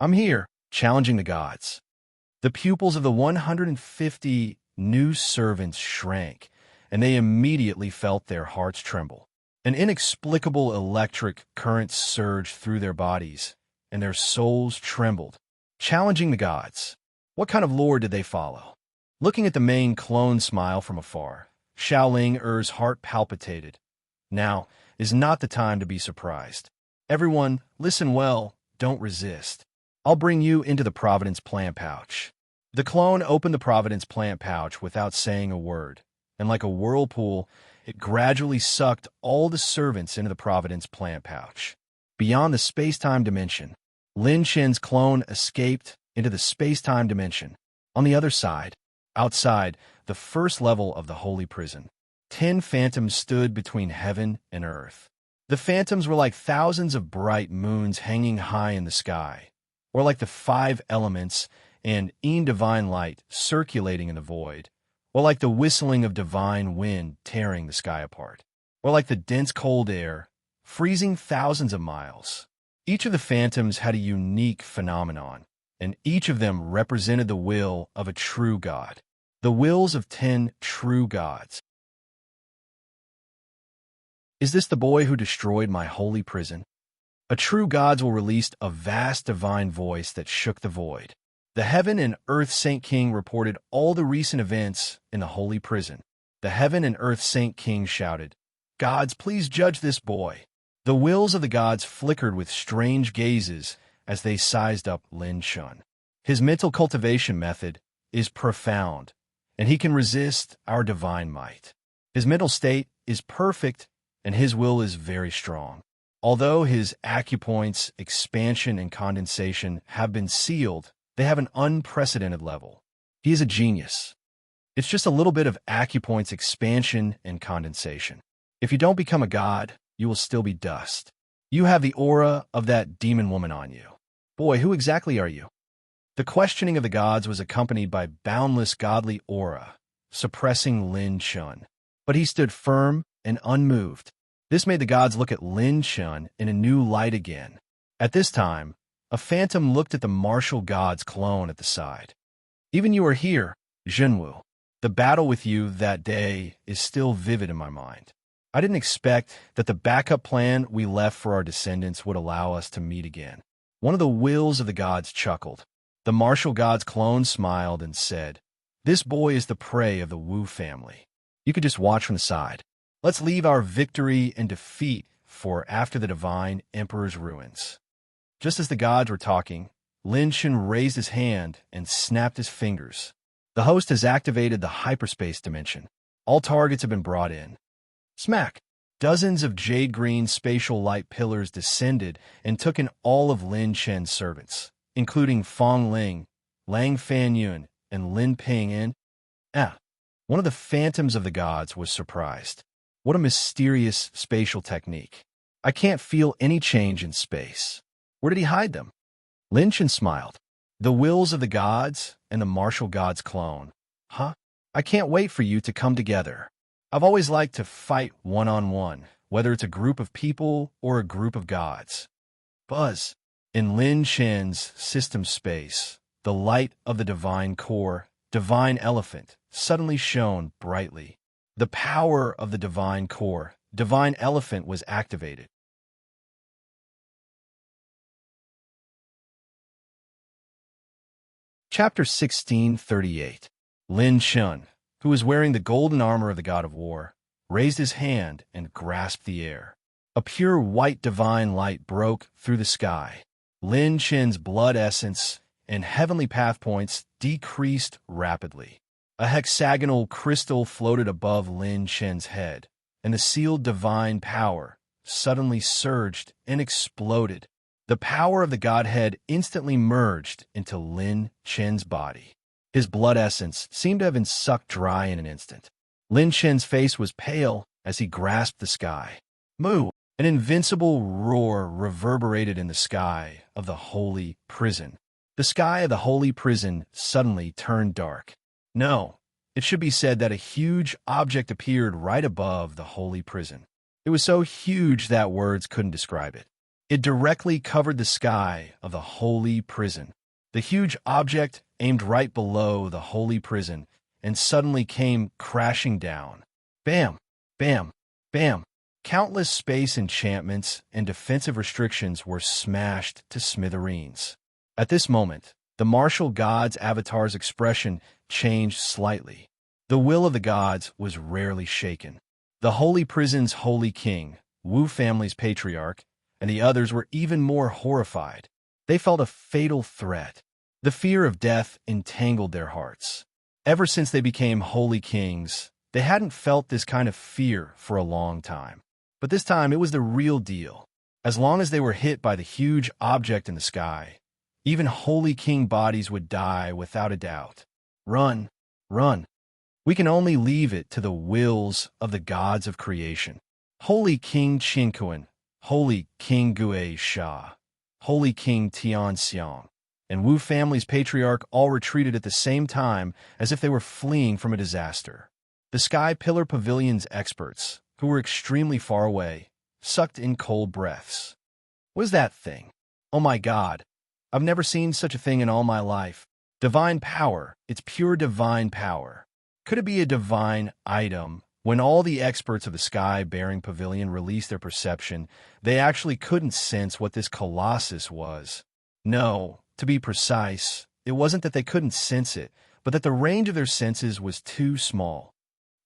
"I'm here, challenging the gods." The pupils of the 150 new servants shrank, and they immediately felt their hearts tremble. An inexplicable electric current surged through their bodies, and their souls trembled. Challenging the gods. What kind of lord did they follow? Looking at the main clone smile from afar, Xiaoling Er's heart palpitated. Now is not the time to be surprised. Everyone, listen well, don't resist. I'll bring you into the Providence plant pouch. The clone opened the Providence plant pouch without saying a word, and like a whirlpool, it gradually sucked all the servants into the Providence plant pouch. Beyond the space-time dimension, Lin Chen's clone escaped into the space-time dimension. On the other side, outside the first level of the holy prison, 10 phantoms stood between heaven and earth. The phantoms were like thousands of bright moons hanging high in the sky, or like the 5 elements and divine light circulating in the void, or like the whistling of divine wind tearing the sky apart, or like the dense cold air freezing thousands of miles. Each of the phantoms had a unique phenomenon, and each of them represented the will of a true god. The wills of 10 true gods. Is this the boy who destroyed my holy prison? A true gods will release a vast divine voice that shook the void. The heaven and earth saint king reported all the recent events in the holy prison. The heaven and earth saint king shouted, "Gods, please judge this boy." The wills of the gods flickered with strange gazes as they sized up Lin Chen. His mental cultivation method is profound, and he can resist our divine might. His mental state is perfect, and his will is very strong. Although his acupoints, expansion, and condensation have been sealed, they have an unprecedented level. He is a genius. It's just a little bit of acupoints, expansion, and condensation. If you don't become a god, you will still be dust. You have the aura of that demon woman on you. Boy, who exactly are you? The questioning of the gods was accompanied by boundless godly aura, suppressing Lin Chen. But he stood firm and unmoved. This made the gods look at Lin Chen in a new light again. At this time, a phantom looked at the martial god's clone at the side. "Even you are here, Zhenwu. The battle with you that day is still vivid in my mind. I didn't expect that the backup plan we left for our descendants would allow us to meet again." One of the wills of the gods chuckled. The martial god's clone smiled and said, "This boy is the prey of the Wu family. You could just watch from the side. Let's leave our victory and defeat for after the divine emperor's ruins." Just as the gods were talking, Lin Chen raised his hand and snapped his fingers. The host has activated the hyperspace dimension. All targets have been brought in. Smack! Dozens of jade-green spatial light pillars descended and took in all of Lin Chen's servants, including Fong Ling, Lang Fanyun, and Lin Pingyan. One of the phantoms of the gods was surprised. What a mysterious spatial technique. I can't feel any change in space. Where did he hide them? Lin Chen smiled. The wills of the gods and the martial god's clone. I can't wait for you to come together. I've always liked to fight one-on-one, whether it's a group of people or a group of gods. Buzz. In Lin Chen's system space, the light of the divine core, divine elephant, suddenly shone brightly. The power of the divine core, divine elephant, was activated. Chapter 1638. Lin Chen, who was wearing the golden armor of the god of war, raised his hand and grasped the air. A pure white divine light broke through the sky. Lin Chen's blood essence and heavenly path points decreased rapidly. A hexagonal crystal floated above Lin Chen's head, and the sealed divine power suddenly surged and exploded. The power of the Godhead instantly merged into Lin Chen's body. His blood essence seemed to have been sucked dry in an instant. Lin Chen's face was pale as he grasped the sky. Moo! An invincible roar reverberated in the sky of the holy prison. The sky of the holy prison suddenly turned dark. No, it should be said that a huge object appeared right above the holy prison. It was so huge that words couldn't describe it. It directly covered the sky of the holy prison. The huge object aimed right below the holy prison and suddenly came crashing down. Bam! Bam! Bam! Countless space enchantments and defensive restrictions were smashed to smithereens. At this moment, the martial god's avatar's expression changed slightly. The will of the gods was rarely shaken. The holy prison's holy king, Wu family's patriarch, and the others were even more horrified. They felt a fatal threat. The fear of death entangled their hearts. Ever since they became holy kings, they hadn't felt this kind of fear for a long time. But this time it was the real deal. As long as they were hit by the huge object in the sky, even holy king bodies would die without a doubt. Run, run. We can only leave it to the wills of the gods of creation. Holy King Qinkuan, Holy King Gue Sha, Holy King Tianxiang, and Wu family's patriarch all retreated at the same time as if they were fleeing from a disaster. The Sky Pillar Pavilion's experts, who were extremely far away, sucked in cold breaths. What is that thing? Oh my God! I've never seen such a thing in all my life. Divine power, it's pure divine power. Could it be a divine item? When all the experts of the Sky-bearing Pavilion released their perception, they actually couldn't sense what this colossus was. No, to be precise, it wasn't that they couldn't sense it, but that the range of their senses was too small.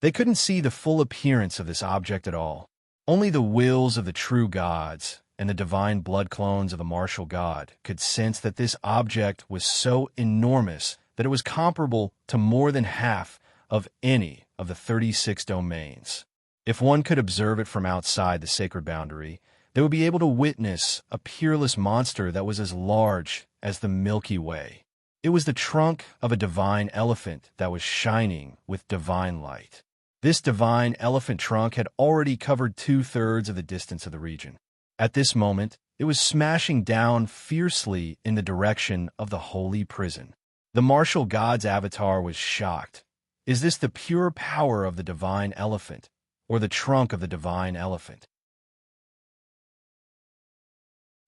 They couldn't see the full appearance of this object at all. Only the wills of the true gods and the divine blood clones of the martial god could sense that this object was so enormous that it was comparable to more than half of any of the 36 domains. If one could observe it from outside the sacred boundary, they would be able to witness a peerless monster that was as large as the Milky Way. It was the trunk of a divine elephant that was shining with divine light. This divine elephant trunk had already covered 2/3 of the distance of the region. At this moment, it was smashing down fiercely in the direction of the holy prison. The martial god's avatar was shocked. Is this the pure power of the divine elephant, or the trunk of the divine elephant?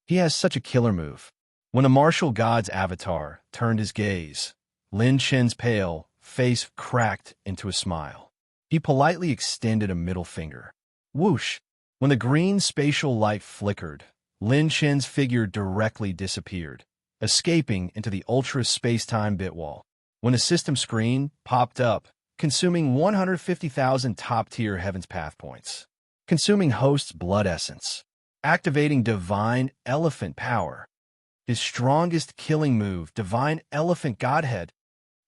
He has such a killer move. When the martial god's avatar turned his gaze, Lin Chen's pale face cracked into a smile. He politely extended a middle finger. Whoosh! When the green spatial light flickered, Lin Chen's figure directly disappeared, escaping into the ultra space-time bitwall. When a system screen popped up, consuming 150,000 top-tier Heaven's Path points, consuming host's blood essence, activating divine elephant power, his strongest killing move, divine elephant godhead.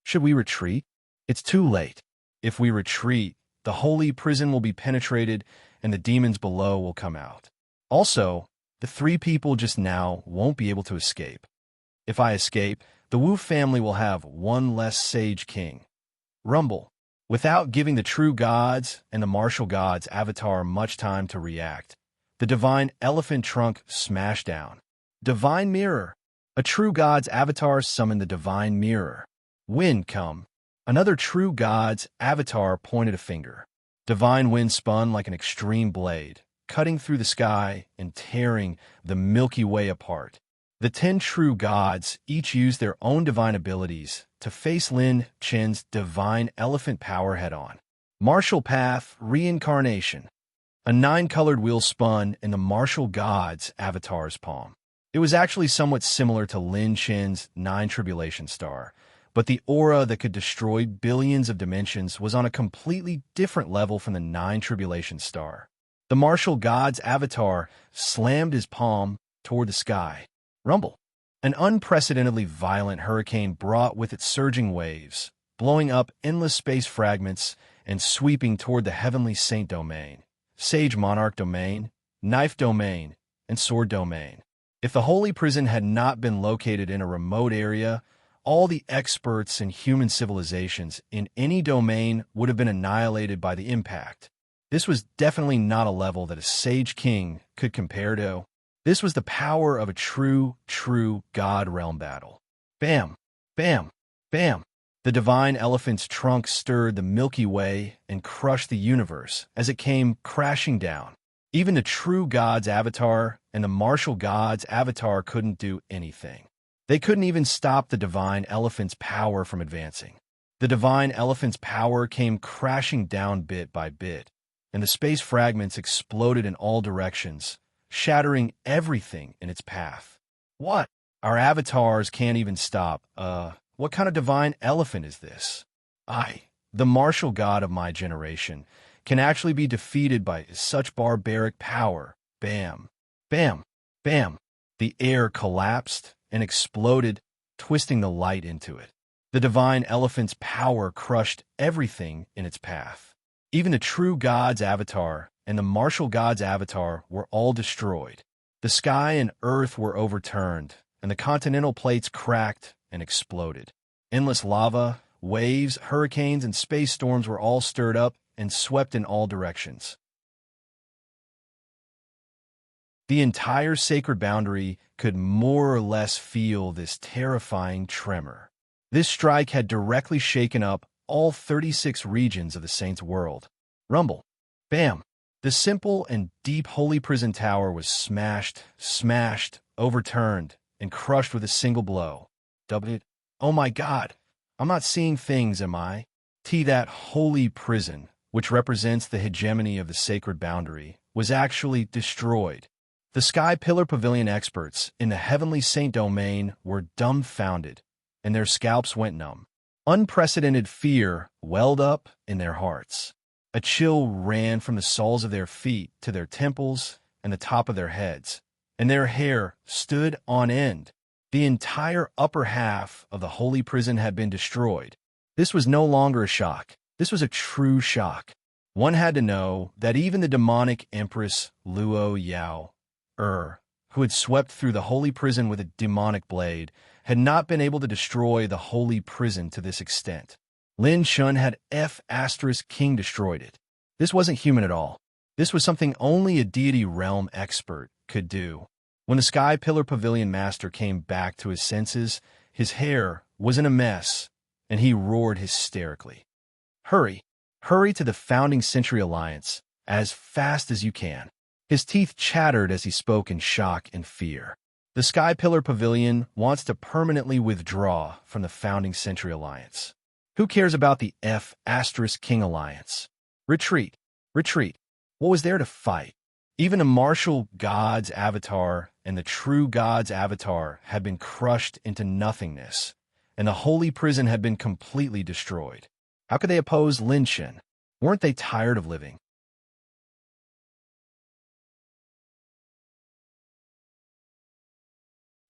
Should we retreat? It's too late. If we retreat, the holy prison will be penetrated and the demons below will come out. Also, the 3 people just now won't be able to escape. If I escape, the Wu family will have one less sage king. Rumble. Without giving the true gods and the martial gods avatar much time to react, the divine elephant trunk smashed down. Divine mirror. A true god's avatar summoned the divine mirror. Wind come. Another true god's avatar pointed a finger. Divine wind spun like an extreme blade, cutting through the sky and tearing the Milky Way apart. The 10 true gods each used their own divine abilities to face Lin Chen's divine elephant power head-on. Martial Path Reincarnation. A 9-colored wheel spun in the martial god's avatar's palm. It was actually somewhat similar to Lin Chen's 9 Tribulation Star, but the aura that could destroy billions of dimensions was on a completely different level from the 9 Tribulation Star. The martial god's avatar slammed his palm toward the sky. Rumble. An unprecedentedly violent hurricane brought with it surging waves, blowing up endless space fragments and sweeping toward the heavenly saint domain, sage monarch domain, knife domain, and sword domain. If the holy prison had not been located in a remote area, all the experts in human civilizations in any domain would have been annihilated by the impact. This was definitely not a level that a sage king could compare to. This was the power of a true God realm battle. Bam, bam, bam. The divine elephant's trunk stirred the Milky Way and crushed the universe as it came crashing down. Even the true God's avatar and the martial God's avatar couldn't do anything. They couldn't even stop the divine elephant's power from advancing. The divine elephant's power came crashing down bit by bit, and the space fragments exploded in all directions, shattering everything in its path. What? Our avatars can't even stop. What kind of divine elephant is this? The martial god of my generation, can actually be defeated by such barbaric power. Bam, bam, bam. The air collapsed and exploded, twisting the light into it. The divine elephant's power crushed everything in its path. Even the true God's avatar and the martial God's avatar were all destroyed. The sky and earth were overturned, and the continental plates cracked and exploded. Endless lava, waves, hurricanes, and space storms were all stirred up and swept in all directions. The entire sacred boundary could more or less feel this terrifying tremor. This strike had directly shaken up all 36 regions of the Saints' world. Rumble. Bam. The simple and deep holy prison tower was smashed, overturned, and crushed with a single blow. Oh my God. I'm not seeing things, am I? That holy prison, which represents the hegemony of the sacred boundary, was actually destroyed. The Sky Pillar Pavilion experts in the Heavenly Saint domain were dumbfounded, and their scalps went numb. Unprecedented fear welled up in their hearts. A chill ran from the soles of their feet to their temples and the top of their heads, and their hair stood on end. The entire upper half of the holy prison had been destroyed. This was no longer a shock. This was a true shock. One had to know that even the demonic Empress Luo Yao, who had swept through the holy prison with a demonic blade, had not been able to destroy the holy prison to this extent. Lin Shun had King destroyed it. This wasn't human at all. This was something only a deity realm expert could do. When the Sky Pillar Pavilion Master came back to his senses, his hair was in a mess, and he roared hysterically. Hurry to the Founding Century Alliance, as fast as you can. His teeth chattered as he spoke in shock and fear. The Sky Pillar Pavilion wants to permanently withdraw from the Founding Century Alliance. Who cares about the King Alliance? Retreat. What was there to fight? Even a martial God's avatar and the true God's avatar had been crushed into nothingness, and the holy prison had been completely destroyed. How could they oppose Lin Shen? Weren't they tired of living?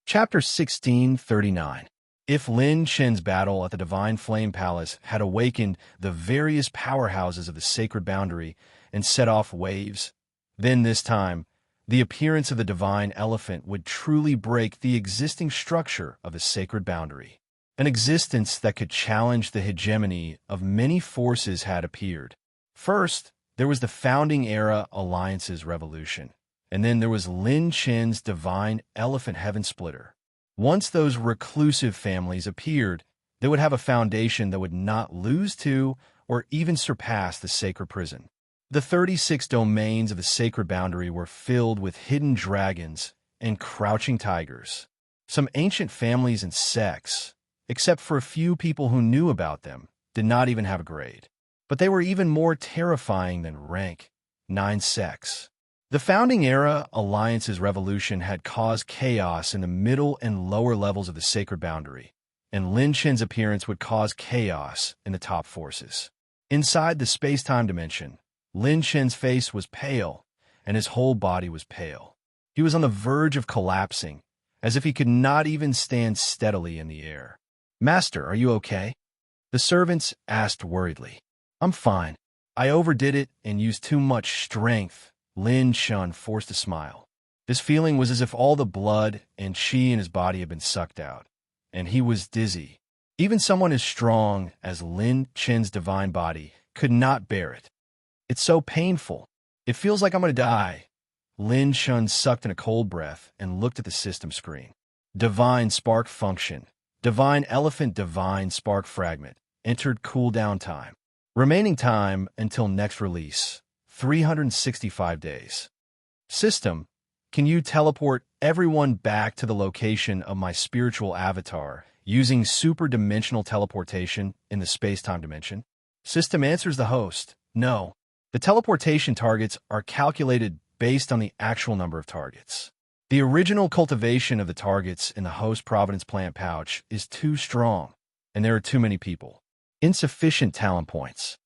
Chapter 1639. If Lin Shen's battle at the Divine Flame Palace had awakened the various powerhouses of the sacred boundary and set off waves, then this time, the appearance of the divine elephant would truly break the existing structure of the sacred boundary. An existence that could challenge the hegemony of many forces had appeared. First, there was the Founding Era Alliance's revolution, and then there was Lin Chen's divine elephant heaven splitter. Once those reclusive families appeared, they would have a foundation that would not lose to or even surpass the sacred prison. The 36 domains of the sacred boundary were filled with hidden dragons and crouching tigers. Some ancient families and sects, except for a few people who knew about them, did not even have a grade. But they were even more terrifying than rank 9 sects. The Founding Era Alliance's revolution had caused chaos in the middle and lower levels of the sacred boundary, and Lin Chen's appearance would cause chaos in the top forces. Inside the space-time dimension, Lin Chen's face was pale, and his whole body was pale. He was on the verge of collapsing, as if he could not even stand steadily in the air. "Master, are you okay?" The servants asked worriedly. "I'm fine. I overdid it and used too much strength." Lin Shun forced a smile. This feeling was as if all the blood and qi in his body had been sucked out, and he was dizzy, Even someone as strong as Lin Chen's divine body could not bear it. It's so painful. It feels like I'm going to die. Lin Chun sucked in a cold breath and looked at the system screen. Divine spark function. Divine elephant divine spark fragment. Entered cooldown time. Remaining time until next release. 365 days. System. Can you teleport everyone back to the location of my spiritual avatar using super-dimensional teleportation in the space-time dimension? System answers the host. No. The teleportation targets are calculated based on the actual number of targets. The original cultivation of the targets in the host Providence plant pouch is too strong, and there are too many people. Insufficient talent points.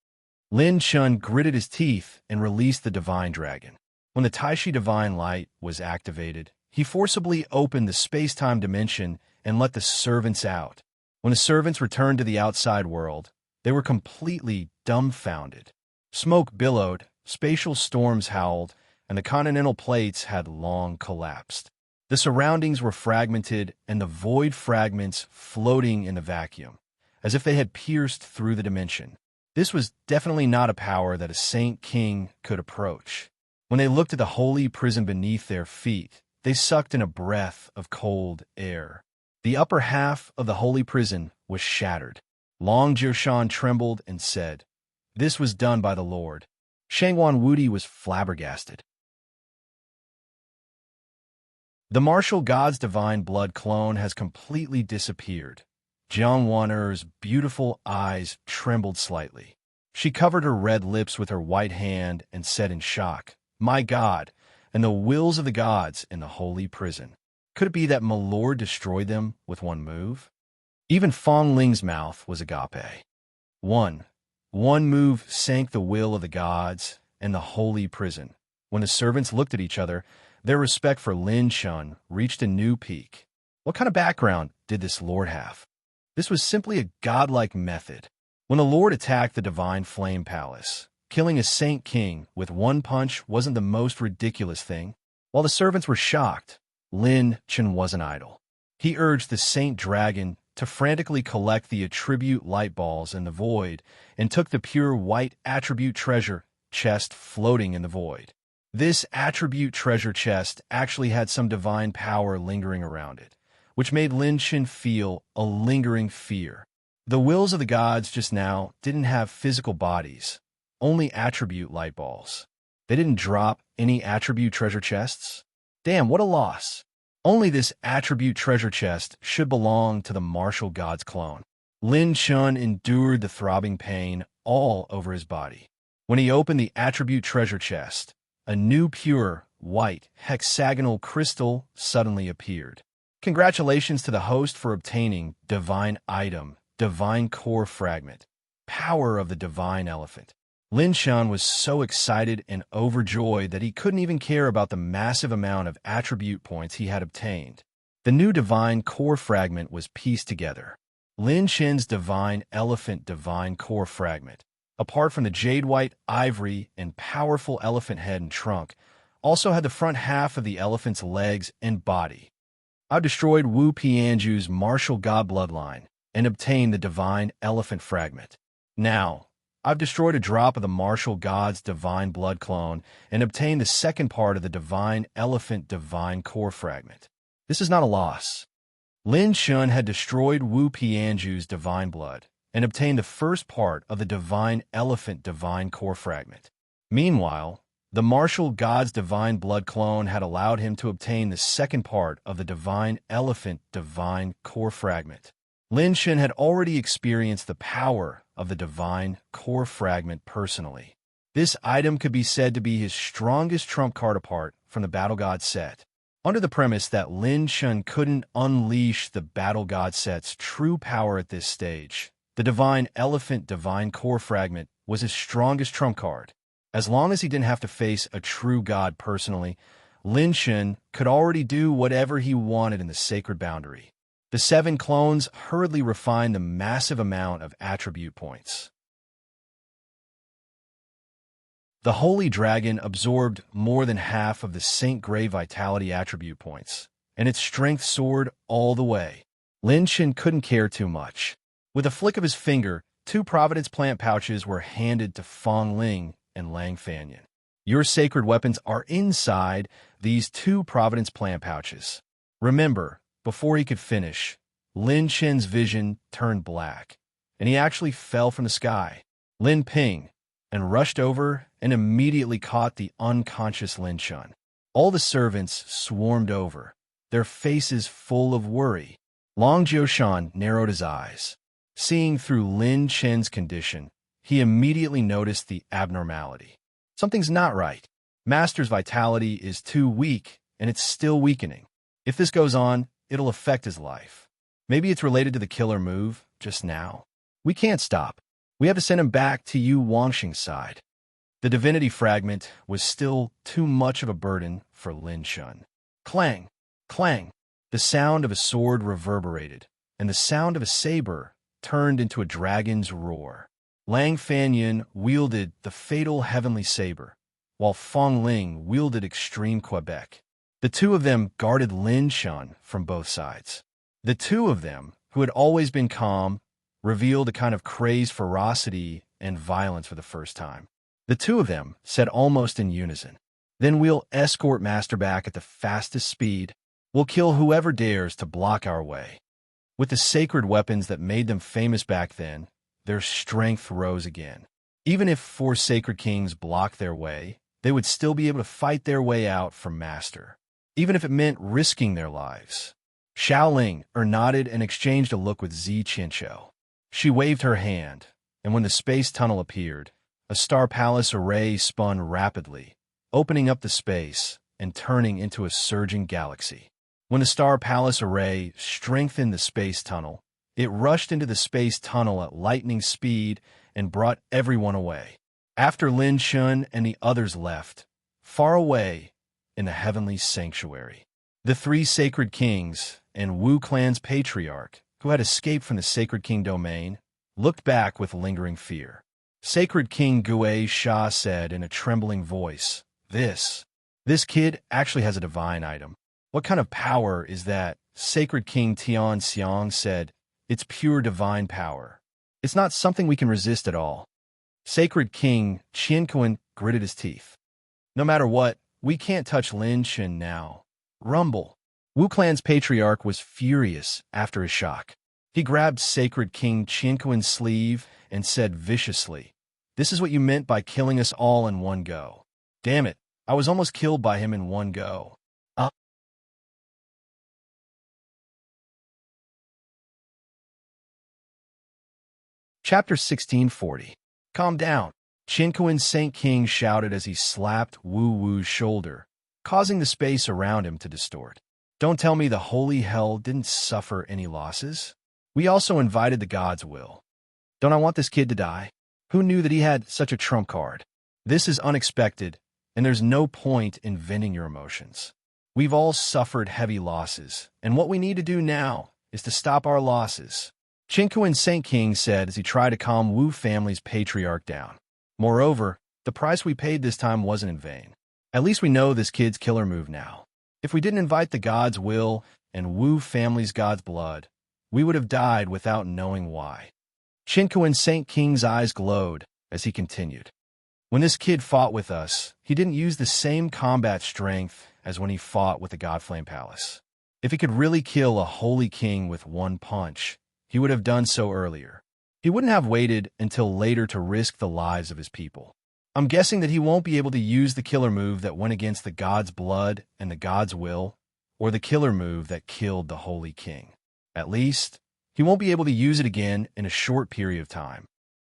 Lin Chun gritted his teeth and released the Divine Dragon. When the Taishi Divine Light was activated, he forcibly opened the space-time dimension and let the servants out. When the servants returned to the outside world, they were completely dumbfounded. Smoke billowed, spatial storms howled, and the continental plates had long collapsed. The surroundings were fragmented, and the void fragments floating in the vacuum, as if they had pierced through the dimension. This was definitely not a power that a Saint King could approach. When they looked at the holy prison beneath their feet, they sucked in a breath of cold air. The upper half of the holy prison was shattered. Long Jirshan trembled and said, "This was done by the Lord." Shangwan Wudi was flabbergasted. The martial god's divine blood clone has completely disappeared. Jiang Wan'er's beautiful eyes trembled slightly. She covered her red lips with her white hand and said in shock, "My God, and the wills of the gods in the holy prison. Could it be that my lord destroyed them with one move?" Even Fong Ling's mouth was agape. One move sank the will of the gods and the holy prison. When the servants looked at each other, their respect for Lin Chun reached a new peak. What kind of background did this lord have? This was simply a godlike method. When the Lord attacked the Divine Flame Palace, killing a Saint King with one punch wasn't the most ridiculous thing. While the servants were shocked, Lin Chun wasn't idle. He urged the Saint Dragon to frantically collect the attribute light balls in the void and took the pure white attribute treasure chest floating in the void. This attribute treasure chest actually had some divine power lingering around it, which made Lin Chun feel a lingering fear. The wills of the gods just now didn't have physical bodies, only attribute light balls. They didn't drop any attribute treasure chests? Damn, what a loss. Only this attribute treasure chest should belong to the martial god's clone. Lin Chun endured the throbbing pain all over his body. When he opened the attribute treasure chest, a new pure, white, hexagonal crystal suddenly appeared. Congratulations to the host for obtaining Divine Item, Divine Core Fragment, Power of the Divine Elephant. Lin Chun was so excited and overjoyed that he couldn't even care about the massive amount of attribute points he had obtained. The new Divine Core Fragment was pieced together. Lin Chun's Divine Elephant Divine Core Fragment, apart from the jade white, ivory, and powerful elephant head and trunk, also had the front half of the elephant's legs and body. I've destroyed Wu Pianju's martial god bloodline and obtained the Divine Elephant Fragment. Now, I've destroyed a drop of the martial god's divine blood clone and obtained the second part of the Divine Elephant Divine Core Fragment. This is not a loss. Lin Chun had destroyed Wu Pianju's divine blood and obtained the first part of the Divine Elephant Divine Core Fragment. Meanwhile, the martial god's divine blood clone had allowed him to obtain the second part of the Divine Elephant Divine Core Fragment. Lin Chun had already experienced the power of the Divine Core Fragment personally. This item could be said to be his strongest trump card apart from the Battle God set. Under the premise that Lin Chun couldn't unleash the Battle God set's true power at this stage, the Divine Elephant Divine Core Fragment was his strongest trump card. As long as he didn't have to face a true god personally, Lin Chun could already do whatever he wanted in the sacred boundary. The 7 clones hurriedly refined the massive amount of attribute points. The Holy Dragon absorbed more than half of the Saint Grey Vitality attribute points, and its strength soared all the way. Lin Chun couldn't care too much. With a flick of his finger, 2 Providence plant pouches were handed to Fong Ling and Lang Fanyan. Your sacred weapons are inside these 2 Providence plant pouches. Remember, before he could finish, Lin Chen's vision turned black, and he actually fell from the sky. Lin Ping, and rushed over and immediately caught the unconscious Lin Chen. All the servants swarmed over, their faces full of worry. Long Jiushan narrowed his eyes. Seeing through Lin Chen's condition, he immediately noticed the abnormality. Something's not right. Master's vitality is too weak, and it's still weakening. If this goes on, it'll affect his life. Maybe it's related to the killer move just now. We can't stop. We have to send him back to Yu Wangxing's side. The divinity fragment was still too much of a burden for Lin Chen. Clang! Clang! The sound of a sword reverberated, and the sound of a saber turned into a dragon's roar. Lang Fanyan wielded the fatal heavenly saber, while Fong Ling wielded extreme Quebec. The 2 of them guarded Lin Chen from both sides. The 2 of them, who had always been calm, revealed a kind of crazed ferocity and violence for the first time. The 2 of them said almost in unison, "Then we'll escort Master back at the fastest speed. We'll kill whoever dares to block our way." With the sacred weapons that made them famous back then, their strength rose again. Even if 4 sacred kings blocked their way, they would still be able to fight their way out from Master, even if it meant risking their lives. Xiaoling nodded and exchanged a look with Zi Qianqiu. She waved her hand, and when the space tunnel appeared, a star palace array spun rapidly, opening up the space and turning into a surging galaxy. When the star palace array strengthened the space tunnel, it rushed into the space tunnel at lightning speed and brought everyone away. After Lin Chen and the others left, far away in the heavenly sanctuary, the 3 sacred kings and Wu clan's patriarch, who had escaped from the sacred king domain, looked back with lingering fear. Sacred King Gue Sha said in a trembling voice, This kid actually has a divine item. What kind of power is that?" Sacred King Tian Xiang said, "It's pure divine power. It's not something we can resist at all." Sacred King Qianquan gritted his teeth. "No matter what, we can't touch Lin Chen now." Rumble. Wu clan's patriarch was furious after his shock. He grabbed Sacred King Qianquan's sleeve and said viciously, "This is what you meant by killing us all in one go. Damn it, I was almost killed by him in one go." Chapter 1640. Calm down. Qianquan Saint King shouted as he slapped Wu Wu's shoulder, causing the space around him to distort. "Don't tell me the holy hell didn't suffer any losses? We also invited the God's will. Don't I want this kid to die? Who knew that he had such a trump card? This is unexpected, and there's no point in venting your emotions. We've all suffered heavy losses, and what we need to do now is to stop our losses," Qianquan Saint King said as he tried to calm Wu family's patriarch down. "Moreover, the price we paid this time wasn't in vain. At least we know this kid's killer move now. If we didn't invite the God's will and Wu family's God's blood, we would have died without knowing why." Qianquan Saint King's eyes glowed as he continued. "When this kid fought with us, he didn't use the same combat strength as when he fought with the Godflame Palace. If he could really kill a holy king with one punch, he would have done so earlier. He wouldn't have waited until later to risk the lives of his people. I'm guessing that he won't be able to use the killer move that went against the God's blood and the God's will, or the killer move that killed the Holy King. At least, he won't be able to use it again in a short period of time."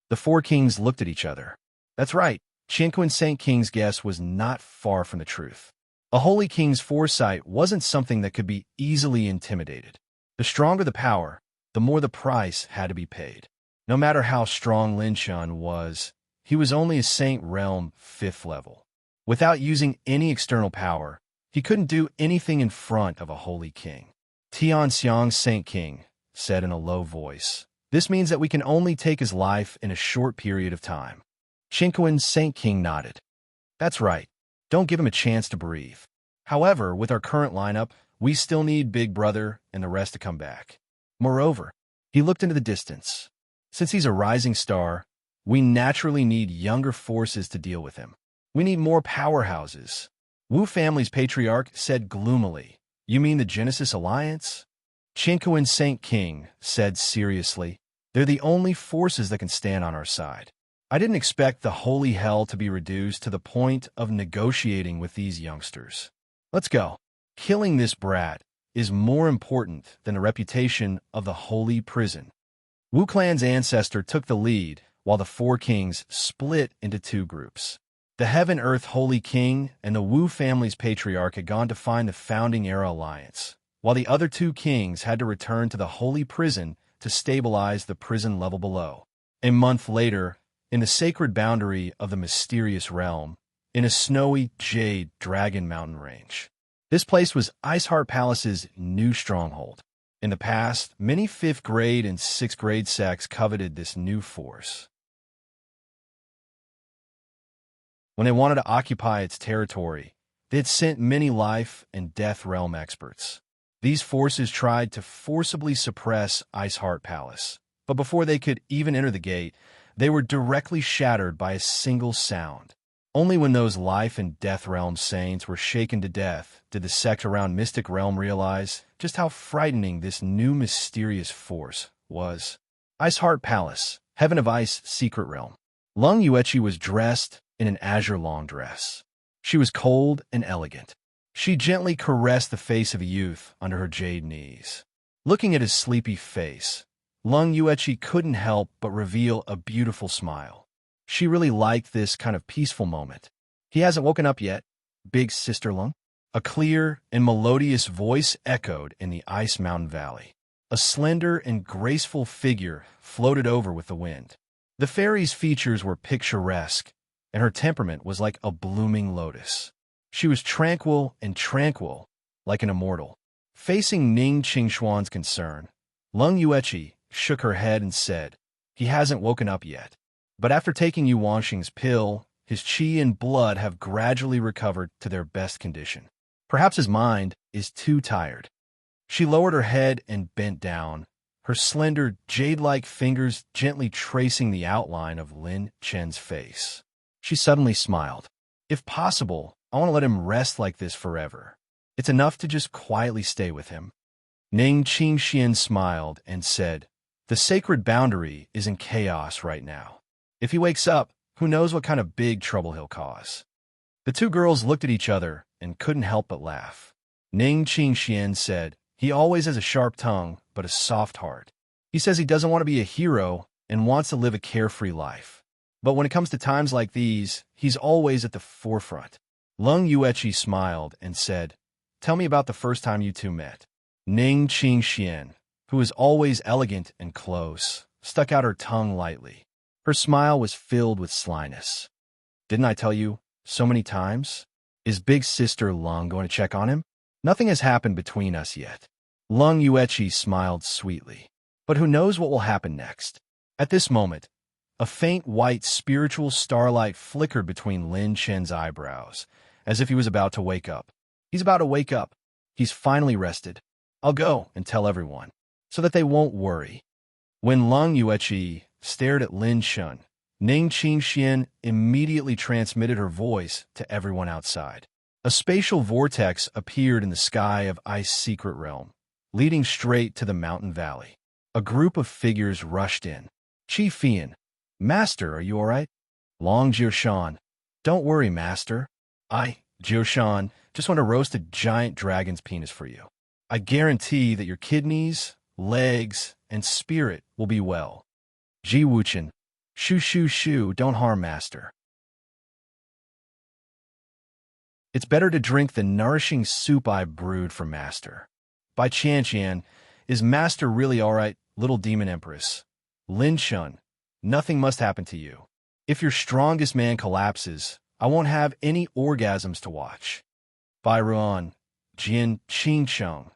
The 4 kings looked at each other. That's right, Qianquan Saint King's guess was not far from the truth. A holy king's foresight wasn't something that could be easily intimidated. The stronger the power, the more the price had to be paid. No matter how strong Lin Chen was, he was only a Saint Realm 5th level. Without using any external power, he couldn't do anything in front of a holy king. Tian Xiang Saint King said in a low voice, "This means that we can only take his life in a short period of time." Qianquan Saint King nodded. "That's right. Don't give him a chance to breathe. However, with our current lineup, we still need Big Brother and the rest to come back. Moreover, He looked into the distance. Since he's a rising star, we naturally need younger forces to deal with him. We need more powerhouses. Wu family's patriarch said gloomily, "You mean the Genesis Alliance?" Chinquin Saint King said seriously, "They're the only forces that can stand on our side. I didn't expect the holy hell to be reduced to the point of negotiating with these youngsters. Let's go. Killing this brat is more important than the reputation of the holy prison." Wu clan's ancestor took the lead, while the four kings split into two groups. The Heaven Earth Holy King and the Wu family's patriarch had gone to find the Founding Era Alliance, while the other two kings had to return to the holy prison to stabilize the prison level below. A month later, in the sacred boundary of the mysterious realm, in a snowy jade dragon mountain range. This place was Iceheart Palace's new stronghold. In the past, many 5th grade and 6th grade sects coveted this new force. When they wanted to occupy its territory, they had sent many life and death realm experts. These forces tried to forcibly suppress Iceheart Palace, but before they could even enter the gate, they were directly shattered by a single sound. Only when those life and death realm saints were shaken to death did the sect around Mystic Realm realize just how frightening this new mysterious force was. Iceheart Palace, Heaven of Ice Secret Realm. Lung Yuechi was dressed in an azure long dress. She was cold and elegant. She gently caressed the face of a youth under her jade knees. Looking at his sleepy face, Lung Yuechi couldn't help but reveal a beautiful smile. She really liked this kind of peaceful moment. "He hasn't woken up yet, big sister Lung." A clear and melodious voice echoed in the Ice Mountain Valley. A slender and graceful figure floated over with the wind. The fairy's features were picturesque, and her temperament was like a blooming lotus. She was tranquil, like an immortal. Facing Ning Qingshuan's concern, Lung Yuechi shook her head and said, "He hasn't woken up yet. But after taking Yu Wanxing's pill, his qi and blood have gradually recovered to their best condition. Perhaps his mind is too tired." She lowered her head and bent down, her slender, jade-like fingers gently tracing the outline of Lin Chen's face. She suddenly smiled. "If possible, I want to let him rest like this forever. It's enough to just quietly stay with him." Ning Qingxian smiled and said, "The sacred boundary is in chaos right now. If he wakes up, who knows what kind of big trouble he'll cause." The two girls looked at each other and couldn't help but laugh. Ning Qingxian said, "He always has a sharp tongue, but a soft heart. He says he doesn't want to be a hero and wants to live a carefree life. But when it comes to times like these, he's always at the forefront." Lung Yuechi smiled and said, "Tell me about the first time you two met." Ning Qingxian, who was always elegant and close, stuck out her tongue lightly. Her smile was filled with slyness. "Didn't I tell you so many times? Is big sister Lung going to check on him? Nothing has happened between us yet." Lung Yuechi smiled sweetly. "But who knows what will happen next?" At this moment, a faint white spiritual starlight flickered between Lin Chen's eyebrows, as if he was about to wake up. He's about to wake up. He's finally rested. I'll go and tell everyone, so that they won't worry. When Lung Yuechi stared at Lin Chen, Ning Qingxian immediately transmitted her voice to everyone outside. A spatial vortex appeared in the sky of Ice Secret Realm, leading straight to the mountain valley. A group of figures rushed in. "Qi Fian, Master, are you all right?" "Long Jiushan, don't worry, Master. Jiushan, just want to roast a giant dragon's penis for you. I guarantee that your kidneys, legs, and spirit will be well." "Ji Wuchen, shoo, don't harm Master. It's better to drink the nourishing soup I brewed for Master." "By Qian, is Master really all right, little demon empress?" "Lin Shun, nothing must happen to you. If your strongest man collapses, I won't have any orgasms to watch." "Bai Ruan, Jin Qingcheng,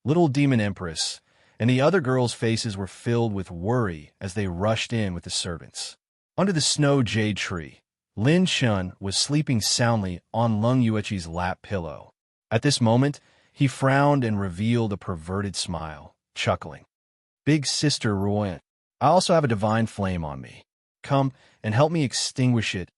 little demon empress," and the other girls' faces were filled with worry as they rushed in with the servants. Under the snow jade tree, Lin Shun was sleeping soundly on Lung Yuechi's lap pillow. At this moment, he frowned and revealed a perverted smile, chuckling. Big sister Ruoyan, I also have a divine flame on me. Come and help me extinguish it.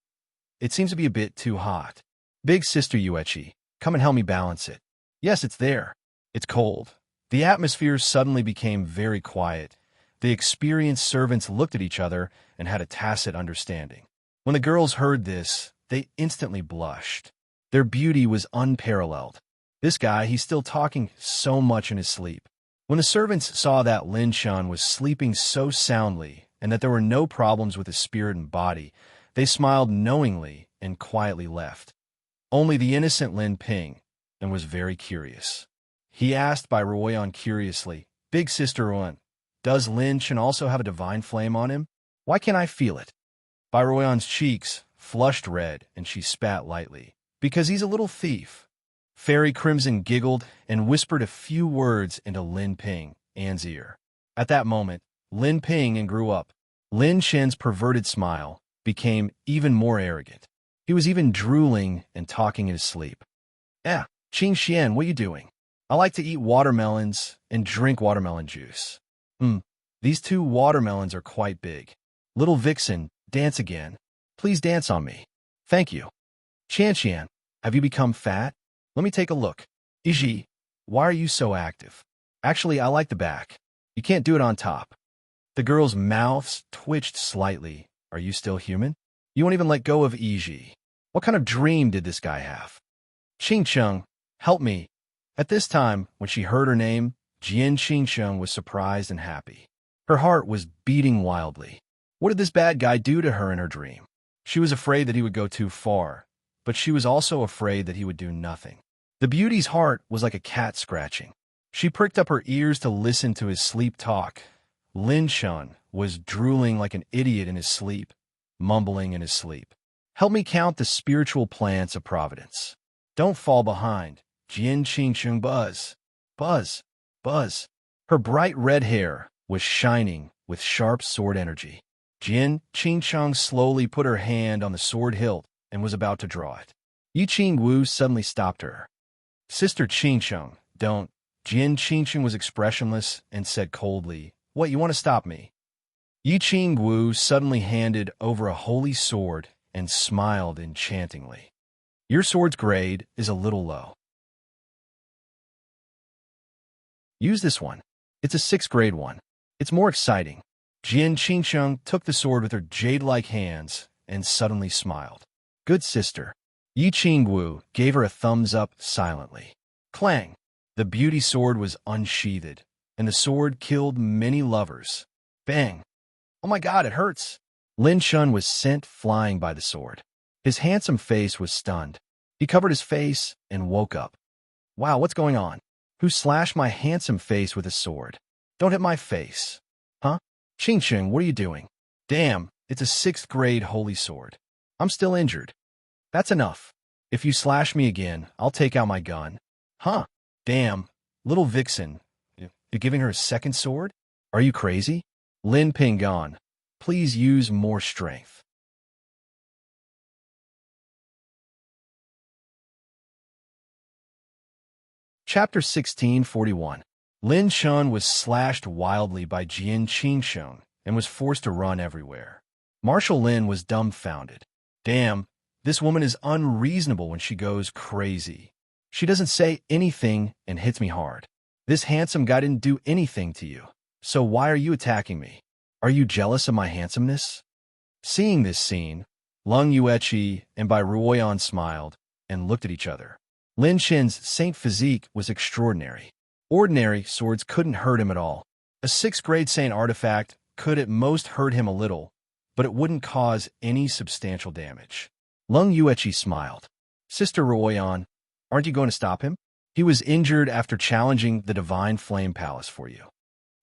It seems to be a bit too hot. Big sister Yuechi, come and help me balance it. Yes, it's there. It's cold. The atmosphere suddenly became very quiet. The experienced servants looked at each other and had a tacit understanding. When the girls heard this, they instantly blushed. Their beauty was unparalleled. This guy, he's still talking so much in his sleep. When the servants saw that Lin Shun was sleeping so soundly and that there were no problems with his spirit and body, they smiled knowingly and quietly left. Only the innocent Lin Ping and was very curious. He asked Bai Ruoyan curiously, Big sister Ruoyan, does Lin Shun also have a divine flame on him? Why can't I feel it? Bai Ruoyan's cheeks flushed red and she spat lightly. Because he's a little thief. Fairy Crimson giggled and whispered a few words into Lin Ping, Anne's ear. At that moment, Lin Ping and grew up. Lin Shen's perverted smile became even more arrogant. He was even drooling and talking in his sleep. Qing Xian, what are you doing? I like to eat watermelons and drink watermelon juice. These two watermelons are quite big. Little Vixen, dance again. Please dance on me. Thank you. Qian, have you become fat? Let me take a look. Iji, why are you so active? Actually, I like the back. You can't do it on top. The girls' mouths twitched slightly. Are you still human? You won't even let go of Iji. What kind of dream did this guy have? Qingcheng, help me. At this time, when she heard her name, Jian Qingcheng was surprised and happy. Her heart was beating wildly. What did this bad guy do to her in her dream? She was afraid that he would go too far, but she was also afraid that he would do nothing. The beauty's heart was like a cat scratching. She pricked up her ears to listen to his sleep talk. Lin Shun was drooling like an idiot in his sleep, mumbling in his sleep. Help me count the spiritual plants of providence. Don't fall behind. Jian Qingcheng buzz. Buzz. Buzz. Her bright red hair was shining with sharp sword energy. Jian Qingcheng slowly put her hand on the sword hilt and was about to draw it. Yi Qing Wu suddenly stopped her. Sister Qingcheng, don't. Jian Qingcheng was expressionless and said coldly, What, you want to stop me? Yi Qing Wu suddenly handed over a holy sword and smiled enchantingly. Your sword's grade is a little low. Use this one. It's a 6th grade one. It's more exciting. Jian Qingcheng took the sword with her jade-like hands and suddenly smiled. Good sister. Yi Qing Wu gave her a thumbs up silently. Clang! The beauty sword was unsheathed, and the sword killed many lovers. Bang! Oh my God, it hurts! Lin Shun was sent flying by the sword. His handsome face was stunned. He covered his face and woke up. Wow, what's going on? Who slashed my handsome face with a sword? Don't hit my face. Huh? Qingcheng, what are you doing? Damn, it's a 6th grade holy sword. I'm still injured. That's enough. If you slash me again, I'll take out my gun. Huh? Damn, little Vixen. You're giving her a 2nd sword? Are you crazy? Lin Pingon, please use more strength. Chapter 1641. Lin Shun was slashed wildly by Jian Qingsheng and was forced to run everywhere. Marshal Lin was dumbfounded. Damn, this woman is unreasonable when she goes crazy. She doesn't say anything and hits me hard. This handsome guy didn't do anything to you. So why are you attacking me? Are you jealous of my handsomeness? Seeing this scene, Lung Yuechi and Bai Ruoyan smiled and looked at each other. Lin Shen's saint physique was extraordinary. Ordinary swords couldn't hurt him at all. A 6th grade saint artifact could at most hurt him a little, but it wouldn't cause any substantial damage. Lung Yuechi smiled. Sister Ruoyan, aren't you going to stop him? He was injured after challenging the Divine Flame Palace for you.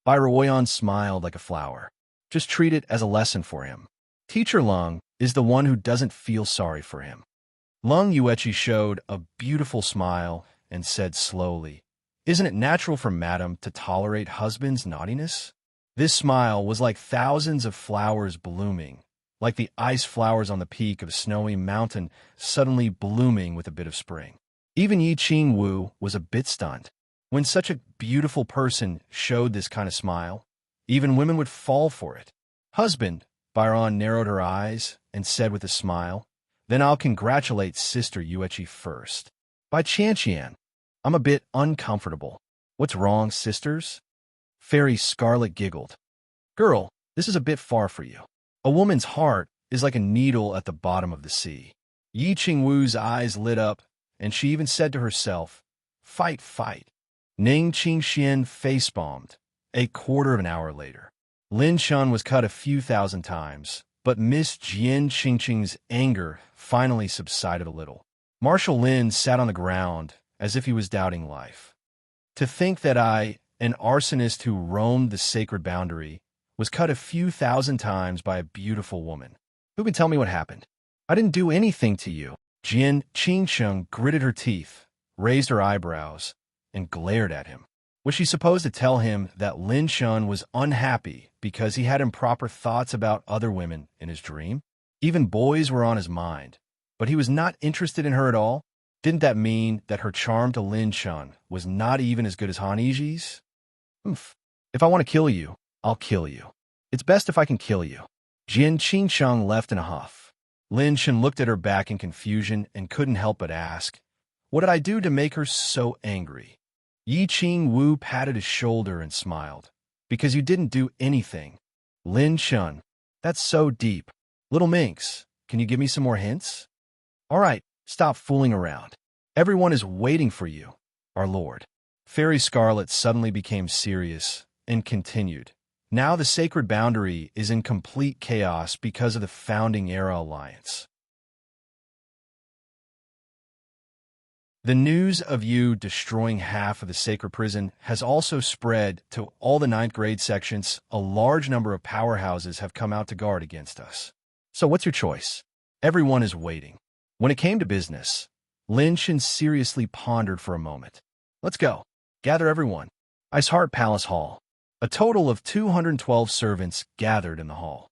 Bai Ruoyan smiled like a flower. Just treat it as a lesson for him. Teacher Lung is the one who doesn't feel sorry for him. Lung Yuechi showed a beautiful smile and said slowly, Isn't it natural for Madam to tolerate husband's naughtiness? This smile was like thousands of flowers blooming, like the ice flowers on the peak of a snowy mountain suddenly blooming with a bit of spring. Even Yi Qing Wu was a bit stunned. When such a beautiful person showed this kind of smile, Even women would fall for it. Husband, Byron narrowed her eyes and said with a smile, then I'll congratulate Sister Yuechi first. By Chanchian, I'm a bit uncomfortable. What's wrong, sisters? Fairy Scarlet giggled. Girl, this is a bit far for you. A woman's heart is like a needle at the bottom of the sea. Yi Qingwu's eyes lit up, and she even said to herself, fight, fight. Ning Qingxian face-bombed. A quarter of an hour later, Lin Shun was cut a few thousand times, but Miss Jian Qingqing's anger finally subsided a little. Marshal Lin sat on the ground as if he was doubting life. To think that I, an arsonist who roamed the sacred boundary, was cut a few thousand times by a beautiful woman. Who can tell me what happened? I didn't do anything to you. Jian Qingsheng gritted her teeth, raised her eyebrows, and glared at him. Was she supposed to tell him that Lin Shun was unhappy because he had improper thoughts about other women in his dream? Even boys were on his mind, but he was not interested in her at all? Didn't that mean that her charm to Lin Shun was not even as good as Han Yiji's? If I want to kill you, I'll kill you. It's best if I can kill you. Jian Qingsheng left in a huff. Lin Shun looked at her back in confusion and couldn't help but ask, what did I do to make her so angry? Yi Qingwu patted his shoulder and smiled. Because you didn't do anything. Lin Shun, that's so deep. Little minx, can you give me some more hints? All right, stop fooling around. Everyone is waiting for you, our lord. Fairy Scarlet suddenly became serious and continued. Now the sacred boundary is in complete chaos because of the Founding Era Alliance. The news of you destroying half of the sacred prison has also spread to all the 9th grade sections. A large number of powerhouses have come out to guard against us. So what's your choice? Everyone is waiting. When it came to business, Lin Shin seriously pondered for a moment. Let's go. Gather everyone. Ice Heart Palace Hall. A total of 212 servants gathered in the hall.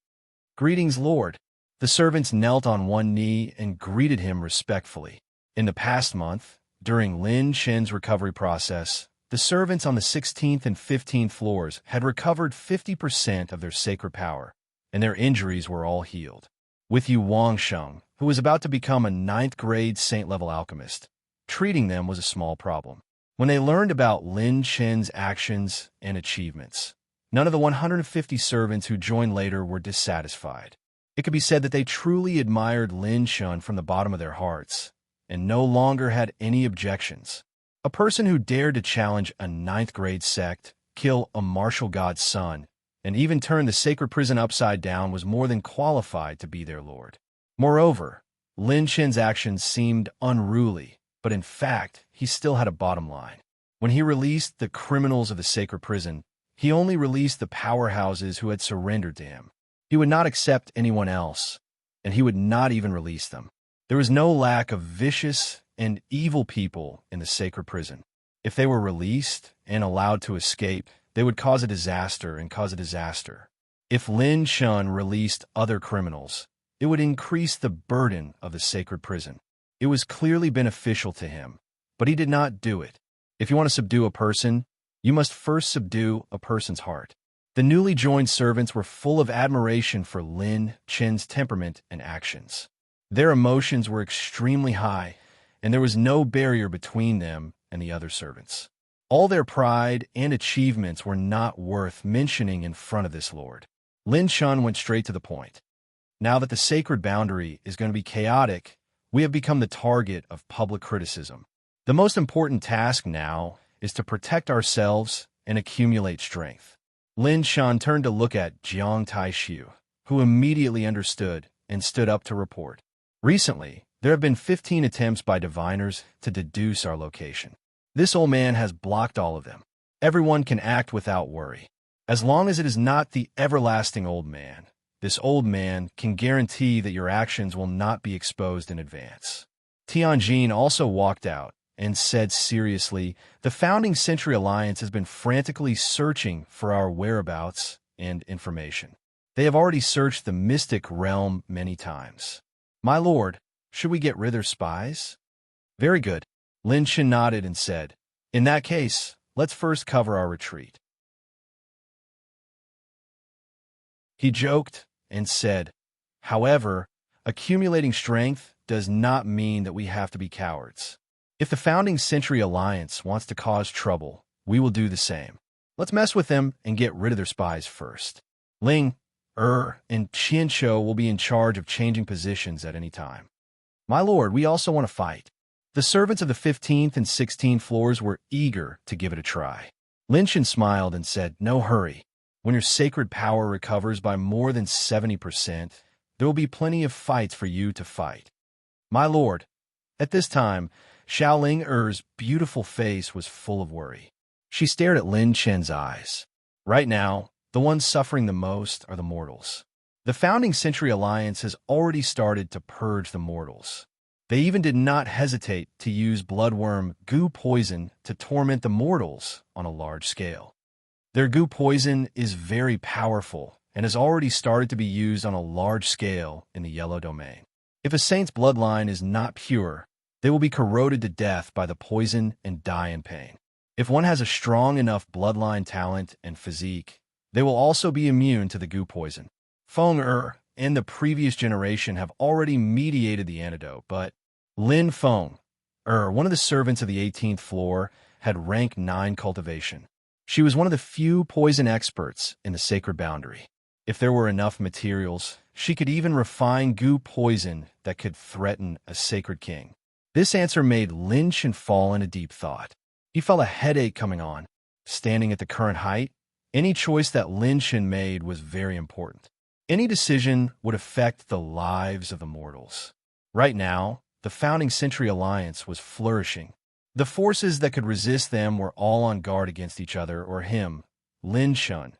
Greetings, Lord. The servants knelt on one knee and greeted him respectfully. In the past month, during Lin Shin's recovery process, the servants on the 16th and 15th floors had recovered 50% of their sacred power, and their injuries were all healed. With Yu Wangsheng, who was about to become a 9th grade saint-level alchemist, treating them was a small problem. When they learned about Lin Shin's actions and achievements, none of the 150 servants who joined later were dissatisfied. It could be said that they truly admired Lin Shun from the bottom of their hearts, and no longer had any objections. A person who dared to challenge a 9th grade sect, kill a martial god's son, and even turn the sacred prison upside down was more than qualified to be their lord. Moreover, Lin Shin's actions seemed unruly, but in fact, he still had a bottom line. When he released the criminals of the sacred prison, he only released the powerhouses who had surrendered to him. He would not accept anyone else, and he would not even release them. There was no lack of vicious and evil people in the sacred prison. If they were released and allowed to escape, they would cause a disaster and cause a disaster. If Lin Shun released other criminals, it would increase the burden of the sacred prison. It was clearly beneficial to him, but he did not do it. If you want to subdue a person, you must first subdue a person's heart. The newly joined servants were full of admiration for Lin Chen's temperament and actions. Their emotions were extremely high, and there was no barrier between them and the other servants. All their pride and achievements were not worth mentioning in front of this lord. Lin Shun went straight to the point. Now that the sacred boundary is going to be chaotic, we have become the target of public criticism. The most important task now is to protect ourselves and accumulate strength. Lin Shun turned to look at Jiang Taishu, who immediately understood and stood up to report. Recently, there have been 15 attempts by diviners to deduce our location. This old man has blocked all of them. Everyone can act without worry. As long as it is not the everlasting old man, this old man can guarantee that your actions will not be exposed in advance. Tianjin also walked out and said seriously, the Founding Century Alliance has been frantically searching for our whereabouts and information. They have already searched the mystic realm many times. My lord, should we get rid of their spies? Very good. Lin Shin nodded and said, in that case, let's first cover our retreat. He joked and said, "However, accumulating strength does not mean that we have to be cowards. If the Founding Century Alliance wants to cause trouble, we will do the same. Let's mess with them and get rid of their spies first. Ling, and Qianshou will be in charge of changing positions at any time. My lord, we also want to fight." The servants of the 15th and 16th floors were eager to give it a try. Lin Chen smiled and said, "No hurry. When your sacred power recovers by more than 70%, there will be plenty of fights for you to fight." My lord. At this time, Xiaoling Er's beautiful face was full of worry. She stared at Lin Chen's eyes. Right now, the ones suffering the most are the mortals. The Founding Century Alliance has already started to purge the mortals. They even did not hesitate to use bloodworm goo poison to torment the mortals on a large scale. Their goo poison is very powerful and has already started to be used on a large scale in the yellow domain. If a saint's bloodline is not pure, they will be corroded to death by the poison and die in pain. If one has a strong enough bloodline talent and physique, they will also be immune to the goo poison. Feng and the previous generation have already mediated the antidote, but Lin Feng, one of the servants of the 18th floor, had rank 9 cultivation. She was one of the few poison experts in the sacred boundary. If there were enough materials, she could even refine goo poison that could threaten a sacred king. This answer made Lin Chen fall into deep thought. He felt a headache coming on. Standing at the current height, any choice that Lin Chen made was very important. Any decision would affect the lives of the mortals. Right now, the Founding Century Alliance was flourishing. The forces that could resist them were all on guard against each other or him, Lin Chen.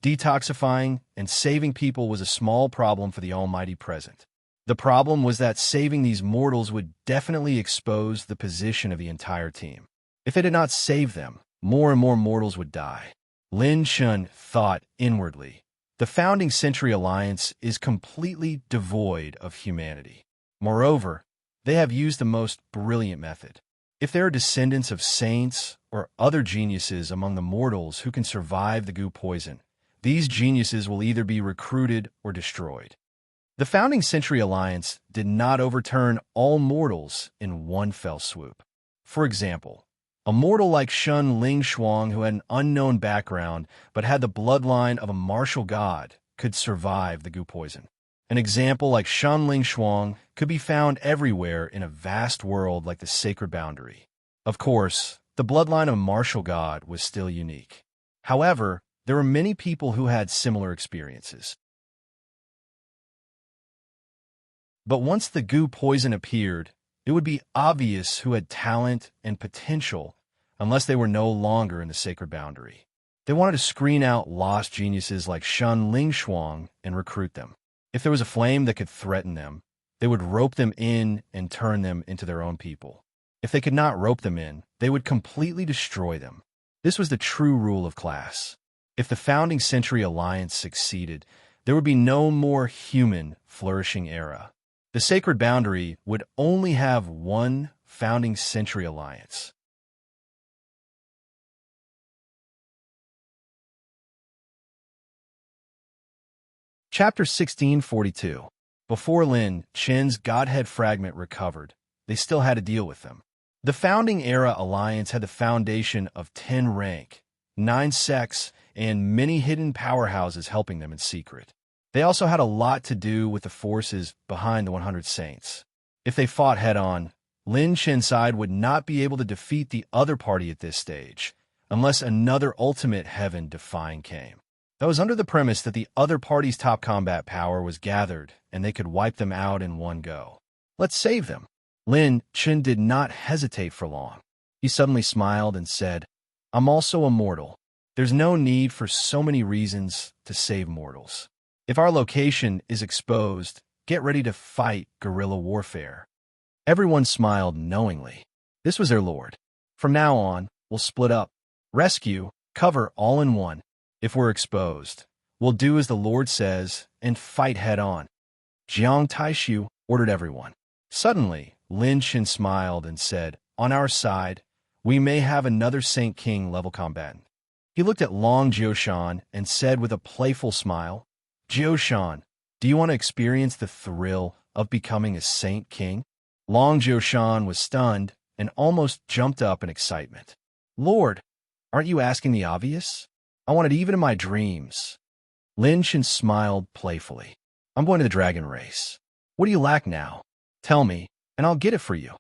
Detoxifying and saving people was a small problem for the Almighty Present. The problem was that saving these mortals would definitely expose the position of the entire team. If they did not save them, more and more mortals would die. Lin Chen thought inwardly. The Founding Century Alliance is completely devoid of humanity. Moreover, they have used the most brilliant method. If there are descendants of saints or other geniuses among the mortals who can survive the goo poison, these geniuses will either be recruited or destroyed. The Founding Century Alliance did not overturn all mortals in one fell swoop. For example, a mortal like Shun Ling Shuang, who had an unknown background but had the bloodline of a martial god, could survive the goo poison. An example like Shun Ling Shuang could be found everywhere in a vast world like the sacred boundary. Of course, the bloodline of a martial god was still unique. However, there were many people who had similar experiences. But once the goo poison appeared, it would be obvious who had talent and potential unless they were no longer in the sacred boundary. They wanted to screen out lost geniuses like Shun Ling Shuang and recruit them. If there was a flame that could threaten them, they would rope them in and turn them into their own people. If they could not rope them in, they would completely destroy them. This was the true rule of class. If the Founding Century Alliance succeeded, there would be no more human flourishing era. The sacred boundary would only have one Founding Century Alliance. Chapter 1642. Before Lin Chen's Godhead fragment recovered, they still had to deal with them. The Founding Era Alliance had the foundation of 10 rank, 9 sects, and many hidden powerhouses helping them in secret. They also had a lot to do with the forces behind the 100 Saints. If they fought head-on, Lin Chen's side would not be able to defeat the other party at this stage, unless another ultimate heaven-defying came. That was under the premise that the other party's top combat power was gathered, and they could wipe them out in one go. Let's save them. Lin Chen did not hesitate for long. He suddenly smiled and said, "I'm also a mortal. There's no need for so many reasons to save mortals. If our location is exposed, get ready to fight guerrilla warfare." Everyone smiled knowingly. This was their lord. From now on, we'll split up. Rescue, cover all in one. If we're exposed, we'll do as the Lord says and fight head-on. Jiang Taishu ordered everyone. Suddenly, Lin Chen smiled and said, "On our side, we may have another Saint King level combatant." He looked at Long Jioshan and said with a playful smile, Jioshan, do you want to experience the thrill of becoming a saint king? Long Jioshan was stunned and almost jumped up in excitement. Lord, aren't you asking the obvious? I want it even in my dreams. Lin Shan smiled playfully. I'm going to the dragon race. What do you lack now? Tell me, and I'll get it for you.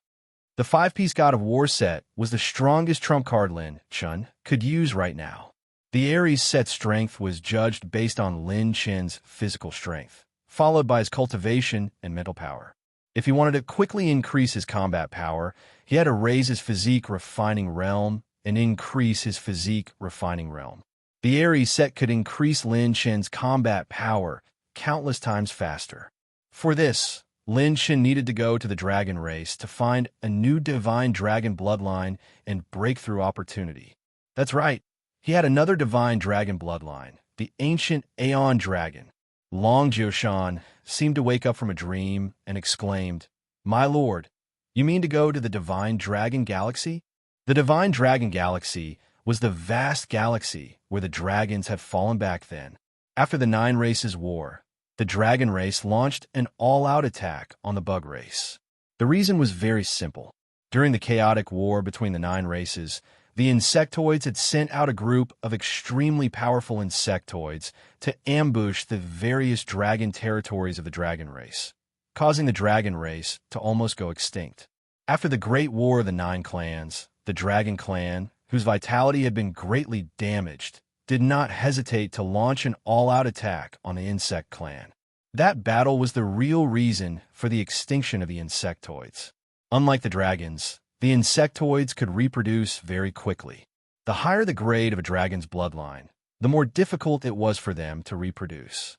The 5-piece God of War set was the strongest trump card Lin Shan could use right now. The Ares set strength was judged based on Lin Shan's physical strength, followed by his cultivation and mental power. If he wanted to quickly increase his combat power, he had to raise his physique refining realm and increase his physique refining realm. The Ares set could increase Lin Shan's combat power countless times faster. For this, Lin Shan needed to go to the dragon race to find a new divine dragon bloodline and breakthrough opportunity. That's right, he had another divine dragon bloodline, the ancient Aeon dragon. Long Jioshan seemed to wake up from a dream and exclaimed, My lord, you mean to go to the divine dragon galaxy? The divine dragon galaxy was the vast galaxy where the dragons had fallen back then. After the 9 races war, the dragon race launched an all-out attack on the bug race. The reason was very simple. During the chaotic war between the 9 races, the insectoids had sent out a group of extremely powerful insectoids to ambush the various dragon territories of the dragon race, causing the dragon race to almost go extinct. After the Great War of the 9 clans, the Dragon Clan, whose vitality had been greatly damaged, did not hesitate to launch an all-out attack on the Insect Clan. That battle was the real reason for the extinction of the insectoids. Unlike the dragons, the insectoids could reproduce very quickly. The higher the grade of a dragon's bloodline, the more difficult it was for them to reproduce.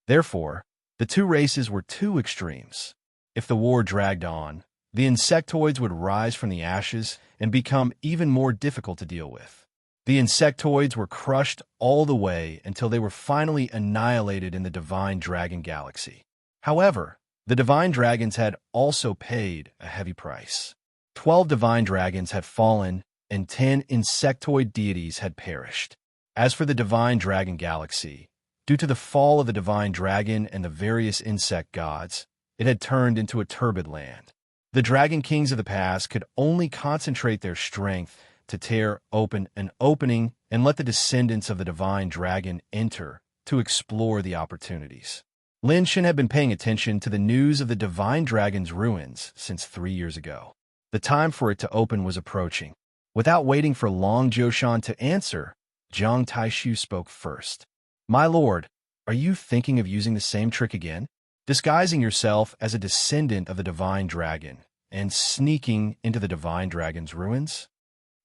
Therefore, the 2 races were 2 extremes. If the war dragged on, the insectoids would rise from the ashes and become even more difficult to deal with. The insectoids were crushed all the way until they were finally annihilated in the Divine Dragon Galaxy. However, the Divine Dragons had also paid a heavy price. 12 Divine Dragons had fallen, and 10 insectoid deities had perished. As for the Divine Dragon Galaxy, due to the fall of the Divine Dragon and the various insect gods, it had turned into a turbid land. The Dragon Kings of the past could only concentrate their strength to tear open an opening and let the descendants of the Divine Dragon enter to explore the opportunities. Lin Shan had been paying attention to the news of the Divine Dragon's ruins since 3 years ago. The time for it to open was approaching. Without waiting for Long Jioshan to answer, Jiang Taishu spoke first. My lord, are you thinking of using the same trick again? Disguising yourself as a descendant of the Divine Dragon and sneaking into the Divine Dragon's ruins?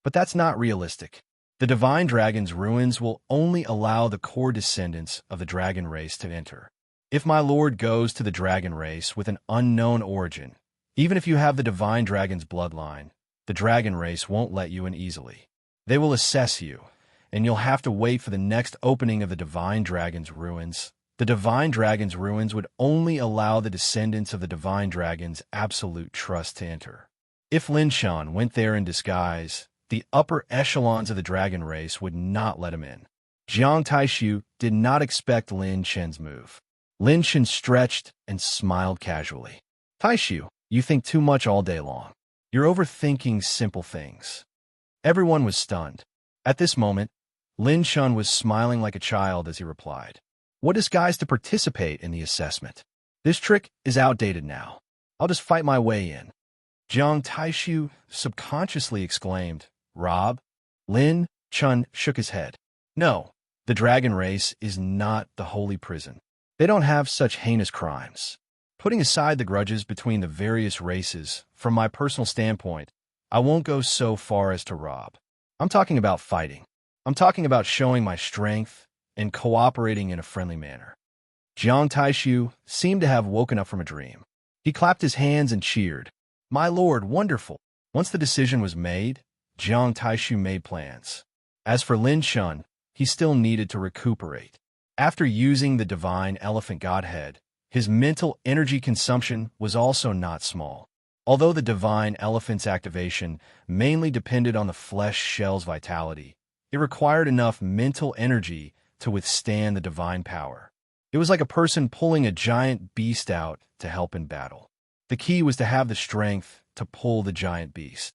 But that's not realistic. The Divine Dragon's ruins will only allow the core descendants of the dragon race to enter. If my lord goes to the dragon race with an unknown origin, even if you have the Divine Dragon's bloodline, the dragon race won't let you in easily. They will assess you, and you'll have to wait for the next opening of the Divine Dragon's ruins. The Divine Dragon's ruins would only allow the descendants of the Divine Dragon's absolute trust to enter. If Lin Shan went there in disguise, the upper echelons of the dragon race would not let him in. Jiang Taishu did not expect Lin Shan's move. Lin Shan stretched and smiled casually. Taishu, you think too much all day long. You're overthinking simple things. Everyone was stunned. At this moment, Lin Shan was smiling like a child as he replied, What disguise to participate in the assessment? This trick is outdated now. I'll just fight my way in. Jiang Taishu subconsciously exclaimed, Rob? Lin Shan shook his head. No, the dragon race is not the holy prison. They don't have such heinous crimes. Putting aside the grudges between the various races, from my personal standpoint, I won't go so far as to rob. I'm talking about fighting. I'm talking about showing my strength and cooperating in a friendly manner. Jiang Taishu seemed to have woken up from a dream. He clapped his hands and cheered. My lord, wonderful. Once the decision was made, Jiang Taishu made plans. As for Lin Shan, he still needed to recuperate. After using the Divine Elephant Godhead, his mental energy consumption was also not small. Although the Divine Elephant's activation mainly depended on the flesh shell's vitality, It required enough mental energy to withstand the divine power. It was like a person pulling a giant beast out to help in battle. The key was to have the strength to pull the giant beast.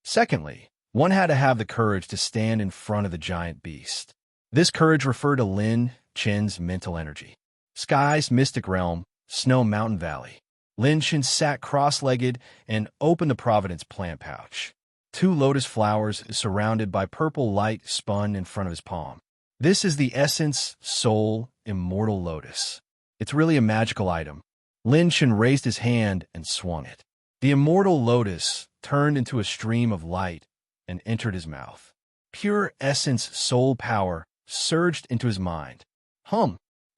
Secondly, one had to have the courage to stand in front of the giant beast. This courage referred to Lin Chen's mental energy. Sky's mystic realm, Snow Mountain Valley. Lin Chen sat cross-legged and opened the Providence plant pouch. 2 lotus flowers surrounded by purple light spun in front of his palm. This is the essence, soul, immortal lotus. It's really a magical item. Lin Chen raised his hand and swung it. The immortal lotus turned into a stream of light and entered his mouth. Pure essence, soul power surged into his mind.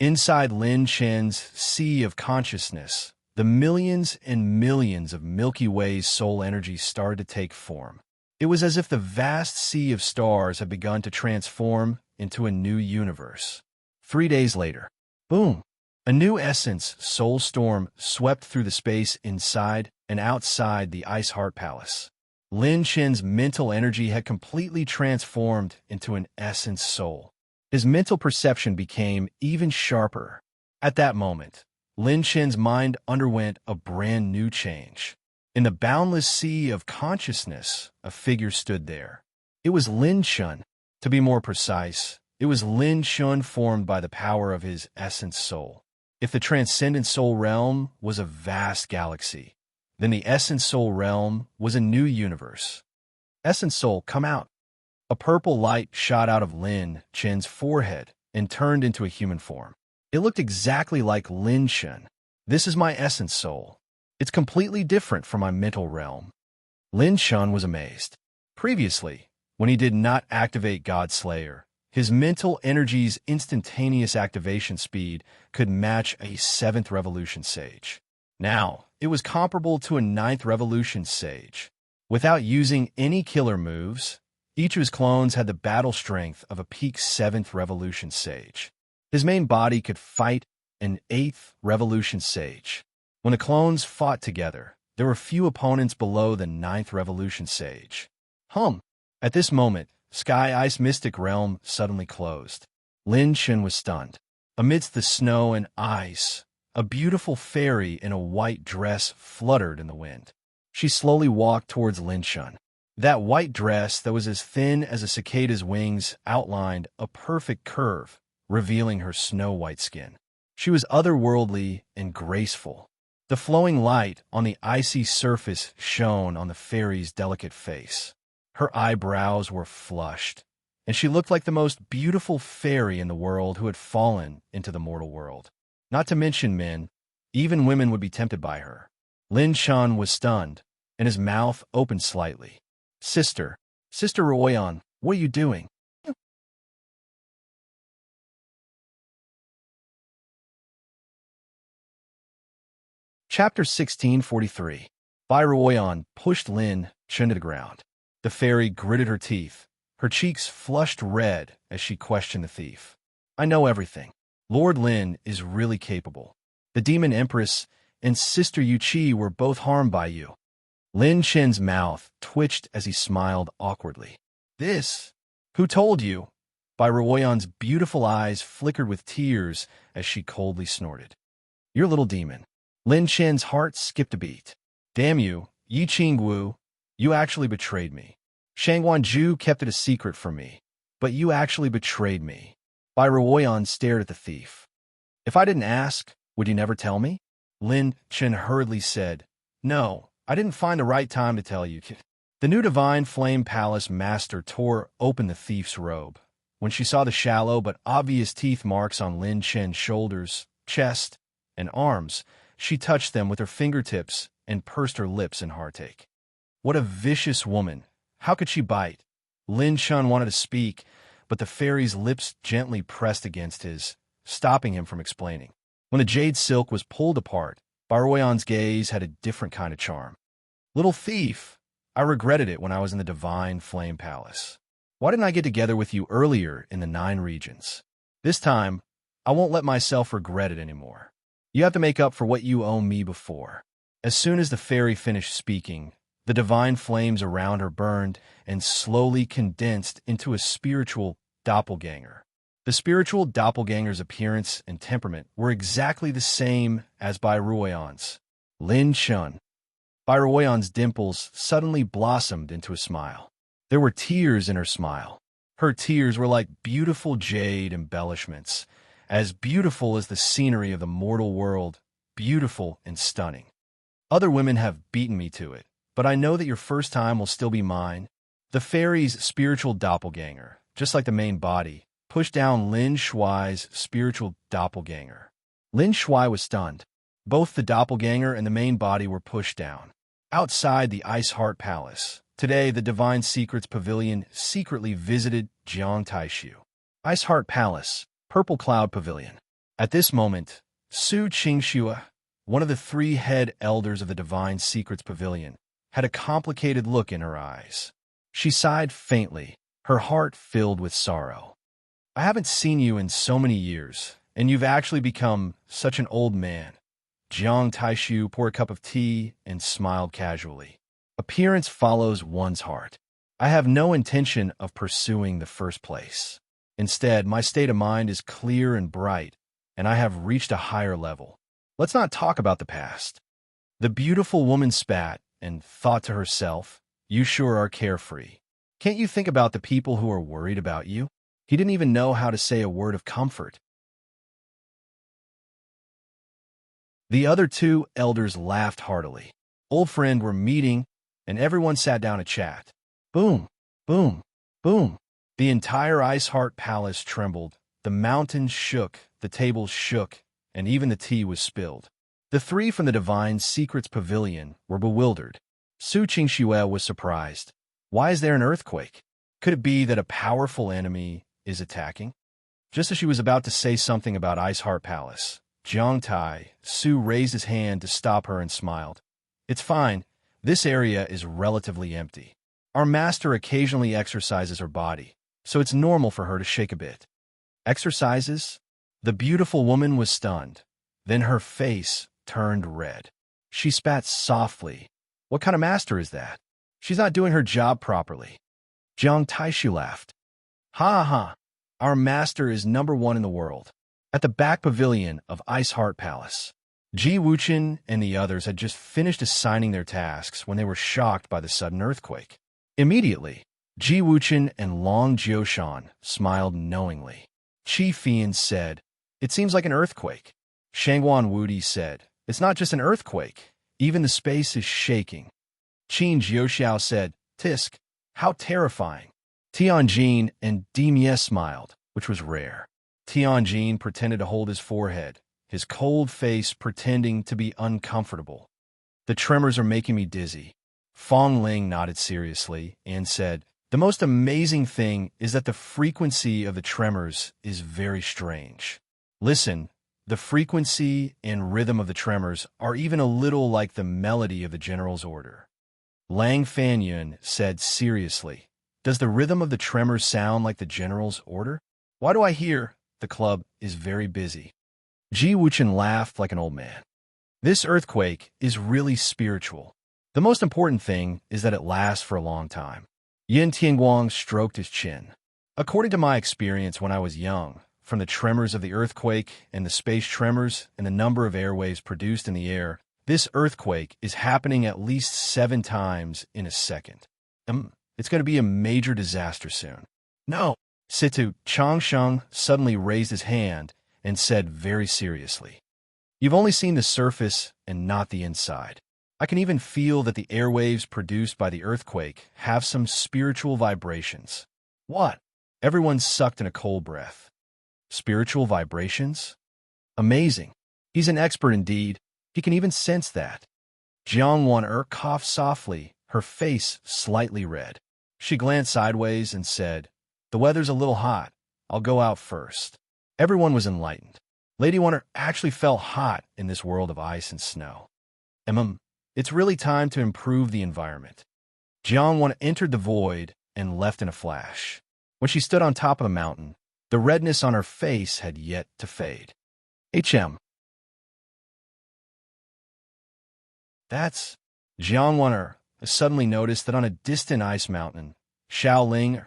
Inside Lin Chen's sea of consciousness, the millions and millions of Milky Way's soul energy started to take form. It was as if the vast sea of stars had begun to transform into a new universe. 3 days later, boom! A new essence, soul storm, swept through the space inside and outside the Ice Heart Palace. Lin Chen's mental energy had completely transformed into an essence soul. His mental perception became even sharper. At that moment, Lin Chen's mind underwent a brand new change. In the boundless sea of consciousness, a figure stood there. It was Lin Chen. To be more precise, it was Lin Chen formed by the power of his essence soul. If the transcendent soul realm was a vast galaxy, then the essence soul realm was a new universe. Essence soul, come out. A purple light shot out of Lin Chen's forehead and turned into a human form. It looked exactly like Lin Chen. This is my essence soul. It's completely different from my mental realm. Lin Chen was amazed. Previously, when he did not activate God Slayer, his mental energy's instantaneous activation speed could match a 7th revolution sage. Now, it was comparable to a 9th revolution sage. Without using any killer moves, each of his clones had the battle strength of a peak 7th revolution sage. His main body could fight an 8th revolution sage. When the clones fought together, there were few opponents below the 9th revolution sage. At this moment, Sky Ice Mystic Realm suddenly closed. Lin Chen was stunned. Amidst the snow and ice, a beautiful fairy in a white dress fluttered in the wind. She slowly walked towards Lin Chen. That white dress that was as thin as a cicada's wings outlined a perfect curve, revealing her snow-white skin. She was otherworldly and graceful. The flowing light on the icy surface shone on the fairy's delicate face. Her eyebrows were flushed, and she looked like the most beautiful fairy in the world who had fallen into the mortal world. Not to mention men, even women would be tempted by her. Lin Chen was stunned, and his mouth opened slightly. Sister Ruoyan, what are you doing? Chapter 1643. Bai Ruoyan pushed Lin Chen to the ground. The fairy gritted her teeth. Her cheeks flushed red as she questioned the thief. I know everything. Lord Lin is really capable. The Demon Empress and Sister Yuqi were both harmed by you. Lin Chen's mouth twitched as he smiled awkwardly. This? Who told you? Bai Ruoyan's beautiful eyes flickered with tears as she coldly snorted. Your little demon. Lin Chen's heart skipped a beat. Damn you, Yi Qingwu, you actually betrayed me. Shang Wanju kept it a secret from me, but you actually betrayed me. Bai Ruoyan stared at the thief. If I didn't ask, would you never tell me? Lin Chen hurriedly said, No, I didn't find the right time to tell you. The new Divine Flame Palace master tore open the thief's robe. When she saw the shallow but obvious teeth marks on Lin Chen's shoulders, chest, and arms, she touched them with her fingertips and pursed her lips in heartache. What a vicious woman! How could she bite? Lin Chen wanted to speak, but the fairy's lips gently pressed against his, stopping him from explaining. When the jade silk was pulled apart, Bai Ruoyan's gaze had a different kind of charm. Little thief! I regretted it when I was in the Divine Flame Palace. Why didn't I get together with you earlier in the 9 regions? This time, I won't let myself regret it anymore. You have to make up for what you owe me before. As soon as the fairy finished speaking, The divine flames around her burned and slowly condensed into a spiritual doppelganger. The spiritual doppelganger's appearance and temperament were exactly the same as Bai Ruoyan's. Lin Chun. Bai Ruoyan's dimples suddenly blossomed into a smile. There were tears in her smile. Her tears were like beautiful jade embellishments, as beautiful as the scenery of the mortal world, beautiful and stunning. Other women have beaten me to it, but I know that your first time will still be mine. The fairy's spiritual doppelganger, just like the main body, pushed down Lin Shuai's spiritual doppelganger. Lin Shuai was stunned. Both the doppelganger and the main body were pushed down. Outside the Ice Heart Palace, today the Divine Secrets Pavilion secretly visited Jiang Taishu. Ice Heart Palace, Purple Cloud Pavilion. At this moment, Su Qingxue, one of the three head elders of the Divine Secrets Pavilion, had a complicated look in her eyes. She sighed faintly, her heart filled with sorrow. I haven't seen you in so many years, and you've actually become such an old man. Jiang Taishu poured a cup of tea and smiled casually. Appearance follows one's heart. I have no intention of pursuing the first place. Instead, my state of mind is clear and bright, and I have reached a higher level. Let's not talk about the past. The beautiful woman spat and thought to herself, you sure are carefree. Can't you think about the people who are worried about you? He didn't even know how to say a word of comfort. The other two elders laughed heartily. Old friend were meeting, and everyone sat down to chat. Boom, boom, boom. The entire Ice Heart Palace trembled. The mountains shook, the tables shook, and even the tea was spilled. The three from the Divine Secrets Pavilion were bewildered. Su Qingxue was surprised. Why is there an earthquake? Could it be that a powerful enemy is attacking? Just as she was about to say something about Ice Heart Palace, Jiang Tai Su raised his hand to stop her and smiled. It's fine. This area is relatively empty. Our master occasionally exercises her body, so it's normal for her to shake a bit. Exercises? The beautiful woman was stunned. Then her face turned red. She spat softly. What kind of master is that? She's not doing her job properly. Jiang Taishu laughed. Ha ha! Our master is #1 in the world. At the back pavilion of Ice Heart Palace, Ji Wuchen and the others had just finished assigning their tasks when they were shocked by the sudden earthquake. Immediately, Ji Wuchen and Long Jiushan smiled knowingly. Qi Fian said, it seems like an earthquake. Shangguan Wudi said, it's not just an earthquake, even the space is shaking. Qin Jiuxiao said, Tisk, how terrifying. Tianjin and Dimie smiled, which was rare. Tianjin pretended to hold his forehead, his cold face pretending to be uncomfortable. The tremors are making me dizzy. Fong Ling nodded seriously and said, the most amazing thing is that the frequency of the tremors is very strange. Listen, the frequency and rhythm of the tremors are even a little like the melody of the general's order. Lang Fanyun said seriously, does the rhythm of the tremors sound like the general's order? Why do I hear the club is very busy? Ji Wuchen laughed like an old man. This earthquake is really spiritual. The most important thing is that it lasts for a long time. Yin Tianguang stroked his chin. According to my experience when I was young, from the tremors of the earthquake and the space tremors and the number of airwaves produced in the air, this earthquake is happening at least 7 times in a second. It's going to be a major disaster soon. No. Situ Changsheng suddenly raised his hand and said very seriously, you've only seen the surface and not the inside. I can even feel that the airwaves produced by the earthquake have some spiritual vibrations. What? Everyone sucked in a cold breath. Spiritual vibrations? Amazing. He's an expert indeed. He can even sense that. Jiang Wan coughed softly, her face slightly red. She glanced sideways and said, the weather's a little hot. I'll go out first. Everyone was enlightened. Lady Wan actually felt hot in this world of ice and snow. It's really time to improve the environment. Jiang Wan entered the void and left in a flash. When she stood on top of the mountain, the redness on her face had yet to fade. That's Jiang Wan suddenly noticed that on a distant ice mountain, Xiao Ling,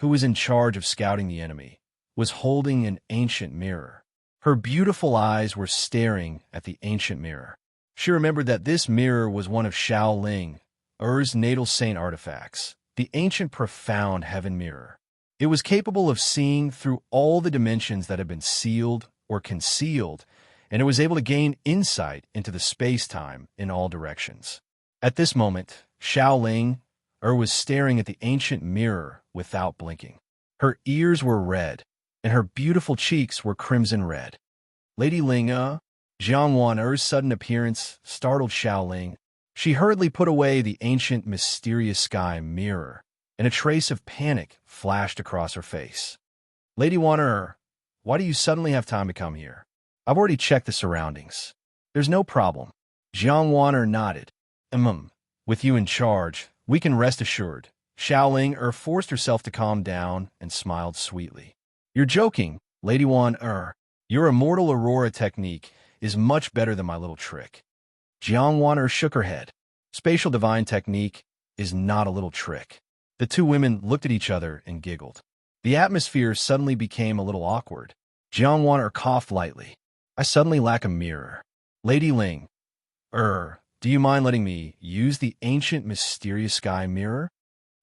who was in charge of scouting the enemy, was holding an ancient mirror. Her beautiful eyes were staring at the ancient mirror. She remembered that this mirror was one of Xiao Ling, Er's natal saint artifacts, the ancient profound heaven mirror. It was capable of seeing through all the dimensions that had been sealed or concealed, and it was able to gain insight into the space-time in all directions. At this moment, Xiao Ling, was staring at the ancient mirror without blinking. Her ears were red, and her beautiful cheeks were crimson red. Lady Ling, Jiangwan sudden appearance startled Xiao Ling. She hurriedly put away the ancient mysterious sky mirror, and a trace of panic flashed across her face. Lady Wan, why do you suddenly have time to come here? I've already checked the surroundings. There's no problem. Jiangwan nodded. With you in charge, we can rest assured. Xiao Ling forced herself to calm down and smiled sweetly. You're joking, Lady Wan. Your immortal aurora technique is much better than my little trick. Jiangwan shook her head. Spatial divine technique is not a little trick. The two women looked at each other and giggled. The atmosphere suddenly became a little awkward. Jiangwan coughed lightly. I suddenly lack a mirror. Lady Ling, do you mind letting me use the ancient mysterious sky mirror?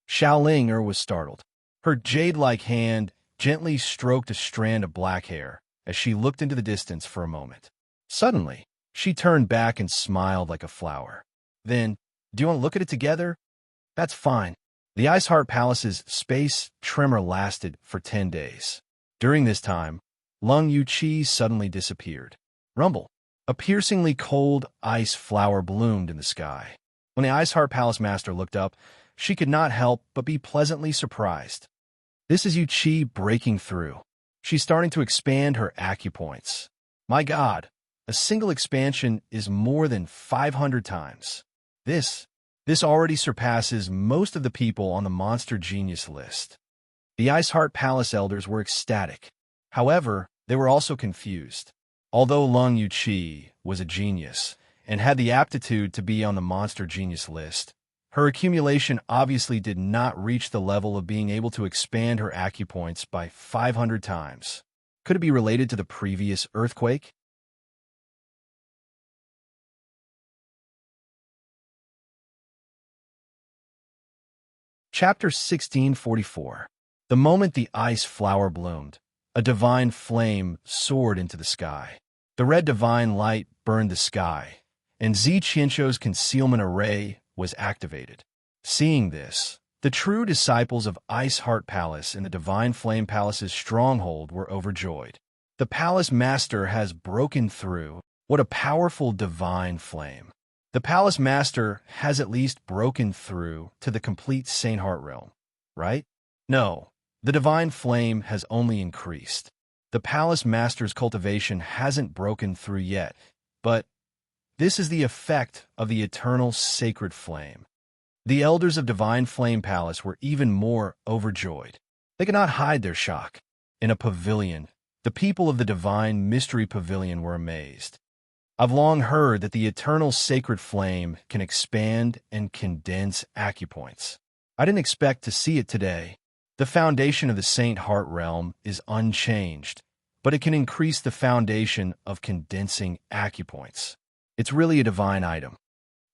Xiao Ling was startled. Her jade-like hand gently stroked a strand of black hair as she looked into the distance for a moment. Suddenly, she turned back and smiled like a flower. Then, do you want to look at it together? That's fine. The Ice Heart Palace's space tremor lasted for 10 days. During this time, Lung Yuqi suddenly disappeared. Rumble. A piercingly cold ice flower bloomed in the sky. When the Ice Heart Palace master looked up, she could not help but be pleasantly surprised. This is Yuqi breaking through. She's starting to expand her acupoints. My God, a single expansion is more than 500 times. This already surpasses most of the people on the monster genius list. The Ice Heart Palace elders were ecstatic. However, they were also confused. Although Lung Yuqi was a genius and had the aptitude to be on the monster genius list, her accumulation obviously did not reach the level of being able to expand her acupoints by 500 times. Could it be related to the previous earthquake? Chapter 1644. The moment the ice flower bloomed, a divine flame soared into the sky. The red divine light burned the sky, and Zi Qianzhou's concealment array was activated. Seeing this, the true disciples of Ice Heart Palace in the Divine Flame Palace's stronghold were overjoyed. The palace master has broken through. What a powerful divine flame. The palace master has at least broken through to the complete Saint Heart realm, right? No, the divine flame has only increased. The palace master's cultivation hasn't broken through yet, but this is the effect of the eternal sacred flame. The elders of Divine Flame Palace were even more overjoyed. They could not hide their shock. In a pavilion, the people of the Divine Mystery Pavilion were amazed. I've long heard that the eternal sacred flame can expand and condense acupoints. I didn't expect to see it today. The foundation of the Saint Heart realm is unchanged, but it can increase the foundation of condensing acupoints. It's really a divine item.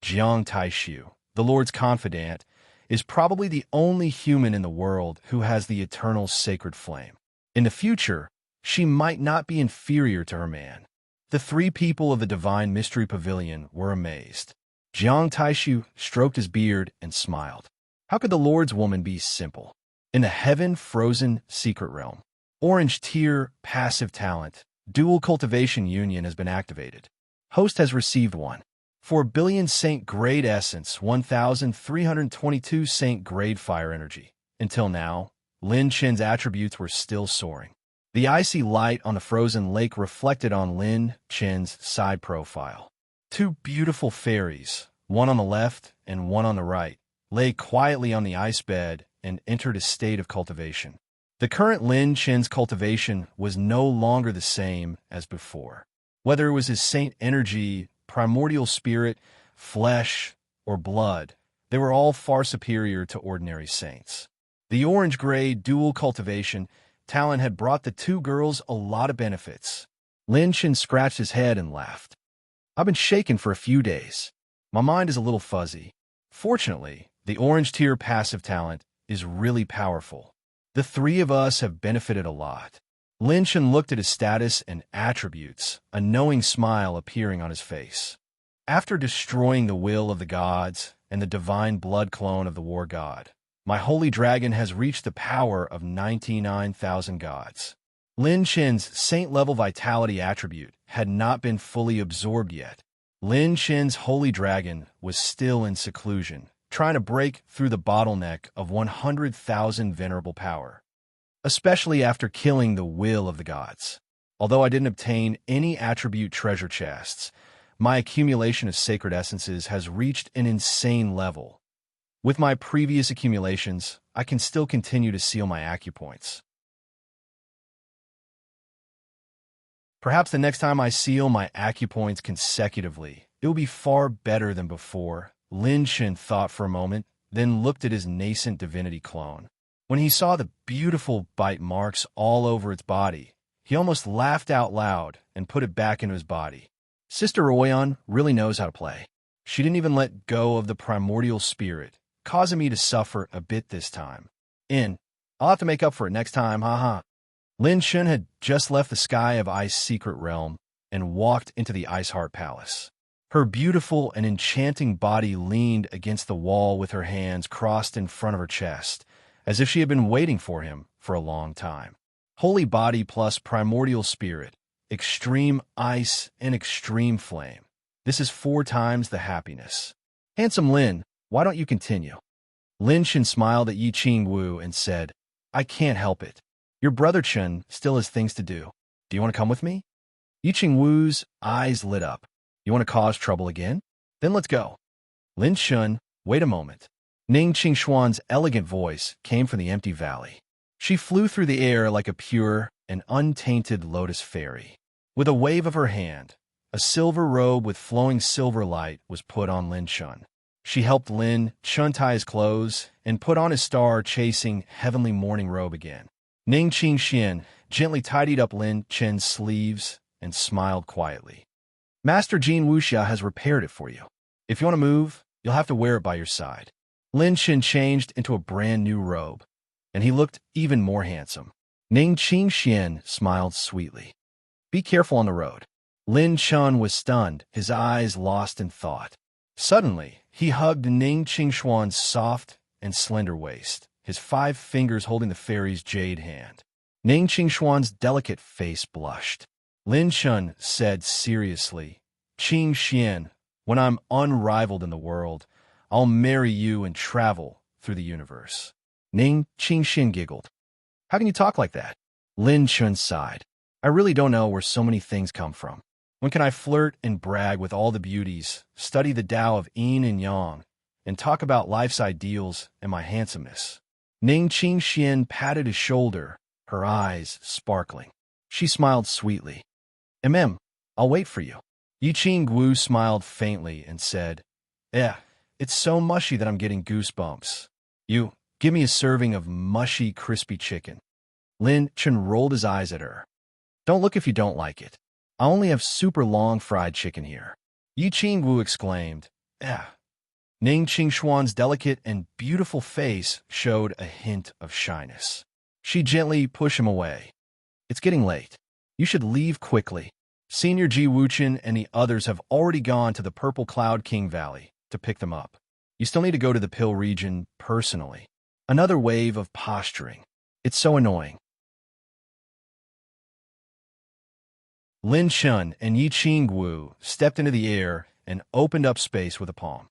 Jiang Taishu, the Lord's confidant, is probably the only human in the world who has the eternal sacred flame. In the future, she might not be inferior to her man. The three people of the Divine Mystery Pavilion were amazed. Jiang Taishu stroked his beard and smiled. How could the Lord's woman be simple? In the heaven-frozen secret realm, Orange Tier passive talent, dual cultivation union has been activated. Host has received 4 billion Saint Grade Essence, 1,322 Saint Grade Fire Energy. Until now, Lin Chen's attributes were still soaring. The icy light on the frozen lake reflected on Lin Chen's side profile. Two beautiful fairies, one on the left and one on the right, lay quietly on the ice bed and entered a state of cultivation. The current Lin Chen's cultivation was no longer the same as before. Whether it was his saint energy, primordial spirit, flesh, or blood, They were all far superior to ordinary saints. The orange-gray dual cultivation talent had brought the two girls a lot of benefits. Lin Chen scratched his head and laughed. I've been shaken for a few days. My mind is a little fuzzy. Fortunately, the orange tier passive talent is really powerful. The three of us have benefited a lot. Lin Chen looked at his status and attributes, a knowing smile appearing on his face. After destroying the will of the gods and the divine blood clone of the war god, my holy dragon has reached the power of 99,000 gods. Lin Chen's saint-level vitality attribute had not been fully absorbed yet. Lin Chen's holy dragon was still in seclusion, trying to break through the bottleneck of 100,000 venerable power, especially after killing the will of the gods. Although I didn't obtain any attribute treasure chests, my accumulation of sacred essences has reached an insane level. With my previous accumulations, I can still continue to seal my acupoints. Perhaps the next time I seal my acupoints consecutively, it will be far better than before. Lin Chen thought for a moment, then looked at his nascent divinity clone. When he saw the beautiful bite marks all over its body, he almost laughed out loud and put it back into his body. Sister Oyan really knows how to play. She didn't even let go of the primordial spirit, causing me to suffer a bit this time. I'll have to make up for it next time, haha. Lin Chen had just left the Sky of Ice secret realm and walked into the Ice Heart Palace. Her beautiful and enchanting body leaned against the wall with her hands crossed in front of her chest, as if she had been waiting for him for a long time. Holy body plus primordial spirit, extreme ice and extreme flame. This is 4 times the happiness. Handsome Lin, why don't you continue? Lin Chen smiled at Yi Qing Wu and said, I can't help it. Your brother Chen still has things to do. Do you want to come with me? Yi Qing Wu's eyes lit up. You want to cause trouble again? Then let's go. Lin Chen, wait a moment. Ning Qingshuan's elegant voice came from the empty valley. She flew through the air like a pure and untainted lotus fairy. With a wave of her hand, a silver robe with flowing silver light was put on Lin Chen. She helped Lin Chen tie his clothes and put on his star-chasing heavenly morning robe again. Ning Qingxian gently tidied up Lin Chen's sleeves and smiled quietly. Master Jin Wuxia has repaired it for you. If you want to move, you'll have to wear it by your side. Lin Chen changed into a brand new robe, and he looked even more handsome. Ning Qingxian smiled sweetly. Be careful on the road. Lin Chen was stunned, his eyes lost in thought. Suddenly, he hugged Ning Qingshuan's soft and slender waist, his 5 fingers holding the fairy's jade hand. Ning Qingshuan's delicate face blushed. Lin Chen said seriously, Qingxian, when I'm unrivaled in the world, I'll marry you and travel through the universe. Ning Qingxian giggled. How can you talk like that? Lin Chen sighed. I really don't know where so many things come from. When can I flirt and brag with all the beauties, study the Tao of Yin and Yang, and talk about life's ideals and my handsomeness? Ning Qingxian patted his shoulder, her eyes sparkling. She smiled sweetly. I'll wait for you. Yi Qing Wu smiled faintly and said, it's so mushy that I'm getting goosebumps. You, give me a serving of mushy, crispy chicken. Lin Chen rolled his eyes at her. Don't look if you don't like it. I only have super long fried chicken here. Yi Qing Wu exclaimed, Ning Qingshuan's delicate and beautiful face showed a hint of shyness. She gently pushed him away. It's getting late. You should leave quickly. Senior Ji Wuchen and the others have already gone to the Purple Cloud King Valley to pick them up. You still need to go to the Pill region personally. Another wave of posturing. It's so annoying. Lin Chen and Yi Qing Wu stepped into the air and opened up space with a palm.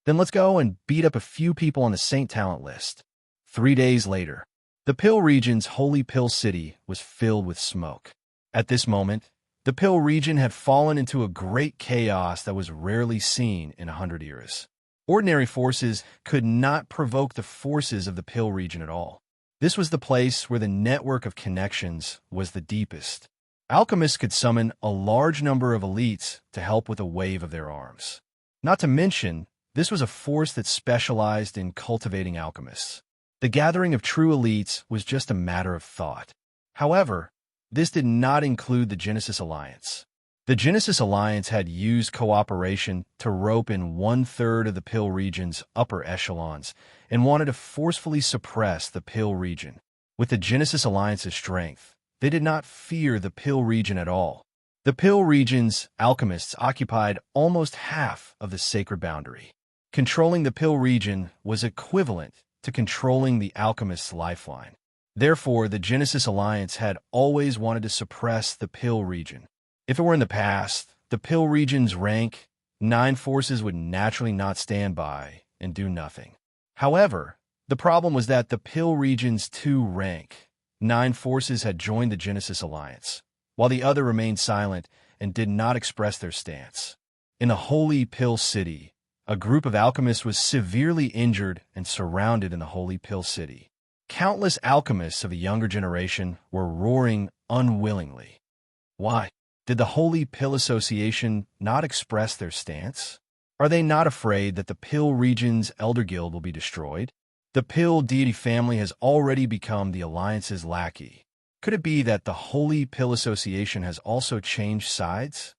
Then let's go and beat up a few people on the Saint Talent list. 3 days later, the Pill region's holy Pill city was filled with smoke. At this moment, the Pill region had fallen into a great chaos that was rarely seen in 100 eras. Ordinary forces could not provoke the forces of the Pill region at all. This was the place where the network of connections was the deepest. Alchemists could summon a large number of elites to help with a wave of their arms. Not to mention, This was a force that specialized in cultivating alchemists. The gathering of true elites was just a matter of thought. However, this did not include the Genesis Alliance. The Genesis Alliance had used cooperation to rope in one-third of the Pale region's upper echelons and wanted to forcefully suppress the Pale region. With the Genesis Alliance's strength, they did not fear the Pale region at all. The Pale region's alchemists occupied almost half of the sacred boundary. Controlling the Pale region was equivalent to controlling the alchemist's lifeline. Therefore, the Genesis Alliance had always wanted to suppress the Pale region. If it were in the past, the Pale region's rank 9 forces would naturally not stand by and do nothing. However, the problem was that the Pale region's 2 rank 9 forces had joined the Genesis Alliance, while the other remained silent and did not express their stance. In the Holy Pale City, a group of alchemists was severely injured and surrounded in the Holy Pale City. Countless alchemists of the younger generation were roaring unwillingly. Why? Did the Holy Pale Association not express their stance? Are they not afraid that the Pale region's Elder Guild will be destroyed? The Pale deity family has already become the Alliance's lackey. Could it be that the Holy Pale Association has also changed sides?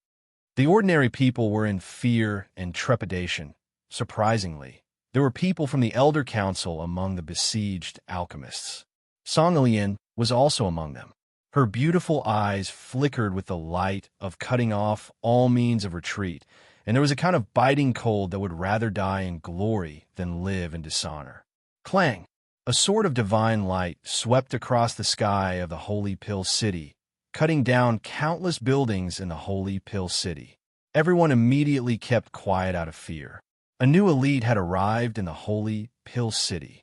The ordinary people were in fear and trepidation. Surprisingly, there were people from the Elder Council among the besieged alchemists. Song Ilian was also among them. Her beautiful eyes flickered with the light of cutting off all means of retreat, and there was a kind of biting cold that would rather die in glory than live in dishonor. Clang! A sword of divine light swept across the sky of the Holy Pale City, cutting down countless buildings in the Holy Pale City. Everyone immediately kept quiet out of fear. A new elite had arrived in the Holy Pale City.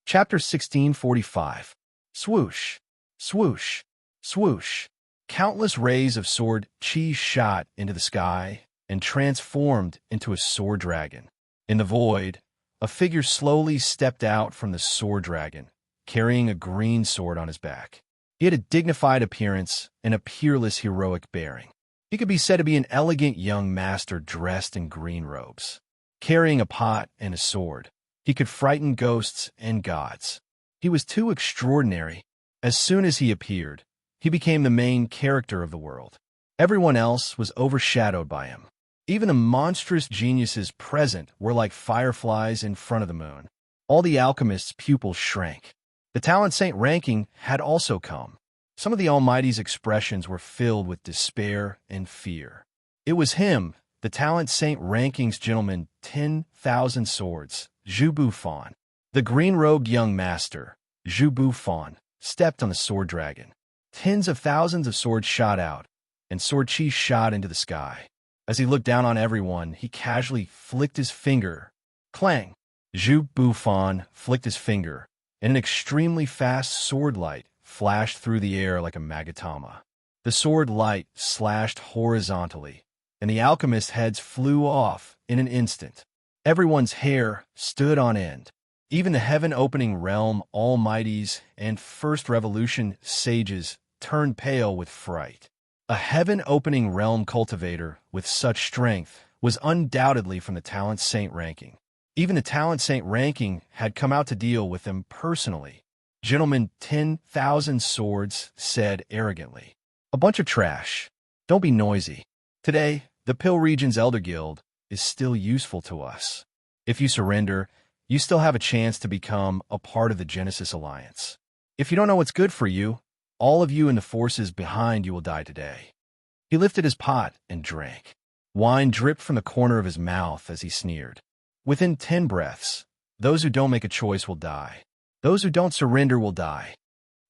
Chapter 1645. Swoosh, swoosh, swoosh. Countless rays of sword chi shot into the sky and transformed into a sword dragon. In the void, a figure slowly stepped out from the sword dragon, carrying a green sword on his back. He had a dignified appearance and a peerless heroic bearing. He could be said to be an elegant young master dressed in green robes. Carrying a pot and a sword, he could frighten ghosts and gods. He was too extraordinary. As soon as he appeared, he became the main character of the world. Everyone else was overshadowed by him. Even the monstrous geniuses present were like fireflies in front of the moon. All the alchemists' pupils shrank. The Talent Saint ranking had also come. Some of the Almighty's expressions were filled with despair and fear. It was him, the Talent Saint ranking's gentleman 10,000 swords, Zhu Bufan. The green-robed young master, Zhu Bufan, stepped on the sword dragon. Tens of thousands of swords shot out, and sword chi shot into the sky. As he looked down on everyone, he casually flicked his finger. Clang! Zhu Bufan flicked his finger, and an extremely fast sword light flashed through the air like a magatama. The sword light slashed horizontally, and the alchemists' heads flew off in an instant. Everyone's hair stood on end. Even the heaven-opening realm almighties and First Revolution sages turned pale with fright. A heaven-opening realm cultivator with such strength was undoubtedly from the Talent Saint ranking. Even the Talent Saint ranking had come out to deal with them personally. Gentleman 10,000 swords said arrogantly, "A bunch of trash. Don't be noisy. Today, the Pale Region's Elder Guild is still useful to us. If you surrender, you still have a chance to become a part of the Genesis Alliance. If you don't know what's good for you, all of you and the forces behind you will die today." He lifted his pot and drank. Wine dripped from the corner of his mouth as he sneered. Within 10 breaths, those who don't make a choice will die. Those who don't surrender will die.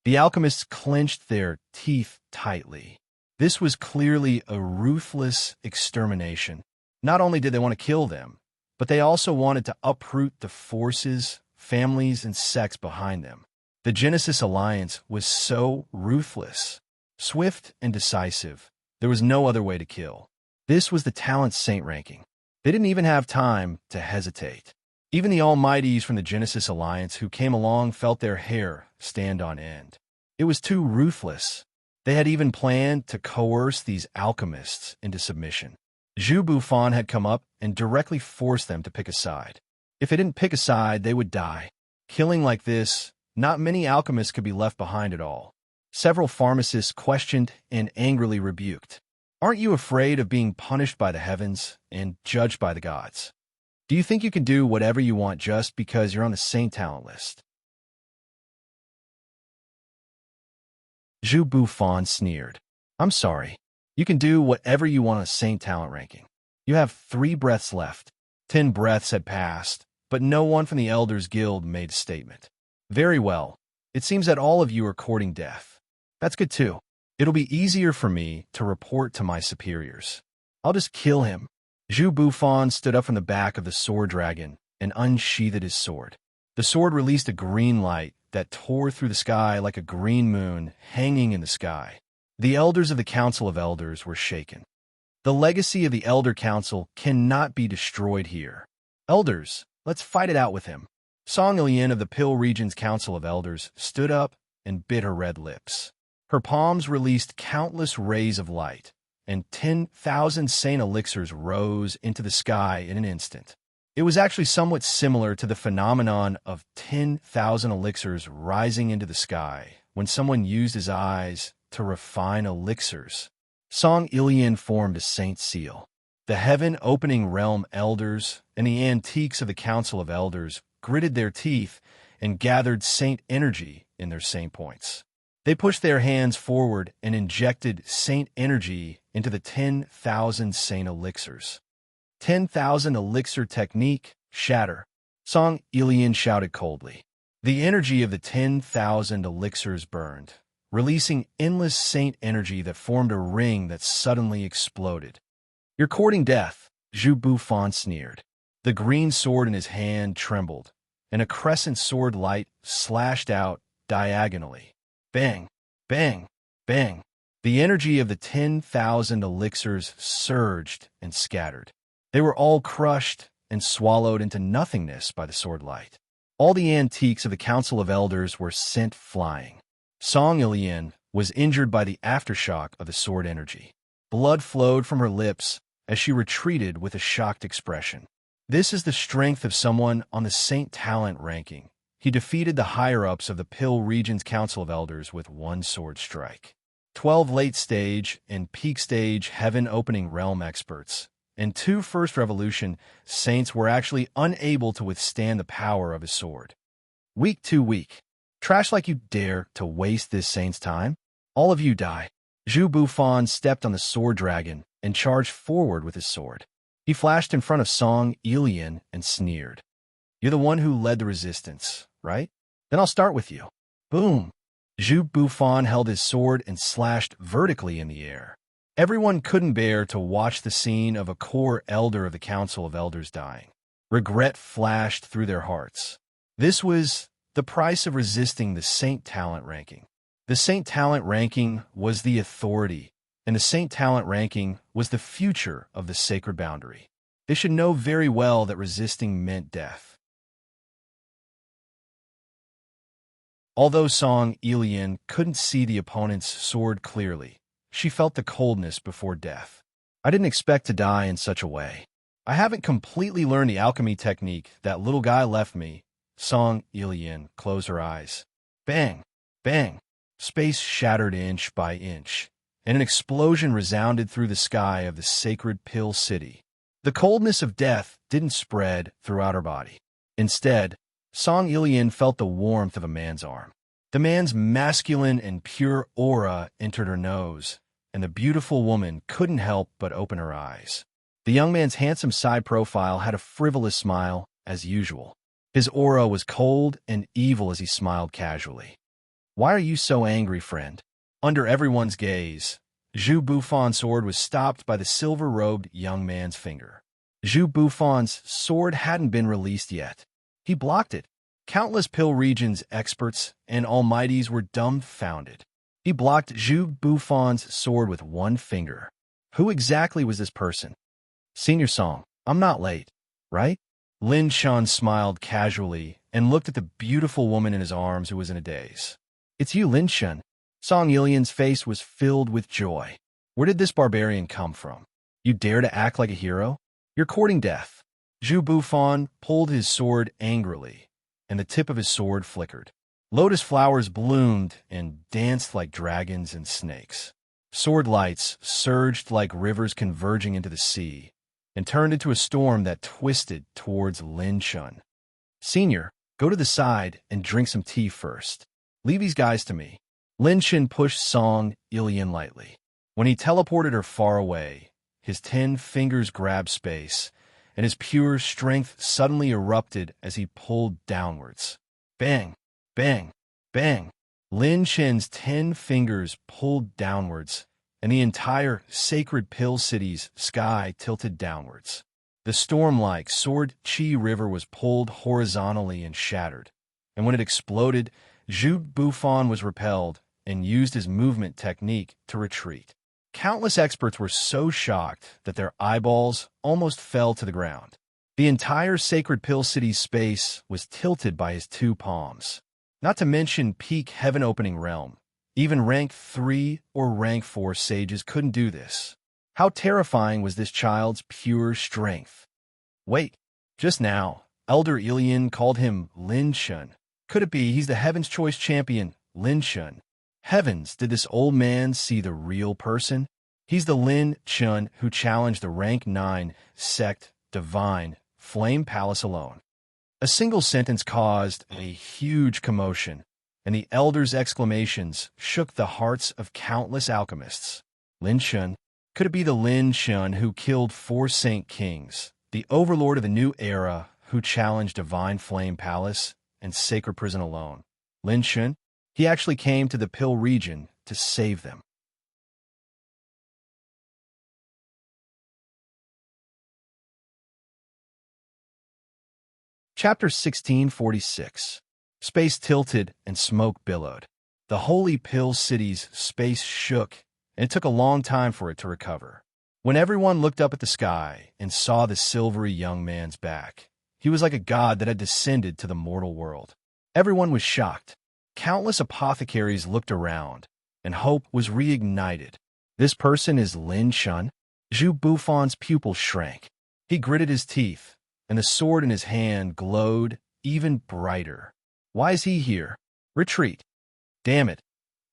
The alchemists clenched their teeth tightly. This was clearly a ruthless extermination. Not only did they want to kill them, but they also wanted to uproot the forces, families, and sects behind them. The Genesis Alliance was so ruthless, swift, and decisive. There was no other way to kill. This was the Talent Saint ranking. They didn't even have time to hesitate. Even the Almighties from the Genesis Alliance who came along felt their hair stand on end. It was too ruthless. They had even planned to coerce these alchemists into submission. Zhu Bufan had come up and directly forced them to pick a side. If they didn't pick a side, they would die. Killing like this, not many alchemists could be left behind at all. Several pharmacists questioned and angrily rebuked. Aren't you afraid of being punished by the heavens and judged by the gods? Do you think you can do whatever you want just because you're on the saint talent list? Zhu Bufan sneered. I'm sorry. You can do whatever you want on a saint talent ranking. You have 3 breaths left. 10 breaths had passed, but no one from the Elders Guild made a statement. Very well. It seems that all of you are courting death. That's good too. It'll be easier for me to report to my superiors. I'll just kill him. Zhu Bufan stood up from the back of the sword dragon and unsheathed his sword. The sword released a green light that tore through the sky like a green moon hanging in the sky. The elders of the Council of Elders were shaken. The legacy of the Elder Council cannot be destroyed here. Elders, let's fight it out with him. Song Ilian of the Pill Region's Council of Elders stood up and bit her red lips. Her palms released countless rays of light, and 10,000 Saint elixirs rose into the sky in an instant. It was actually somewhat similar to the phenomenon of 10,000 elixirs rising into the sky when someone used his eyes to refine elixirs. Song Ilian formed a saint seal. The heaven-opening realm elders and the antiques of the Council of Elders gritted their teeth and gathered saint energy in their saint points. They pushed their hands forward and injected saint energy into the 10,000 saint elixirs. 10,000 elixir technique, shatter. Song Ilian shouted coldly. The energy of the 10,000 elixirs burned, releasing endless saint energy that formed a ring that suddenly exploded. You're courting death, Zhu Bufan sneered. The green sword in his hand trembled, and a crescent sword light slashed out diagonally. Bang, bang, bang. The energy of the 10,000 elixirs surged and scattered. They were all crushed and swallowed into nothingness by the sword light. All the antiques of the Council of Elders were sent flying. Song Ilian was injured by the aftershock of the sword energy. Blood flowed from her lips as she retreated with a shocked expression. This is the strength of someone on the Saint Talent ranking. He defeated the higher-ups of the Pill Region's Council of Elders with 1 sword strike. 12 late-stage and peak-stage heaven-opening realm experts and 2 First Revolution saints were actually unable to withstand the power of his sword. Weak too weak. Trash like you dare to waste this saint's time? All of you die. Zhu Bufan stepped on the sword dragon and charged forward with his sword. He flashed in front of Song Ilian and sneered. You're the one who led the resistance, right? Then I'll start with you. Boom! Zhu Bufan held his sword and slashed vertically in the air. Everyone couldn't bear to watch the scene of a core elder of the Council of Elders dying. Regret flashed through their hearts. This was the price of resisting the Saint Talent ranking. The Saint Talent ranking was the authority, and the Saint Talent ranking was the future of the sacred boundary. They should know very well that resisting meant death. Although Song Ilian couldn't see the opponent's sword clearly, she felt the coldness before death. I didn't expect to die in such a way. I haven't completely learned the alchemy technique that little guy left me. Song Ilian closed her eyes. Bang! Bang! Space shattered inch by inch, and an explosion resounded through the sky of the sacred Pill City. The coldness of death didn't spread throughout her body. Instead, Song Ilian felt the warmth of a man's arm. The man's masculine and pure aura entered her nose, and the beautiful woman couldn't help but open her eyes. The young man's handsome side profile had a frivolous smile, as usual. His aura was cold and evil as he smiled casually. Why are you so angry, friend? Under everyone's gaze, Zhu Bufan's sword was stopped by the silver-robed young man's finger. Zhu Bufan's sword hadn't been released yet. He blocked it. Countless Pill Region's experts and almighties were dumbfounded. He blocked Zhu Bufan's sword with 1 finger. Who exactly was this person? Senior Song, I'm not late, right? Lin Shun smiled casually and looked at the beautiful woman in his arms who was in a daze. It's you, Lin Shun. Song Yilian's face was filled with joy. Where did this barbarian come from? You dare to act like a hero? You're courting death. Zhu Bufan pulled his sword angrily, and the tip of his sword flickered. Lotus flowers bloomed and danced like dragons and snakes. Sword lights surged like rivers converging into the sea, and turned into a storm that twisted towards Lin Chun. Senior, go to the side and drink some tea first. Leave these guys to me. Lin Chun pushed Song Yilian lightly. When he teleported her far away, his 10 fingers grabbed space, and his pure strength suddenly erupted as he pulled downwards. Bang! Bang! Bang! Lin Chen's 10 fingers pulled downwards, and the entire sacred Pill City's sky tilted downwards. The storm-like Sword Chi River was pulled horizontally and shattered, and when it exploded, Zhu Bufan was repelled and used his movement technique to retreat. Countless experts were so shocked that their eyeballs almost fell to the ground. The entire sacred Pill City's space was tilted by his 2 palms. Not to mention peak heaven-opening realm. Even rank 3 or rank 4 sages couldn't do this. How terrifying was this child's pure strength? Wait, just now, Elder Ilian called him Lin Chun. Could it be he's the Heaven's Choice champion, Lin Chun? Heavens, did this old man see the real person? He's the Lin Chun who challenged the rank 9 sect divine Flame Palace alone. A single sentence caused a huge commotion, and the elder's exclamations shook the hearts of countless alchemists. Lin Chun? Could it be the Lin Chun who killed 4 Saint Kings, the overlord of the new era who challenged Divine Flame Palace and Sacred Prison alone? Lin Chun? He actually came to the Pill region to save them. Chapter 1646. Space tilted and smoke billowed. The holy Pill City's space shook, and it took a long time for it to recover. When everyone looked up at the sky and saw the silvery young man's back, he was like a god that had descended to the mortal world. Everyone was shocked. Countless apothecaries looked around, and hope was reignited. This person is Lin Chun? Zhu Bufan's pupil shrank. He gritted his teeth, and the sword in his hand glowed even brighter. Why is he here? Retreat. Damn it.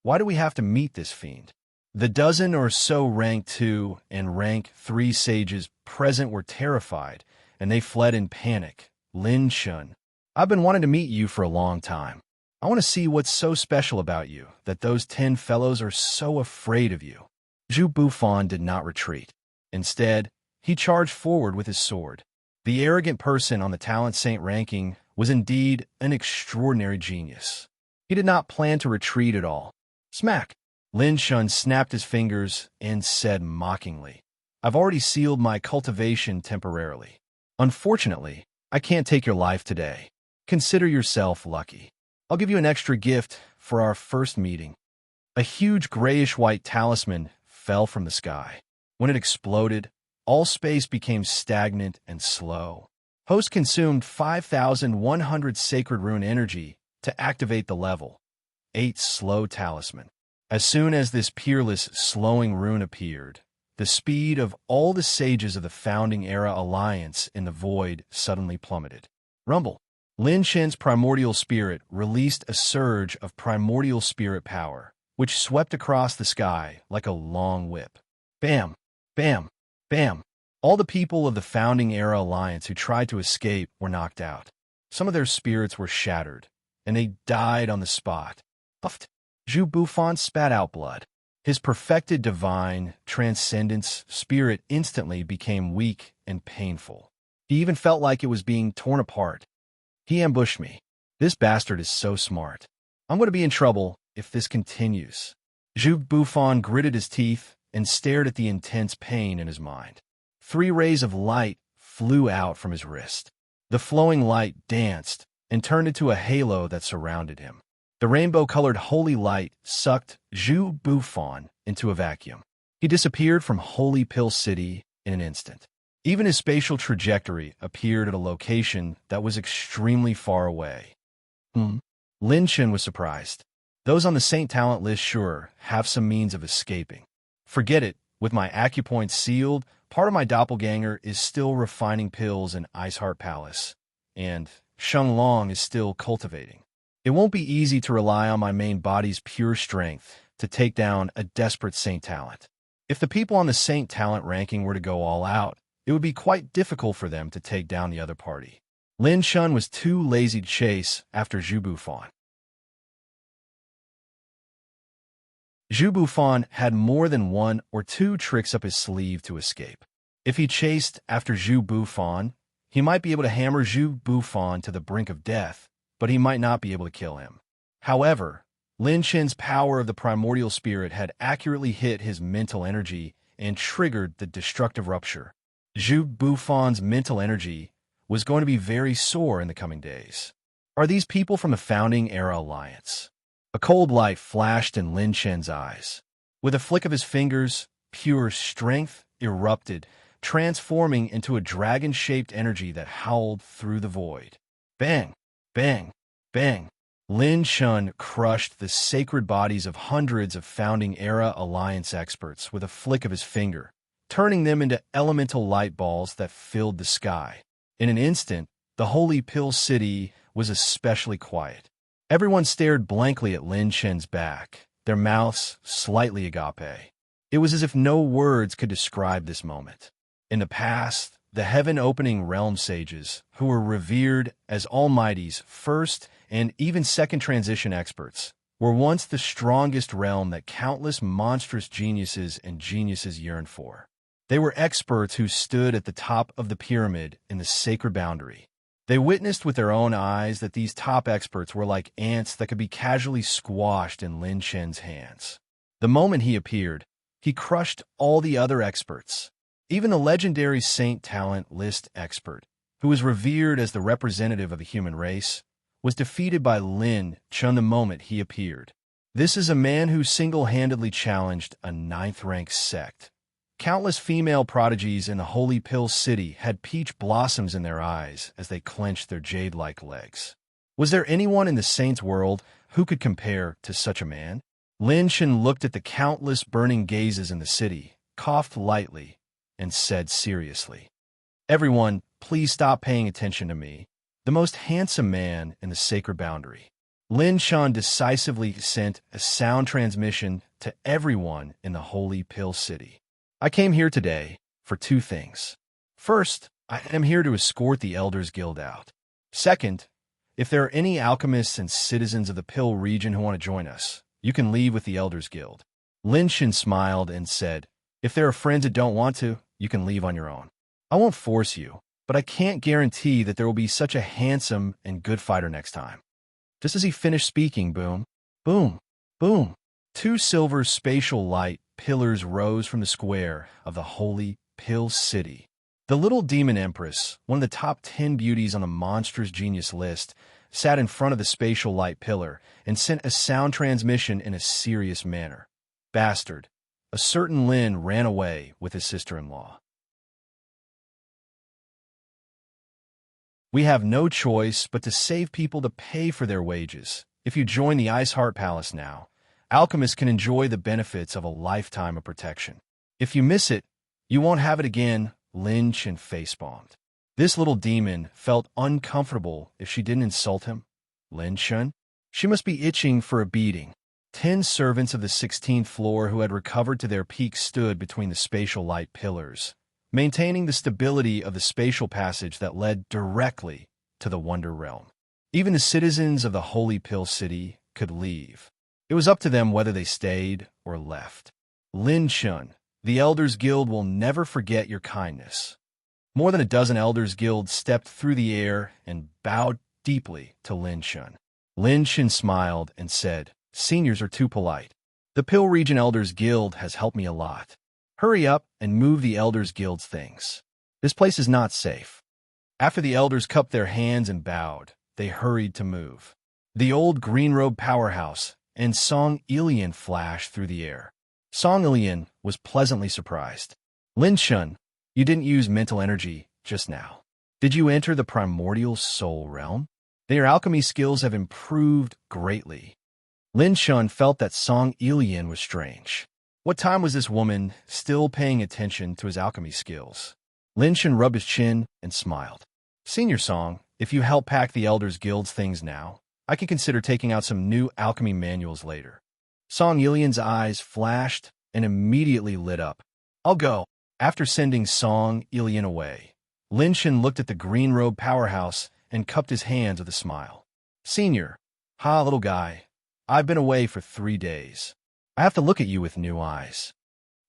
Why do we have to meet this fiend? The dozen or so rank 2 and rank 3 sages present were terrified, and they fled in panic. Lin Chun, I've been wanting to meet you for a long time. I want to see what's so special about you that those 10 fellows are so afraid of you. Zhu Bufan did not retreat. Instead, he charged forward with his sword. The arrogant person on the Talent Saint ranking was indeed an extraordinary genius. He did not plan to retreat at all. Smack! Lin Chun snapped his fingers and said mockingly, I've already sealed my cultivation temporarily. Unfortunately, I can't take your life today. Consider yourself lucky. I'll give you an extra gift for our first meeting. A huge grayish-white talisman fell from the sky. When it exploded, all space became stagnant and slow. Host consumed 5,100 sacred rune energy to activate the level 8 slow talisman. As soon as this peerless slowing rune appeared, the speed of all the sages of the Founding Era Alliance in the void suddenly plummeted. Rumble. Lin Chen's primordial spirit released a surge of primordial spirit power, which swept across the sky like a long whip. Bam! Bam! Bam! All the people of the Founding Era Alliance who tried to escape were knocked out. Some of their spirits were shattered, and they died on the spot. Puffed. Zhu Bufan spat out blood. His perfected divine transcendence spirit instantly became weak and painful. He even felt like it was being torn apart. He ambushed me. This bastard is so smart. I'm going to be in trouble if this continues. Zhu Bufan gritted his teeth and stared at the intense pain in his mind. 3 rays of light flew out from his wrist. The flowing light danced and turned into a halo that surrounded him. The rainbow-colored holy light sucked Zhu Bufan into a vacuum. He disappeared from Holy Pill City in an instant. Even his spatial trajectory appeared at a location that was extremely far away. Lin Chun was surprised. Those on the Saint Talent list sure have some means of escaping. Forget it, with my acupoints sealed, part of my doppelganger is still refining pills in Iceheart Palace, and Sheng Long is still cultivating. It won't be easy to rely on my main body's pure strength to take down a desperate Saint Talent. If the people on the Saint Talent ranking were to go all out, it would be quite difficult for them to take down the other party. Lin Shun was too lazy to chase after Zhu Bufan. Zhu Bufan had more than one or two tricks up his sleeve to escape. If he chased after Zhu Bufan, he might be able to hammer Zhu Bufan to the brink of death, but he might not be able to kill him. However, Lin Chen's power of the primordial spirit had accurately hit his mental energy and triggered the destructive rupture. Zhu Bufan's mental energy was going to be very sore in the coming days. Are these people from the Founding Era Alliance? A cold light flashed in Lin Chen's eyes. With a flick of his fingers, pure strength erupted, transforming into a dragon-shaped energy that howled through the void. Bang! Bang! Bang! Lin Shun crushed the sacred bodies of hundreds of Founding Era Alliance experts with a flick of his finger, turning them into elemental light balls that filled the sky. In an instant, the Holy Pill City was especially quiet. Everyone stared blankly at Lin Chen's back, their mouths slightly agape. It was as if no words could describe this moment. In the past, the heaven-opening realm sages, who were revered as Almighty's first and even second transition experts, were once the strongest realm that countless monstrous geniuses and geniuses yearned for. They were experts who stood at the top of the pyramid in the sacred boundary. They witnessed with their own eyes that these top experts were like ants that could be casually squashed in Lin Chen's hands. The moment he appeared, he crushed all the other experts. Even the legendary Saint Talent List expert, who was revered as the representative of the human race, was defeated by Lin Chun the moment he appeared. This is a man who single-handedly challenged a ninth-rank sect. Countless female prodigies in the Holy Pill City had peach blossoms in their eyes as they clenched their jade-like legs. Was there anyone in the saints' world who could compare to such a man? Lin Shen looked at the countless burning gazes in the city, coughed lightly, and said seriously, "Everyone, please stop paying attention to me, the most handsome man in the sacred boundary." Lin Shan decisively sent a sound transmission to everyone in the Holy Pill City. "I came here today for two things. First, I am here to escort the Elders Guild out. Second, if there are any alchemists and citizens of the Pill region who want to join us, you can leave with the Elders Guild." Lin Shen smiled and said, "If there are friends that don't want to, you can leave on your own. I won't force you, but I can't guarantee that there will be such a handsome and good fighter next time." Just as he finished speaking, boom, boom, boom, two silver spatial light pillars rose from the square of the Holy Pill City. The little demon empress, one of the top 10 beauties on the monstrous genius list, sat in front of the spatial light pillar and sent a sound transmission in a serious manner. "Bastard. A certain Lin ran away with his sister-in-law. We have no choice but to save people to pay for their wages. If you join the Iceheart Palace now, alchemists can enjoy the benefits of a lifetime of protection. If you miss it, you won't have it again." Lin Chen facepalmed. This little demon felt uncomfortable if she didn't insult him. Lin Chen? She must be itching for a beating. 10 servants of the 16th floor who had recovered to their peak stood between the spatial light pillars, maintaining the stability of the spatial passage that led directly to the Wonder Realm. Even the citizens of the Holy Pill City could leave. It was up to them whether they stayed or left. "Lin Chun, the Elders Guild will never forget your kindness." More than a dozen Elders Guild stepped through the air and bowed deeply to Lin Chun. Lin Chun smiled and said, "Seniors are too polite. The Pill Region Elders Guild has helped me a lot. Hurry up and move the Elders Guild's things. This place is not safe." After the Elders cupped their hands and bowed, they hurried to move. The old green-robed powerhouse and Song Ilian flashed through the air. Song Ilian was pleasantly surprised. "Lin Shun, you didn't use mental energy just now. Did you enter the primordial soul realm? Then your alchemy skills have improved greatly." Lin Shun felt that Song Ilian was strange. What time was this woman still paying attention to his alchemy skills? Lin Shun rubbed his chin and smiled. Senior Song, if you help pack the Elders Guild's things now, I can consider taking out some new alchemy manuals later. Song Ilian's eyes flashed and immediately lit up. I'll go. After sending Song Ilian away, Lin Shun looked at the green-robed powerhouse and cupped his hands with a smile. Senior, little guy, I've been away for 3 days. I have to look at you with new eyes.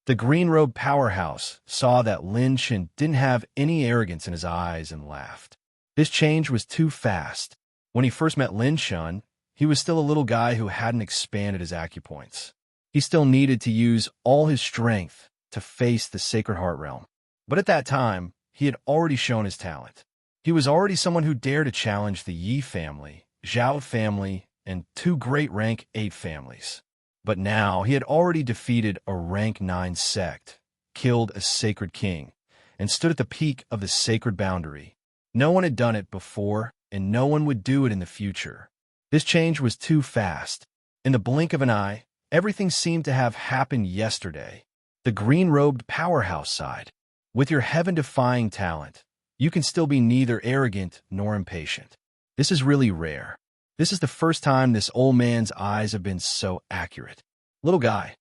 The green-robed powerhouse saw that Lin Shun didn't have any arrogance in his eyes and laughed. This change was too fast. When he first met Lin Shun, he was still a little guy who hadn't expanded his acupoints. He still needed to use all his strength to face the Sacred Heart Realm. But at that time, he had already shown his talent. He was already someone who dared to challenge the Yi family, Zhao family, and 2 great rank 8 families. But now he had already defeated a rank 9 sect, killed a sacred king, and stood at the peak of the sacred boundary. No one had done it before, and no one would do it in the future. This change was too fast. In the blink of an eye, everything seemed to have happened yesterday. The green-robed powerhouse sighed. With your heaven-defying talent, you can still be neither arrogant nor impatient. This is really rare. This is the first time this old man's eyes have been so accurate. Little guy,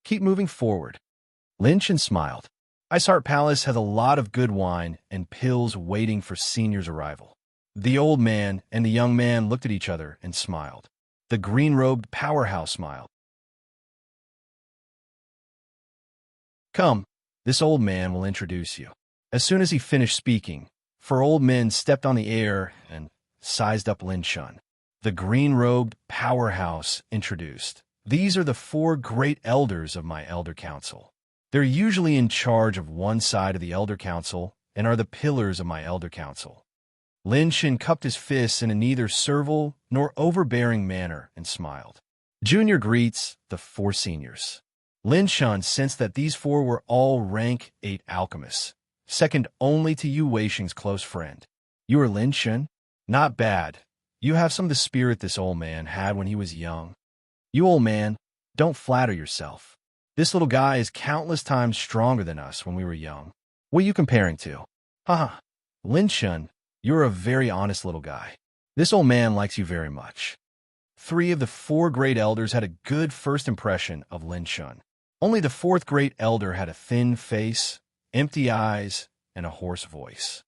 keep moving forward. Lin Shun smiled. Iceheart Palace has a lot of good wine and pills waiting for Senior's arrival. The old man and the young man looked at each other and smiled. The green-robed powerhouse smiled. Come, this old man will introduce you. As soon as he finished speaking, 4 old men stepped on the air and sized up Lin Shun. The green-robed powerhouse introduced. These are the 4 great elders of my Elder Council. They're usually in charge of one side of the Elder Council and are the pillars of my Elder Council. Lin Shun cupped his fists in a neither servile nor overbearing manner and smiled. Junior greets the 4 seniors. Lin Shun sensed that these 4 were all rank 8 alchemists, second only to Yu Weisheng's close friend. You are Lin Shun? Not bad. You have some of the spirit this old man had when he was young. You old man, don't flatter yourself. This little guy is countless times stronger than us when we were young. What are you comparing to? Haha. Lin Shun, you're a very honest little guy. This old man likes you very much. 3 of the 4 great elders had a good first impression of Lin Shun. Only the 4th great elder had a thin face, empty eyes, and a hoarse voice.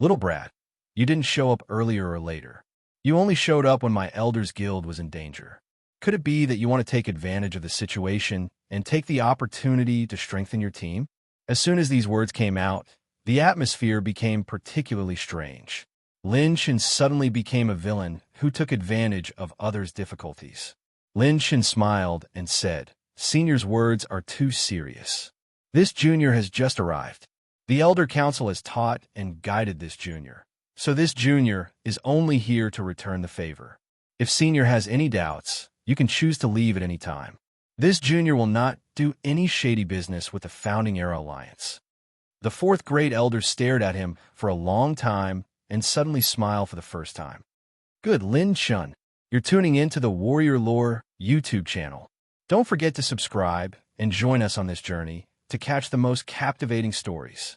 Little brat, you didn't show up earlier or later. You only showed up when my Elders Guild was in danger. Could it be that you want to take advantage of the situation and take the opportunity to strengthen your team? As soon as these words came out, the atmosphere became particularly strange. Lin Shun suddenly became a villain who took advantage of others' difficulties. Lin Shun smiled and said, Senior's words are too serious. This junior has just arrived. The Elder Council has taught and guided this junior. So this junior is only here to return the favor. If Senior has any doubts, you can choose to leave at any time. This junior will not do any shady business with the Founding Era Alliance. The 4th great elder stared at him for a long time and suddenly smiled for the first time. Good, Lin Shun. You're tuning in to the Warrior Lore YouTube channel. Don't forget to subscribe and join us on this journey to catch the most captivating stories.